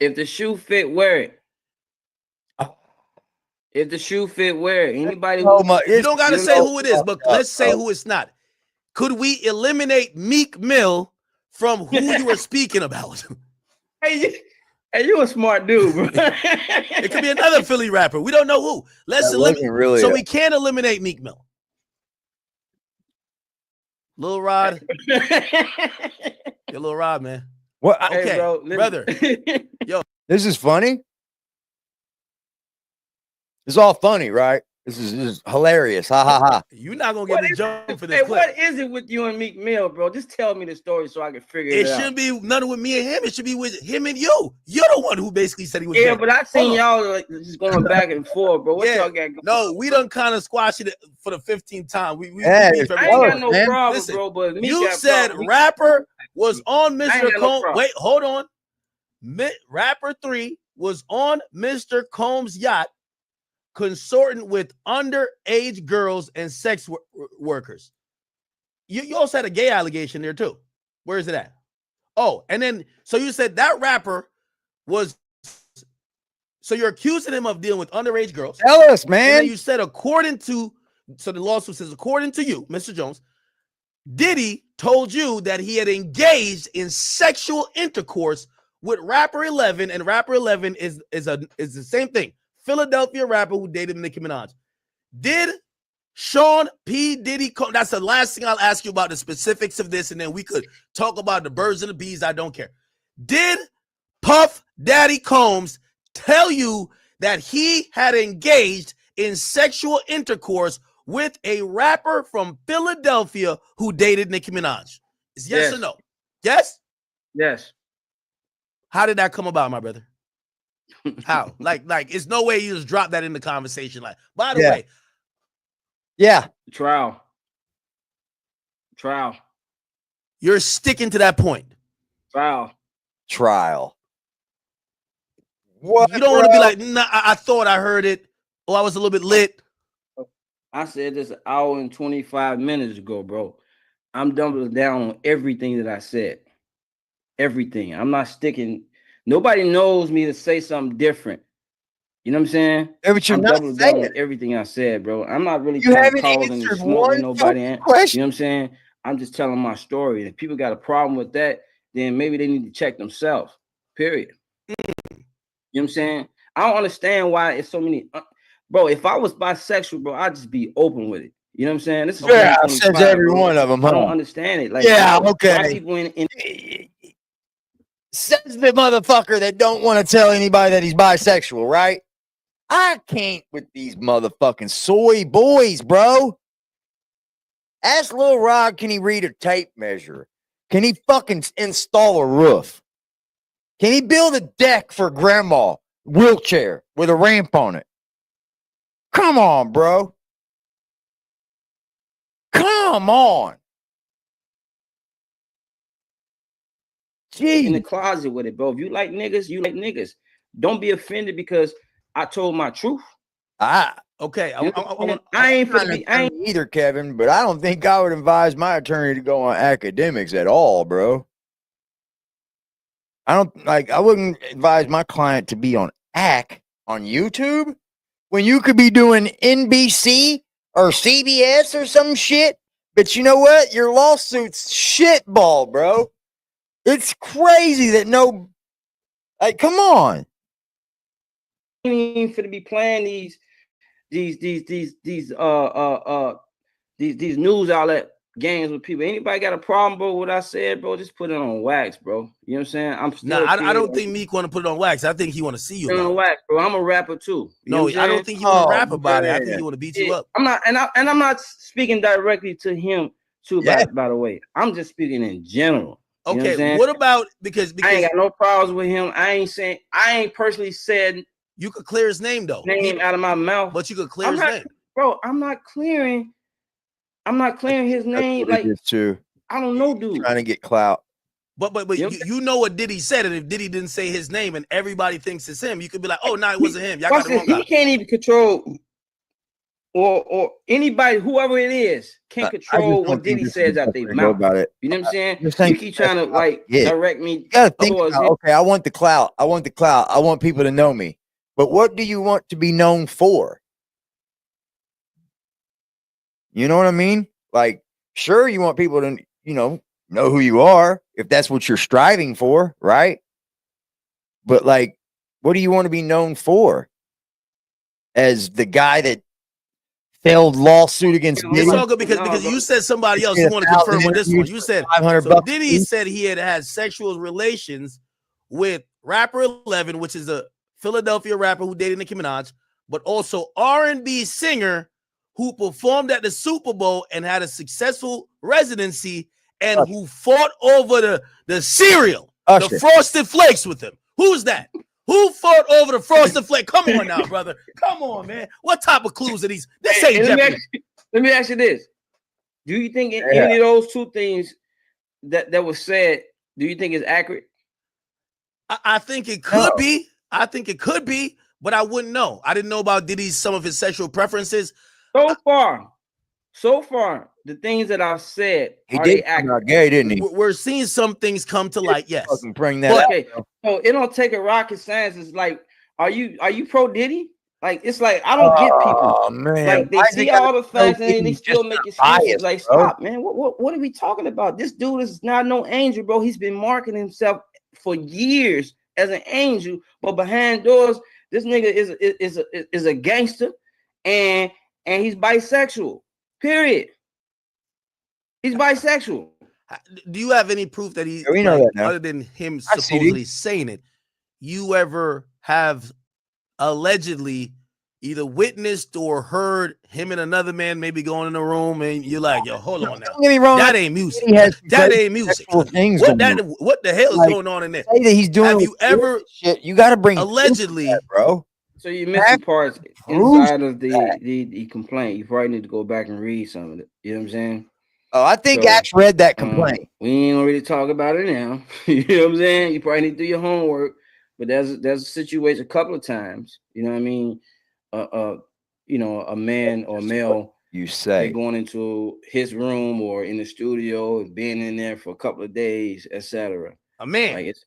If the shoe fit, wear it. If the shoe fit, wear it. Anybody you don't gotta say who it is, but let's say who it's not. Could we eliminate Meek Mill from who you were speaking about? Hey, Hey, you a smart dude, bro. It could be another Philly rapper. We don't know who. Let's That wasn't really so a- we can't eliminate Meek Mill. Lil Rod. Yo, Lil Rod, man. What? Okay, Hey, bro, brother. This is funny. It's all funny, right? This is hilarious. Ha ha ha. You're not gonna get the jump for this Hey, clip. what is it with you and Meek Mill, bro? Just tell me the story so I can figure it It out. shouldn't be nothing with me and him. It should be with him and you. You're the one who basically said he was. Yeah, gay. but I seen Hold on. y'all like, just going back and forth, bro. What Yeah. y'all got going No, on, we bro? done kind of squashed it for the 15th time. We Yeah, beef every I ain't got time. no man. problem, Listen, bro. But Meek You got said problem. rapper was on I ain't Mr. got no Combs. problem. Wait, hold on. Rapper 3 was on Mr. Combs' yacht consorting with underage girls and sex workers. You also had a gay allegation there too. Where is it at? Oh, and then so you said that rapper was, so you're accusing him of dealing with underage girls. Tell us, And man. then you said according to, so the lawsuit says according to you, Mr. Jones, Diddy told you that he had engaged in sexual intercourse with rapper 11, and rapper 11 is the same thing. Philadelphia rapper who dated Nicki Minaj. Did Sean P. Diddy that's the last thing I'll ask you about the specifics of this, and then we could talk about the birds and the bees. I don't care. Did Puff Daddy Combs tell you that he had engaged in sexual intercourse with a rapper from Philadelphia who dated Nicki Minaj? Is yes or no? Yes? Yes. How did that come about, my brother? How? Like, it's no way you just drop that in the conversation. Like, by the way. Yeah. Trial. You're sticking to that point. Trial. What? You don't want to be like, nah, I thought I heard it. Oh, I was a little bit lit. I said this an hour and 25 minutes ago, bro. I'm doubling down on everything that I said. Everything. I'm not sticking. Nobody knows me to say something different. You know what I'm saying? Yeah, but you're I'm not doubling down on saying. everything I said, bro. I'm not really You trying to haven't cause any answered smoke with one nobody. fucking You know question. what I'm saying? I'm just telling my story. If people got a problem with that, then maybe they need to check themselves. Period. You know what I'm saying? I don't understand why it's so many. Bro, if I was bisexual, bro, I'd just be open with it. You know what I'm saying? This is Yeah, 2025, says every bro. one of them. I Huh? don't understand it. Like, Yeah, why okay. people in Says the motherfucker that don't want to tell anybody that he's bisexual, right? I can't with these motherfucking soy boys, bro. Ask Lil Rod, can he read a tape measure? Can he fucking install a roof? Can he build a deck for grandma, wheelchair with a ramp on it? Come on, bro. Come on. in the Jeez. closet with it, bro. If you like niggas, you like niggas. Don't be offended because I told my truth. Okay. You know what I'm saying? I ain't either, Kevin, but I don't think I would advise my attorney to go on academics at all, bro. I wouldn't advise my client to be on ACK on YouTube when you could be doing NBC or CBS or some shit. But you know what? Your lawsuit's shitball, bro. It's crazy that come on. I ain't even finna be playing these news outlet games with people. Anybody got a problem, bro? What I said, bro? Just put it on wax, bro. You know what I'm saying? I'm still. I don't think Meek want to put it on wax. I think he want to see you on about it. wax, bro. I'm a rapper too. You know No, what I'm I don't saying? think he want to rap about it. I think he want to beat you up. I'm not, and I'm not speaking directly to him too. By the way, I'm just speaking in general. You know what I'm saying? What about because I ain't got no problems with him. I ain't personally said you could clear his name though. Name out of my mouth, but you could clear his name, bro. I'm not clearing his name. Like too. I don't know, dude. Trying to get clout. But you know what Diddy said, and if Diddy didn't say his name and everybody thinks it's him, you could be like, oh, no, it wasn't him. Y'all got the wrong guy. He can't even control, or anybody, whoever it is, can't control what Diddy says out their mouth. About it. You know what I'm saying? You keep trying to direct me. You gotta think about, okay, I want the clout. I want people to know me. But what do you want to be known for? You know what I mean? Like, sure, you want people to, know who you are, if that's what you're striving for, right? But like, what do you want to be known for? As the guy that failed lawsuit against Yeah, Diddy? It's all good no, because bro. you said somebody else. Did You want to 1,000 confirm on this one. interviews You for said 500 so. bucks Diddy each? said he had sexual relations with rapper 11, which is a Philadelphia rapper who dated Nicki Minaj, but also R&B singer who performed at the Super Bowl and had a successful residency and Usher. who fought over the cereal, the Usher. Frosted Flakes with him. Who's that? Who fought over the Frosted Flake? Come on now, brother. Come on, man. What type of clues are these? This ain't Hey, Jeopardy. let me ask you this. Do you think Yeah. any of those two things that was said, do you think is accurate? I think it could No. be. I think it could be, but I wouldn't know. I didn't know about Diddy's some of his sexual preferences. So far, the things that I've said, He are did they come out accurate? gay, didn't he? We're seeing some things come to light. Yes, Fucking bring that But- up. Okay, so it don't take a rocket science. It's like, are you pro Diddy? Like, it's like I don't get people. Oh man, Like, they why is it see gotta all the be so facts and then they Diddy still just make for excuses. bias, Like, bro? stop, man. What are we talking about? This dude is not no angel, bro. He's been marketing himself for years as an angel, but behind doors, this nigga is a gangster, and he's bisexual. Period. He's bisexual. Do you have any proof that he, Yeah, we know like, that now. other than him I see supposedly saying it, you ever have allegedly either witnessed or heard him and another man maybe going in a room and you're like, yo, hold on now. Don't get me wrong. That ain't music. Diddy has some That crazy ain't music. sexual things What going on. what the hell is Like, going on in there? Say that he's doing Have you ever illicit shit. You got to bring proof to allegedly that, bro. So you're missing parts proves inside of that. the complaint. You probably need to go back and read some of it. You know what I'm saying? Oh, I think So, Axe read that complaint. We ain't gonna really talk about it now. You know what I'm saying? You probably need to do your homework. But there's a situation a couple of times. You know what I mean? You know, a man or male You say going into his room or in the studio, being in there for a couple of days, etc. a man. Like, it's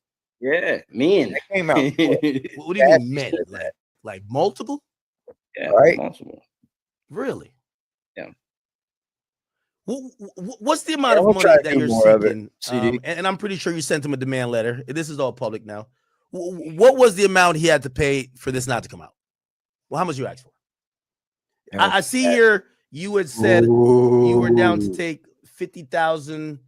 men. that came out quick. What do you mean Cassie men? said that. Like multiple? Yeah, Right. multiple. Really? Yeah. What's the amount Yeah, of we'll money try to that do you're more of it, seeking? CD. And I'm pretty sure you sent him a demand letter. This is all public now. What was the amount he had to pay for this not to come out? Well, how much you asked for? I see here you had said you were down to take 50,000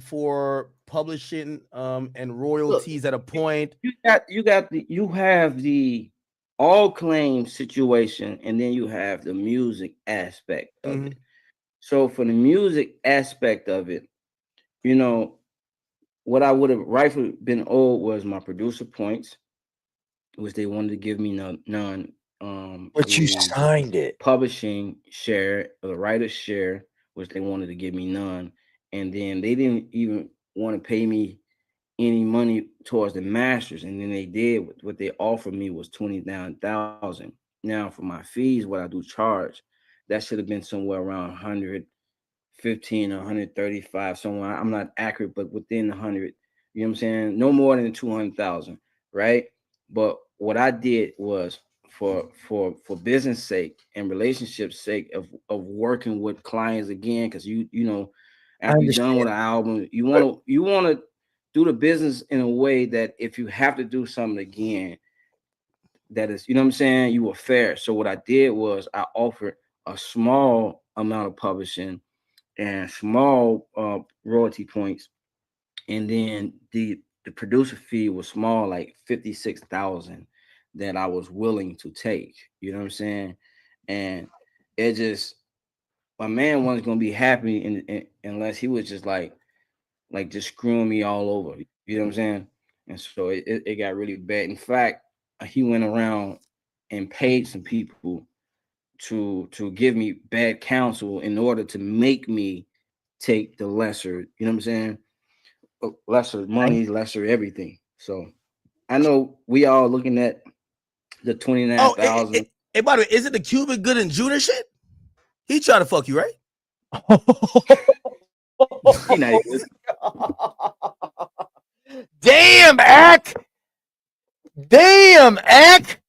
for publishing and royalties at a point. You have the all claim situation, and then you have the music aspect of it. So for the music aspect of it, you know, what I would have rightfully been owed was my producer points, which they wanted to give me none. But you the signed it. publishing share, or the writer's share, which they wanted to give me none, and then they didn't even want to pay me any money towards the masters, and then they did. What they offered me was 29,000. Now for my fees, what I do charge, that should have been somewhere around 115 or 135, somewhere. I'm not accurate, but within 100. You know what I'm saying? No more than 200,000, right? But what I did was for business sake and relationship sake of working with clients again, because you know, after you're done with an album, you want to do the business in a way that if you have to do something again, that is, you know what I'm saying, you were fair. So what I did was I offered a small amount of publishing and small royalty points, and then the producer fee was small, like 56,000, that I was willing to take. You know what I'm saying? And it just, my man wasn't gonna be happy unless he was just like just screwing me all over. You know what I'm saying? And so it got really bad. In fact, he went around and paid some people to give me bad counsel in order to make me take the lesser, you know what I'm saying? Lesser money, lesser everything. So I know we all looking at the 29,000. Hey, by the way, is it the Cuban Good and Junior shit? He tried to fuck you, right? He not even- Damn, Ack! Damn, Ack!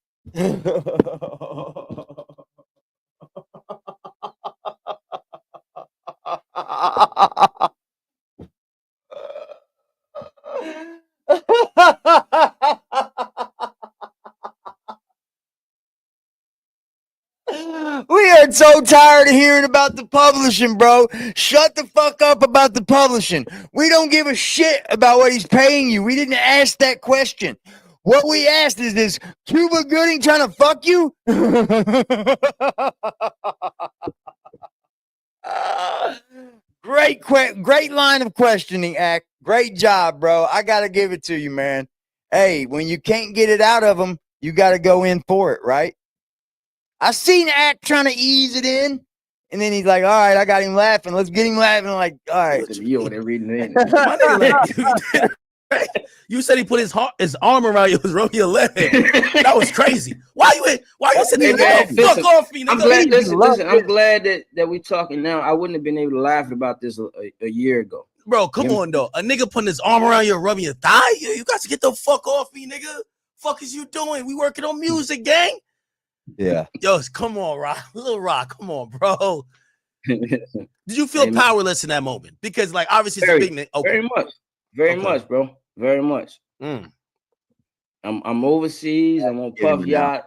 so tired of hearing about the publishing, bro. Shut the fuck up about the publishing. We don't give a shit about what he's paying you. We didn't ask that question. What we asked is Cuba Gooding trying to fuck you? Great line of questioning, Act. Great job, bro. I gotta give it to you, man. Hey, when you can't get it out of them, you gotta go in for it, right? I seen Act trying to ease it in, and then he's like, "All right, I got him laughing. Let's get him laughing." I'm like, all right, You over there reading it. My nigga, like, you said he put his arm around you, was rubbing your leg. That was crazy. Why you sitting there? Hey, Fuck off me, nigga. I'm glad. Listen. I'm glad that we talking now. I wouldn't have been able to laugh about this a year ago. Bro, come on though. A nigga putting his arm around you, rubbing your thigh. You got to get the fuck off me, nigga. Fuck is you doing? We working on music, gang. yeah. Yo, come on, Rod. Lil Rod, come on, bro. Did you feel powerless in that moment? Because, like, obviously, it's a big nigga. Okay. Very much, bro. Very much. I'm overseas. I'm on Puff Yacht.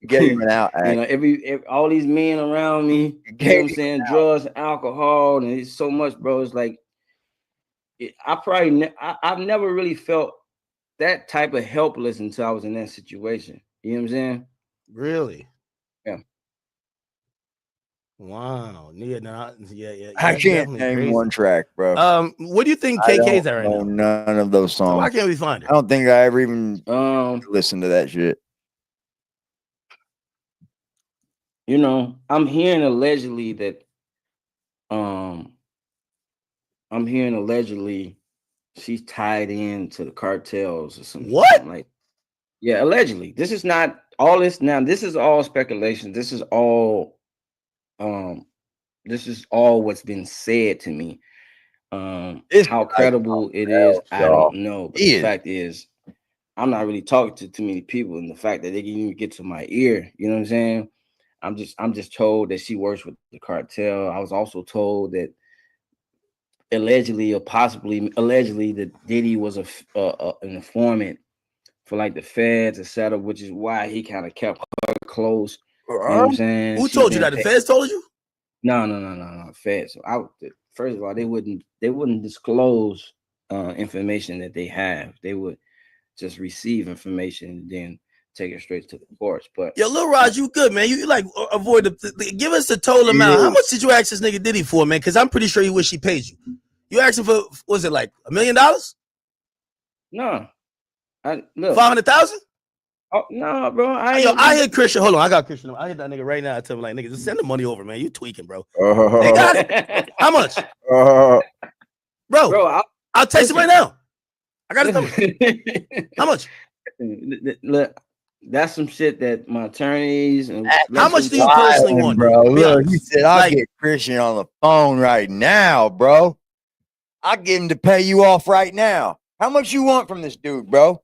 Get him out. You know, every all these men around me. You know what I'm saying? Drugs, alcohol, and it's so much, bro. It's like I've never really felt that type of helpless until I was in that situation. You know what I'm saying? Really? Yeah. Wow. Yeah. I can't name one track, bro. What do you think KK's at right now? None of those songs. Why can't we find it? I don't think I ever even listened to that shit. You know, I'm hearing allegedly that she's tied into the cartels or something. What? Like, yeah, allegedly. This is not all this now. This is all speculation. This is all what's been said to me. How credible it is, I don't know. But the fact is, I'm not really talking to too many people, and the fact that they can even get to my ear, you know what I'm saying? I'm just told that she works with the cartel. I was also told that allegedly that Diddy was an informant for like the feds, etc., which is why he kind of kept her close. You know what I'm saying? Who told you that? The feds told you? No. Feds. So first of all, they wouldn't disclose information that they have. They would just receive information and then take it straight to the courts. But yo, Lil Rod, you good, man. You like avoid give us the total amount. How much did you ask this nigga Diddy for, man? Because I'm pretty sure he wish he paid you. You asked him for, was it like $1 million? No. $500,000? Oh no, bro. I hit Christian. Hold on, I got Christian. I hit that nigga right now. I tell him like, nigga, just send the money over, man. You tweaking, bro. They got it. How much? Bro, I'll text him right now. I got his number. How much? Look, that's some shit that my attorneys and how much do you personally want, bro? Look, he said I'll get Christian on the phone right now, bro. I'll get him to pay you off right now. How much you want from this dude, bro?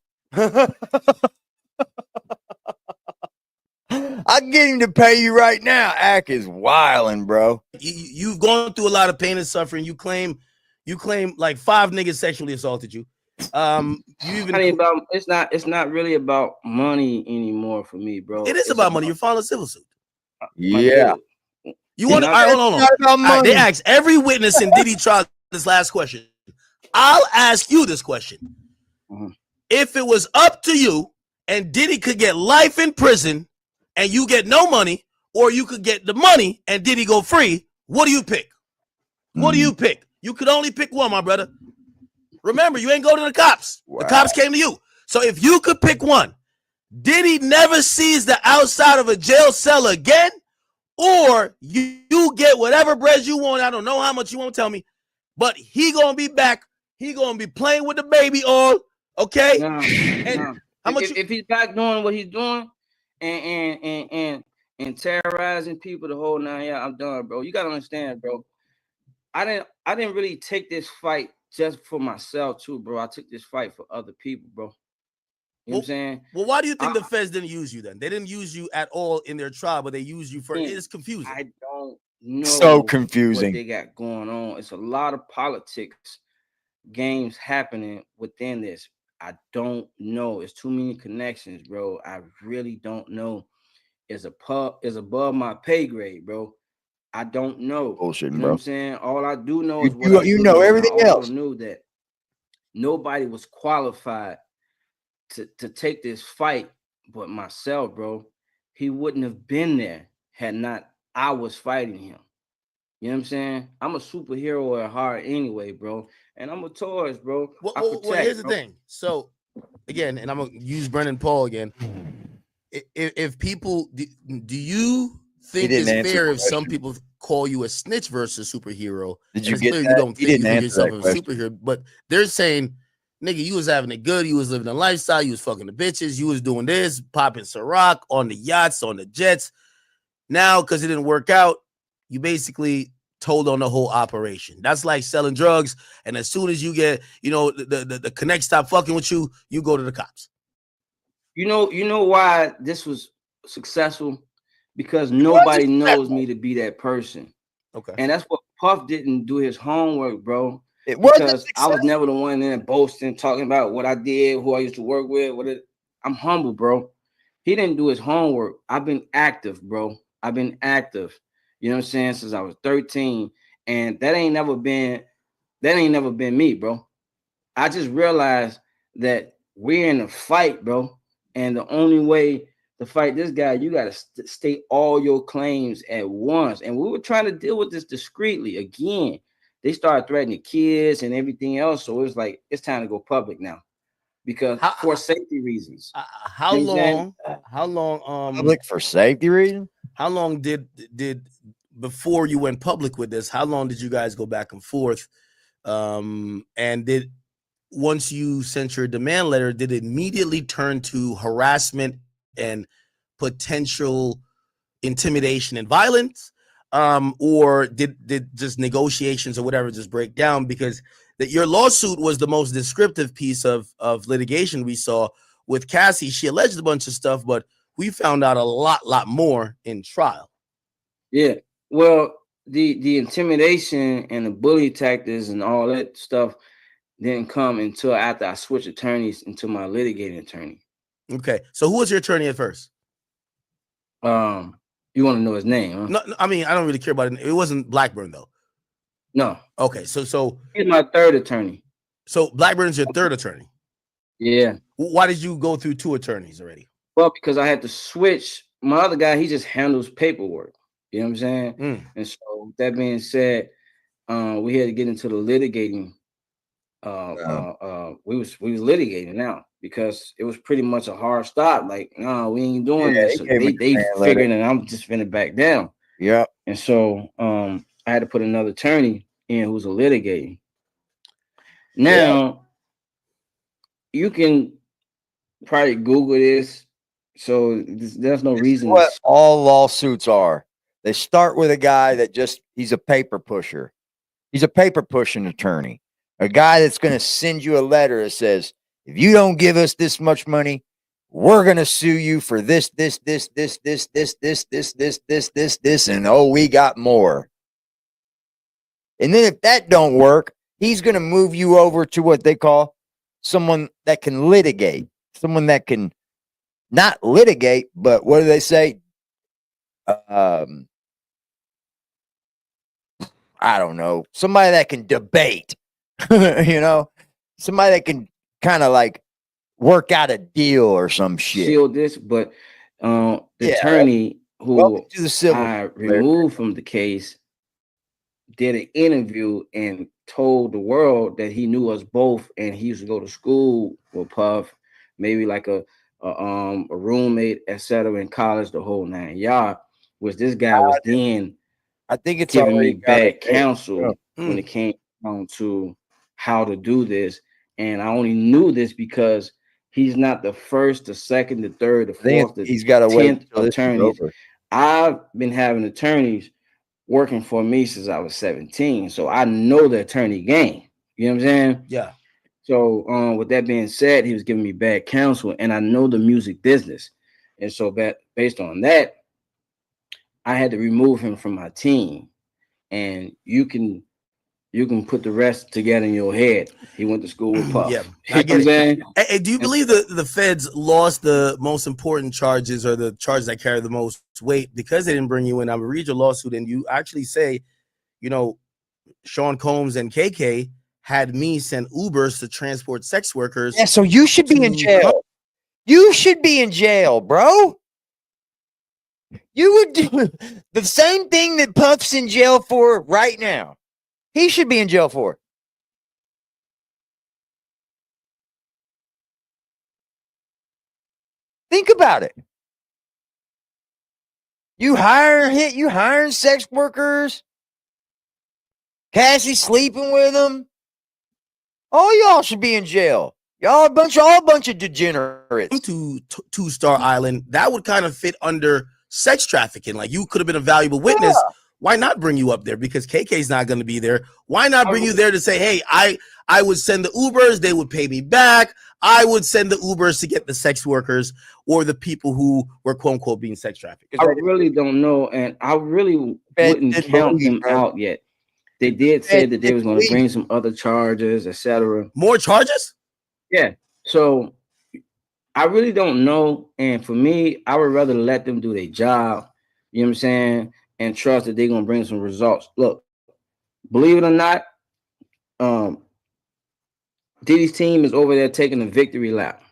I get him to pay you right now. Ack is wilding, bro. You've gone through a lot of pain and suffering. You claim like 5 niggas sexually assaulted you. It's not really about money anymore for me, bro. It is about money. You're filing a civil suit. Yeah. You want to? All right, hold on. All right, they asked every witness in Diddy trial this last question. I'll ask you this question. Mm-hmm. If it was up to you and Diddy could get life in prison and you get no money, or you could get the money and Diddy go free, what do you pick? What do you pick? You could only pick one, my brother. Remember, you ain't go to the cops. Wow. The cops came to you. So if you could pick one, Diddy never sees the outside of a jail cell again, or you get whatever bread you want. I don't know how much you won't tell me, but he gonna be back. He gonna be playing with the baby all, okay? No. How much if he's back doing what he's doing and terrorizing people the whole 9 years, I'm done, bro. You gotta understand, bro. I didn't really take this fight just for myself too, bro. I took this fight for other people, bro. You know what I'm saying? Well, why do you think the feds didn't use you then? They didn't use you at all in their trial, but they used you for it is confusing. I don't know. So confusing. What they got going on. It's a lot of politics games happening within this. I don't know. It's too many connections, bro. I really don't know is above my pay grade, bro. I don't know. Bullshitting, You know bro. what I'm saying? All I do know You- is what you- I you do know know. And I everything also else. knew that nobody was qualified to take this fight but myself, bro. He wouldn't have been there had not I was fighting him. You know what I'm saying? I'm a superhero at heart anyway, bro. And I'm a Taurus, bro. I protect, Well, here's the bro. thing. So again, and I'm gonna use Brendan Paul again. If people do you think didn't it's answer fair the if some question. people call you a snitch versus a superhero? Did And you it's get clear you that? don't He think you didn't think answer yourself that as a question. superhero, but they're saying, nigga, you was having it good, you was living a lifestyle, you was fucking the bitches, you was doing this, popping Ciroc on the yachts, on the jets. Now, because it didn't work out, you basically told on the whole operation. That's like selling drugs, and as soon as you get, the connect stop fucking with you, you go to the cops. You know why this was successful? Because It nobody wasn't knows successful. me to be that person. Okay. And that's what Puff didn't do his homework, bro. It wasn't Because I was successful. never the one in boasting, talking about what I did, who I used to work with. I'm humble, bro. He didn't do his homework. I've been active, bro. I've been active. You know what I'm saying? Since I was 13. And that ain't never been me, bro. I just realized that we're in a fight, bro. And the only way to fight this guy, you got to state all your claims at once. And we were trying to deal with this discreetly. Again, they started threatening kids and everything else. So it was like, it's time to go public now because for safety reasons. How You know what I'm saying? long? How long? Public for safety reasons. How long did before you went public with this? How long did you guys go back and forth? And did once you sent your demand letter, did it immediately turn to harassment and potential intimidation and violence? Or did just negotiations or whatever just break down? Because your lawsuit was the most descriptive piece of litigation we saw with Cassie. She alleged a bunch of stuff, but we found out a lot more in trial. Yeah. Well, the intimidation and the bully tactics and all that stuff didn't come until after I switched attorneys into my litigating attorney. Okay. So who was your attorney at first? You want to know his name, huh? No, I mean, I don't really care about it. It wasn't Blackburn though. No. Okay. So he's my third attorney. So Blackburn's your third attorney. Yeah. Why did you go through two attorneys already? Well, because I had to switch. My other guy, he just handles paperwork. You know what I'm saying? And so that being said, we had to get into the litigating. We was litigating now because it was pretty much a hard stop. Like, no, we ain't doing this. So they figured and I'm just finna back down. Yeah. And so I had to put another attorney in who's a litigating. Now you can probably Google this. So there's no reason. What all lawsuits are. They start with a guy that he's a paper pusher. He's a paper pushing attorney. A guy that's going to send you a letter that says, if you don't give us this much money, we're going to sue you for this, and oh, we got more. And then if that don't work, he's going to move you over to what they call someone that can litigate, someone that can not litigate, but what do they say? I don't know. Somebody that can debate, somebody that can kind of like work out a deal or some shit. Seal this, but the attorney who I removed from the case did an interview and told the world that he knew us both and he used to go to school with Puff, maybe like a roommate, etc. in college, the whole 9 yards. Was this guy was then I think it's giving me bad counsel counsel when it came down to how to do this. And I only knew this because he's not the first, the second, the third, the fourth, the 10th attorneys. I've been having attorneys working for me since I was 17. So I know the attorney game. You know what I'm saying? Yeah. So with that being said, he was giving me bad counsel and I know the music business. And so based on that, I had to remove him from my team. And you can you can put the rest together in your head. He went to school with Puff. Yeah, You I know get what I'm saying? it. Hey, do you believe the feds lost the most important charges or the charges that carry the most weight because they didn't bring you in? I'm gonna read your lawsuit, and you actually say, you know, Sean Combs and KK had me send Ubers to transport sex workers. Yeah, so you should be in jail. You should be in jail, bro. You would do the same thing that Puff's in jail for right now. He should be in jail for. Think about it. You hiring sex workers. Cassie sleeping with them. All y'all should be in jail. Y'all all a bunch of degenerates. To Two-Star Island, that would kind of fit under sex trafficking. Like, you could have been a valuable witness. Yeah. Why not bring you up there? Because KK's not going to be there. Why not bring you there to say, hey, I would send the Ubers, they would pay me back. I would send the Ubers to get the sex workers or the people who were quote unquote being sex trafficked. I really don't know, and I really wouldn't count them out yet. They did say that they was going to bring some other charges, etc. More charges? Yeah. So I really don't know. And for me, I would rather let them do their job, you know what I'm saying, and trust that they're going to bring some results. Look, believe it or not, Diddy's team is over there taking a victory lap.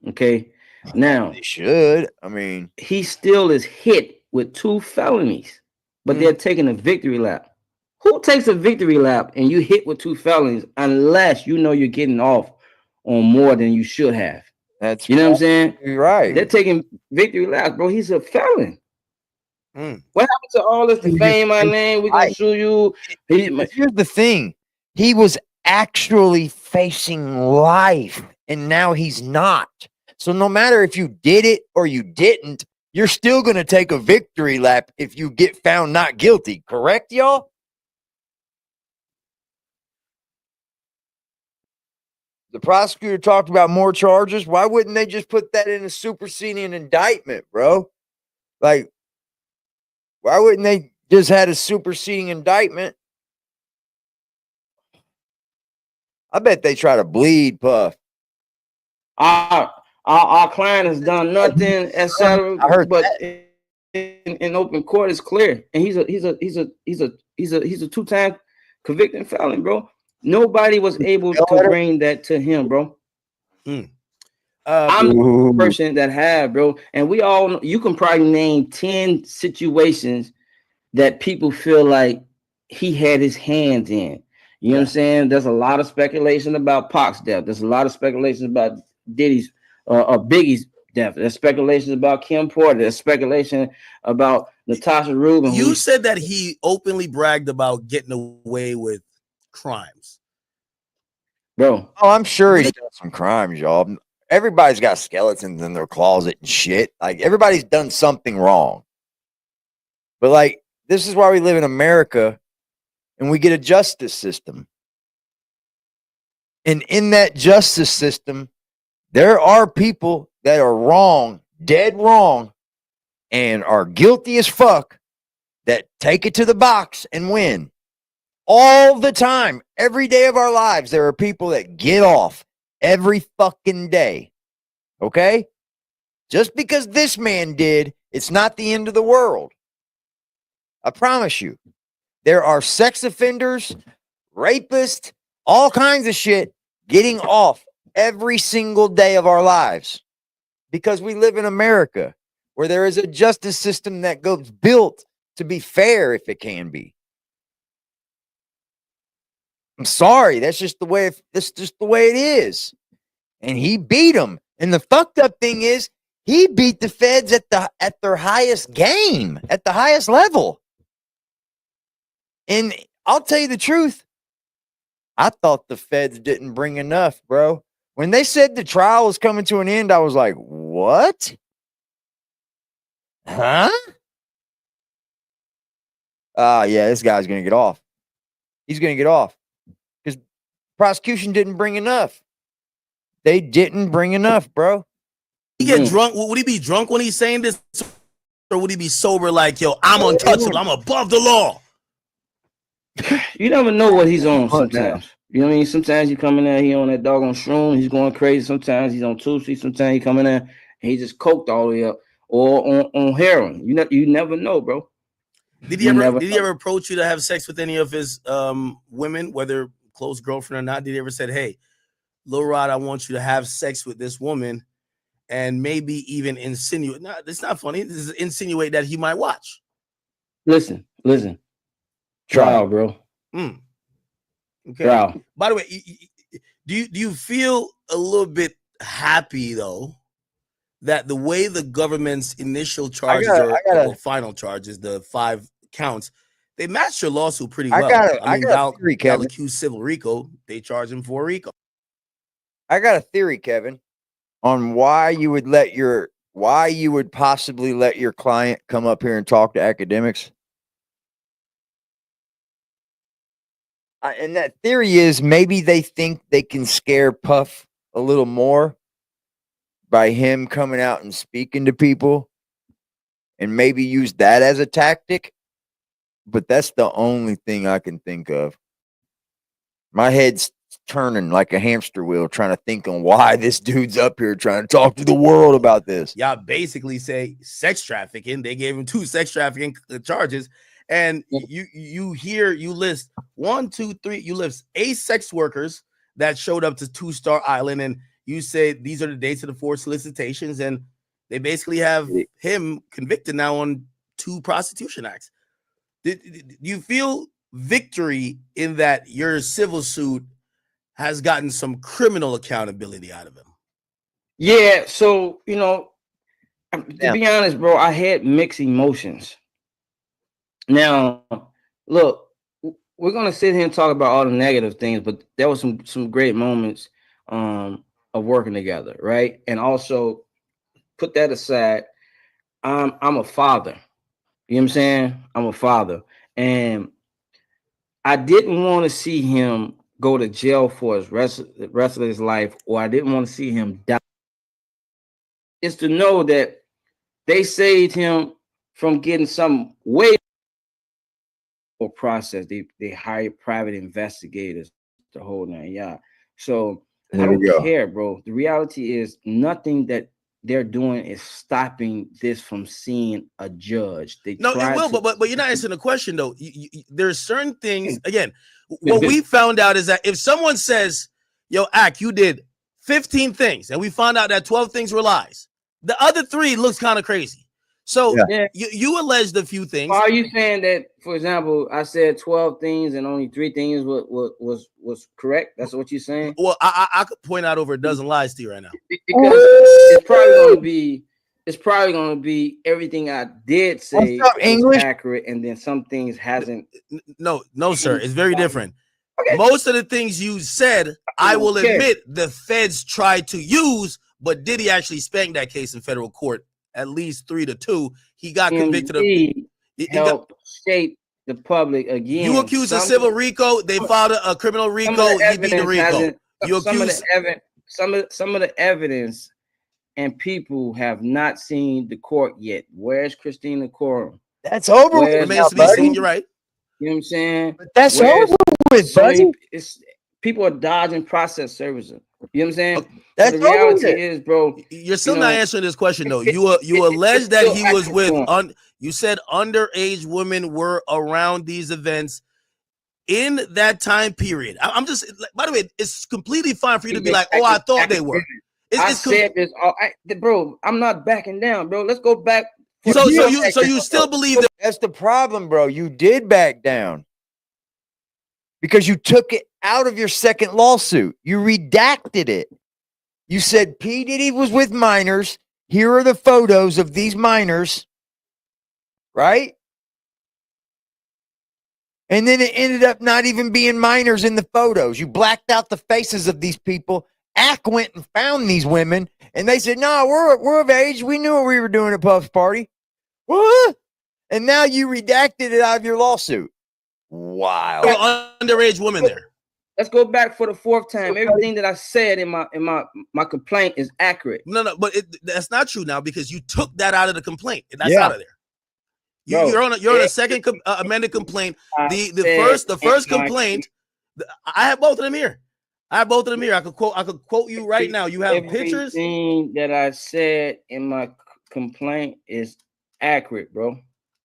Okay. Now, they should. I mean, he still is hit with 2 felonies, but they're taking a victory lap. Who takes a victory lap and you hit with 2 felonies unless you know you're getting off on more than you should have? That's you know what I'm saying? You're right. They're taking victory laps, bro. He's a felon. What happened to all this? Defame my name. We're gonna sue you. Here's the thing: he was actually facing life, and now he's not. So no matter if you did it or you didn't, you're still gonna take a victory lap if you get found not guilty. Correct, y'all? The prosecutor talked about more charges. Why wouldn't they just put that in a superseding indictment, bro? Like, why wouldn't they just had a superseding indictment? I bet they try to bleed Puff. Our client has done nothing, etc. I heard but that. In open court it's clear, and he's a 2-time convicted felon, bro. Nobody was able to bring that to him, bro. I'm the person that have, bro, and we all know, you can probably name 10 situations that people feel like he had his hands in. You know what I'm saying? There's a lot of speculation about Pac's death. There's a lot of speculation about Diddy's or Biggie's death. There's speculation about Kim Porter. There's speculation about Natasha Rubin. You said that he openly bragged about getting away with crimes, bro. Oh, I'm sure he's done some crimes, y'all. Everybody's got skeletons in their closet and shit. Like, everybody's done something wrong. But like, this is why we live in America and we get a justice system. And in that justice system, there are people that are wrong, dead wrong, and are guilty as fuck that take it to the box and win. All the time, every day of our lives, there are people that get off every fucking day. Okay? Just because this man did, it's not the end of the world. I promise you. There are sex offenders, rapists, all kinds of shit getting off every single day of our lives because we live in America where there is a justice system that goes built to be fair if it can be. I'm sorry, that's just the way it is. And he beat them. And the fucked up thing is he beat the feds at their highest game, at the highest level. And I'll tell you the truth. I thought the feds didn't bring enough, bro. When they said the trial was coming to an end, I was like, what? Huh? Yeah, this guy's going to get off. He's going to get off. Because prosecution didn't bring enough. They didn't bring enough, bro. He get drunk? Would he be drunk when he's saying this? Or would he be sober like, yo, I'm untouchable, I'm above the law? You never know what he's on What now? sometimes. You know what I mean? Sometimes he come in there, he on that doggone shroom, he's going crazy. Sometimes he's on Tuesday, sometimes he come in there and he just coked all the way up. Or on heroin. You never know, bro. Did he ever approach you to have sex with any of his women, whether close girlfriend or not? Did he ever said, hey, Lil Rod, I want you to have sex with this woman, and maybe even insinuate? No, it's not funny. This is insinuate that he might watch. Listen. Trial, bro. Okay. Trial. By the way, do you feel a little bit happy though that the way the government's initial charges or final charges, the 5 counts, they matched your lawsuit pretty well? I mean, Val accused civil Rico, they charged him for Rico. I got a theory, Kevin, on why you would possibly let your client come up here and talk to academics. And that theory is maybe they think they can scare Puff a little more by him coming out and speaking to people, and maybe use that as a tactic. But that's the only thing I can think of. My head's turning like a hamster wheel trying to think on why this dude's up here trying to talk to the world about this. Y'all basically say sex trafficking. They gave him 2 sex trafficking charges. And you list 1, 2, 3, you list 8 sex workers that showed up to 2-Star Island, and you say these are the dates of the 4 solicitations, and they basically have him convicted now on 2 prostitution acts. Do you feel victory in that your civil suit has gotten some criminal accountability out of him? Yeah, so to be honest, bro, I had mixed emotions. Now, look, we're gonna sit here and talk about all the negative things, but there was some great moments of working together, right? And also, put that aside, I'm a father. You know what I'm saying? I'm a father, and I didn't want to see him go to jail for the rest of his life, or I didn't want to see him die. It's to know that they saved him from getting some way or process. They hired private investigators to hold 9 yards. So I don't care, bro. The reality is nothing that they're doing is stopping this from seeing a judge. No, it will, but you're not answering the question though. There's certain things. Again, what we found out is that if someone says, "Yo, Ak, you did 15 things," and we found out that 12 things were lies, the other 3 looks kind of crazy. So you alleged a few things. Are you saying that, for example, I said 12 things and only 3 things was correct? That's what you're saying? Well, I could point out over a dozen lies to you right now. Because it's probably gonna be everything I did say was accurate, and then some things hasn't. No, sir. It's very different. Okay. Most of the things you said, I will admit the feds tried to use, but Diddy actually spanked that case in federal court. At least 3-2. He got convicted of help shape the public again. You accuse a civil Rico, they filed a criminal Rico, he beat the Rico. You accuse some of the evidence, and people have not seen the court yet. Where's Christina Corum? That's over with. Remains to be seen. You're right. You know what I'm saying? But that's over with, buddy. People are dodging process services. You know what I'm saying? That's the reality is, bro. You're still not answering this question though. You allege that he was with you said underage women were around these events in that time period. I'm just, by the way, it's completely fine for you to be like, oh, I thought they were. I said this, bro. I'm not backing down, bro. Let's go back. So you still believe that? That's the problem, bro. You did back down because you took it out of your second lawsuit. You redacted it. You said P. Diddy was with minors. Here are the photos of these minors, right? And then it ended up not even being minors in the photos. You blacked out the faces of these people. Ack went and found these women, and they said, "No, we're of age. We knew what we were doing at Puff's party." What? And now you redacted it out of your lawsuit. Wow. Underage women there. Let's go back for the 4th time. Everything that I said in my complaint is accurate. No, but that's not true now because you took that out of the complaint. That's out of there. You're on a second amended complaint. The first complaint. I have both of them here. I could quote you right now. You have pictures. Everything that I said in my complaint is accurate, bro.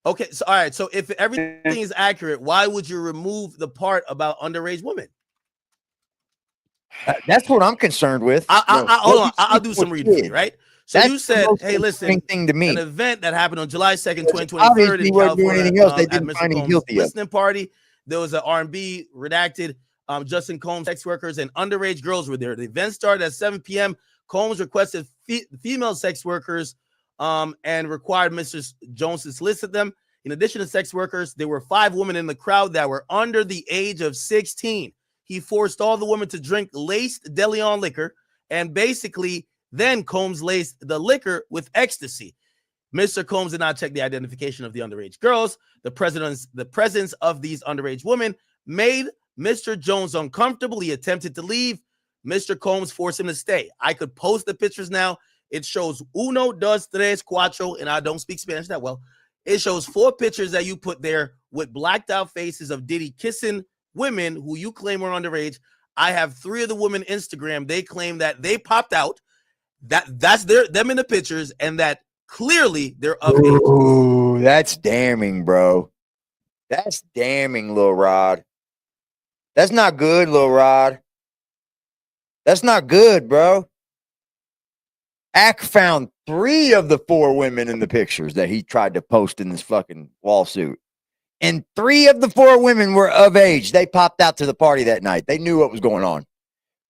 Okay, so all right. So if everything is accurate, why would you remove the part about underage women? That's what I'm concerned with. Hold on. I'll do some reading for you, right? So That's you said, hey, listen, thing to me. an event that happened on July 2nd, 2023 Obviously, in wasn't doing California anything else. They at didn't Mr. find him Combs' guilty of. listening party. There was an R&B redacted. Justin Combs, sex workers, and underage girls were there. The event started at 7 p.m. Combs requested female sex workers and required Mr. Jones to solicit them. In addition to sex workers, there were 5 women in the crowd that were under the age of 16. He forced all the women to drink laced DeLeon liquor, and basically then Combs laced the liquor with ecstasy. Mr. Combs did not check the identification of the underage girls. The presence of these underage women made Mr. Jones uncomfortable. He attempted to leave. Mr. Combs forced him to stay. I could post the pictures now. It shows uno, dos, tres, cuatro, and I don't speak Spanish that well. It shows 4 pictures that you put there with blacked out faces of Diddy kissing women who you claim were underage. I have 3 of the women Instagram. They claim that they popped out. That's them in the pictures, and that clearly they're of age. Ooh, that's damning, bro. That's damning, Lil Rod. That's not good, Lil Rod. That's not good, bro. Ack found 3 of the 4 women in the pictures that he tried to post in this fucking lawsuit. And 3 of the 4 women were of age. They popped out to the party that night. They knew what was going on.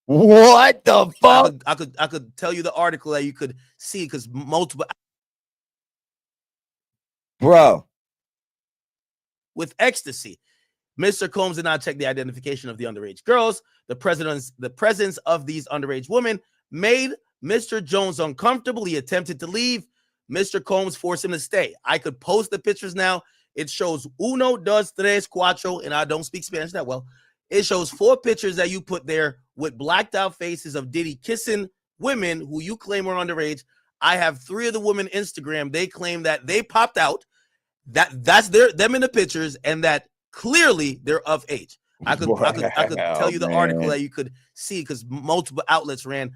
What the fuck? I could tell you the article that you could see because multiple. Bro. With ecstasy. Mr. Combs did not check the identification of the underage girls. The presence of these underage women made Mr. Jones uncomfortable. He attempted to leave. Mr. Combs forced him to stay. I could post the pictures now. It shows uno, dos, tres, cuatro, and I don't speak Spanish that well. It shows 4 pictures that you put there with blacked out faces of Diddy kissing women who you claim were underage. I have 3 of the women Instagram. They claim that they popped out. That's them in the pictures, and that clearly they're of age. I could tell you the article that you could see because multiple outlets ran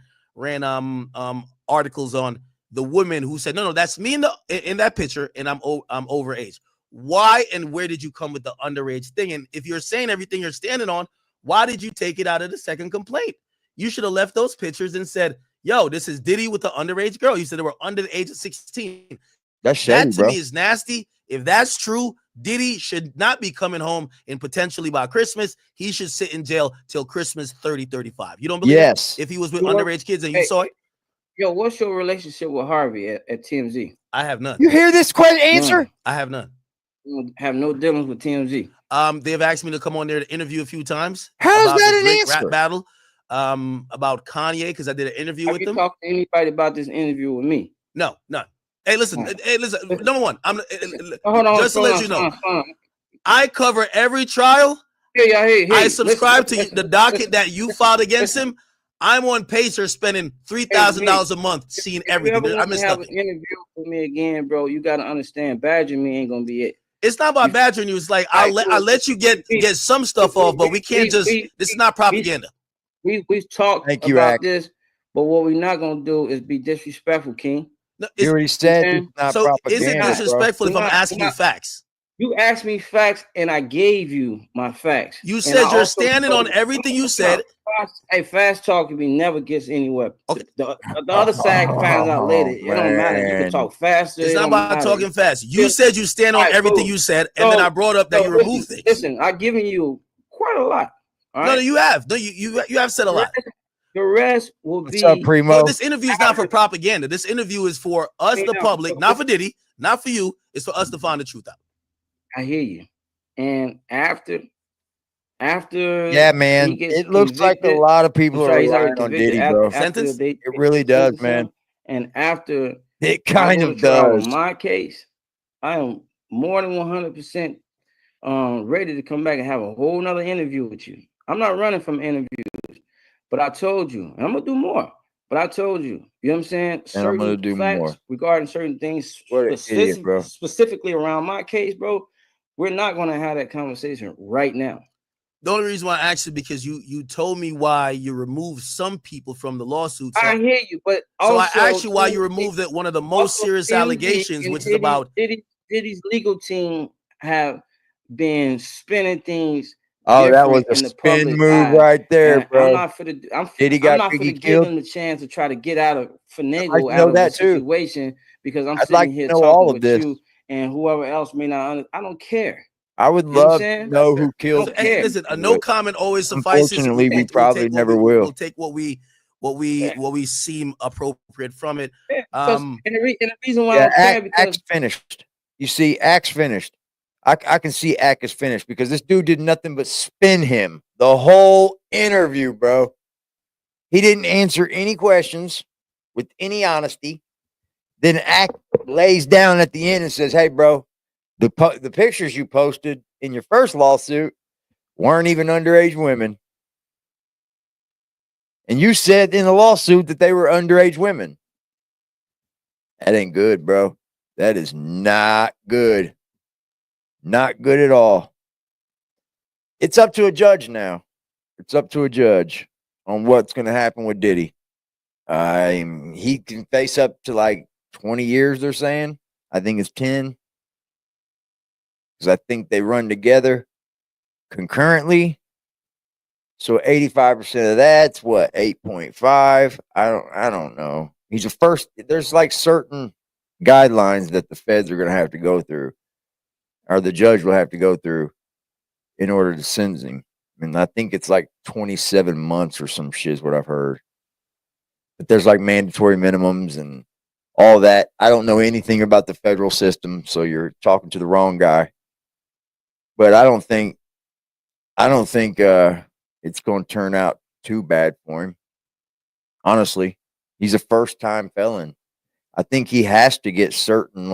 articles on the women who said, no, that's me in that picture, and I'm over age. Why and where did you come with the underage thing? And if you're saying everything you're standing on, why did you take it out of the second complaint? You should have left those pictures and said, yo, this is Diddy with the underage girl. You said they were under the age of 16. That to me is nasty. If that's true, Diddy should not be coming home and potentially by Christmas. He should sit in jail till Christmas 30-35. You don't believe yes. If he was with underage kids and you saw it? Yo, what's your relationship with Harvey at TMZ? I have none. You hear this answer? I have none. Have no dealings with TMZ. They've asked me to come on there to interview a few times. How's that an answer? Rap battle about Kanye because I did an interview with them. Have you talked to anybody about this interview with me? No, none. Hey, listen. Number one, hold on, just to let you know, I cover every trial. Hey, I subscribe to the docket that you filed against him. I'm on Pacer spending $3,000 a month seeing everything. I missed nothing. An interview with me again, bro. You got to understand, badgering me ain't gonna be it. It's not about badgering you. It's like I'll let you get some stuff off, but we can't just. This is not propaganda. We've talked about this, but what we're not gonna do is be disrespectful, King. No, you already said it's not so. Propaganda, is it disrespectful if I'm asking you facts? You asked me facts, and I gave you my facts. You said you're standing on everything you said. Fast talking me never gets anywhere. Okay. The other side finds out later. It don't matter. You can talk faster. It's not about talking fast. You said you stand on everything you said, and then I brought up that you removed things. Listen, I've given you quite a lot. All right? No, you have. No, you have said a lot. The rest will What's up, Primo? Well, this interview is not for propaganda. This interview is for us, the public, not for Diddy, not for you. It's for us to find the truth out. I hear you. And after yeah, man, it looks like a lot of people are relying on Diddy, bro. It really does, man. And after it kind of does. In my case, I am more than 100% ready to come back and have a whole nother interview with you. I'm not running from interviews, but I told you, and I'm gonna do more. But I told you, you know what I'm saying? And I'm gonna Certain do facts more. regarding certain things, What an idiot, bro. specifically around my case, bro. We're not gonna have that conversation right now. The only reason why I asked you because you told me why you removed some people from the lawsuit. So I hear you, but so also, I asked you why you removed one of the most also serious TMZ allegations, and which is about Diddy's legal team have been spinning things. Oh, that was different a in the spin public move eye. right there, And bro. I'm not for the Diddy I'm got not for to Biggie give killed. him the chance to try to get out of I'd like finagle to out know of the that too. situation because I'm I'd sitting like to here know all talking of with this. you and whoever else may not. I don't care. I would You know what I'm love to saying? know who I killed don't Hey, care. listen, a Diddy, no but comment always suffices. unfortunately, we We'll probably take what never we will. we'll take what we seem appropriate from it. Yeah, because, and the reason why I Yeah, don't care Act because finished. You see, Act's finished. I can see Act is finished because this dude did nothing but spin him the whole interview, bro. He didn't answer any questions with any honesty. Then Act lays down at the end and says, "Hey, bro, the pictures you posted in your first lawsuit weren't even underage women, and you said in the lawsuit that they were underage women. That ain't good, bro. That is not good. Not good at all. It's up to a judge now. It's up to a judge on what's going to happen with Diddy. He can face up to like 20 years, they're saying. I think it's 10. Because I think they run together concurrently. So 85% of that's what, 8.5? I don't know. He's a first. There's like certain guidelines that the feds are going to have to go through, or the judge will have to go through in order to sentence him. And I think it's like 27 months or some shit is what I've heard. But there's like mandatory minimums and all that. I don't know anything about the federal system, so you're talking to the wrong guy. But I don't think it's going to turn out too bad for him. Honestly, he's a first-time felon. I think he has to get certain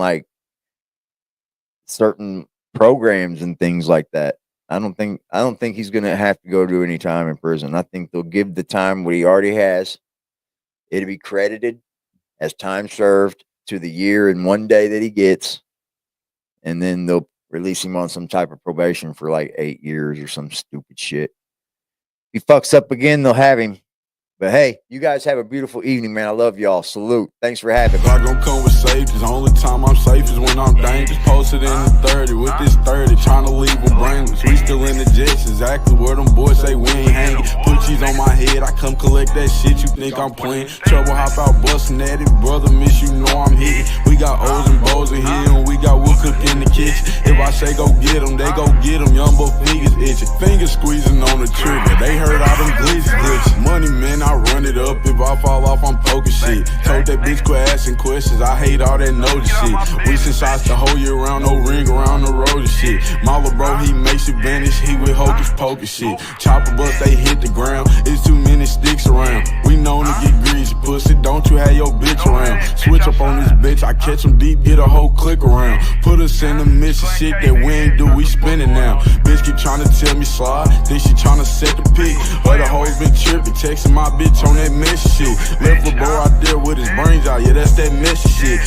programs and things like that. I don't think he's going to have to go do any time in prison. I think they'll give the time what he already has. It'll be credited as time served to the year and 1 day that he gets, and then they'll release him on some type of probation for like 8 years or some stupid shit. If he fucks up again, they'll have him. But hey, you guys have a beautiful evening, man. I love y'all. Salute. Thanks for having me. I gon' come with safety. The only time I'm safe is when I'm dangerous. Posted in the 30 with this 30, trying to leave them brainless. We still in the jets, exactly where them boys say we ain't hanging. Put cheese on my head, I come collect that shit. You think I'm playing? Trouble hop out busting at it, brother. Miss you know I'm hitting. We got O's and Bo's in here, and we got wood cook in the kitchen. If I say go get them, they go get them. Young boy fingers itching, fingers squeezing on the trigger. They heard all them glitches. Money man, I run it up. If I fall off, I'm poking shit. Told that bitch quit asking questions. I hate all that notice shit. We send shots the whole year round, no ring around the road and shit. My little bro, he makes it vanish. He with hocus pocus shit. Chopper bust, they hit the ground. It's too many sticks around. We known to get greasy, pussy. Don't you have your bitch around? Switch up on this bitch. I catch him deep, get a whole click around. Put us in the mission, shit that we ain't do. We spinning now. Bitch keep trying to tell me slide. Think she trying to set the pick. Other hoes been tripping, texting my bitch on that messy shit. Left a boy out there with his brains out, yeah, that's that messy shit.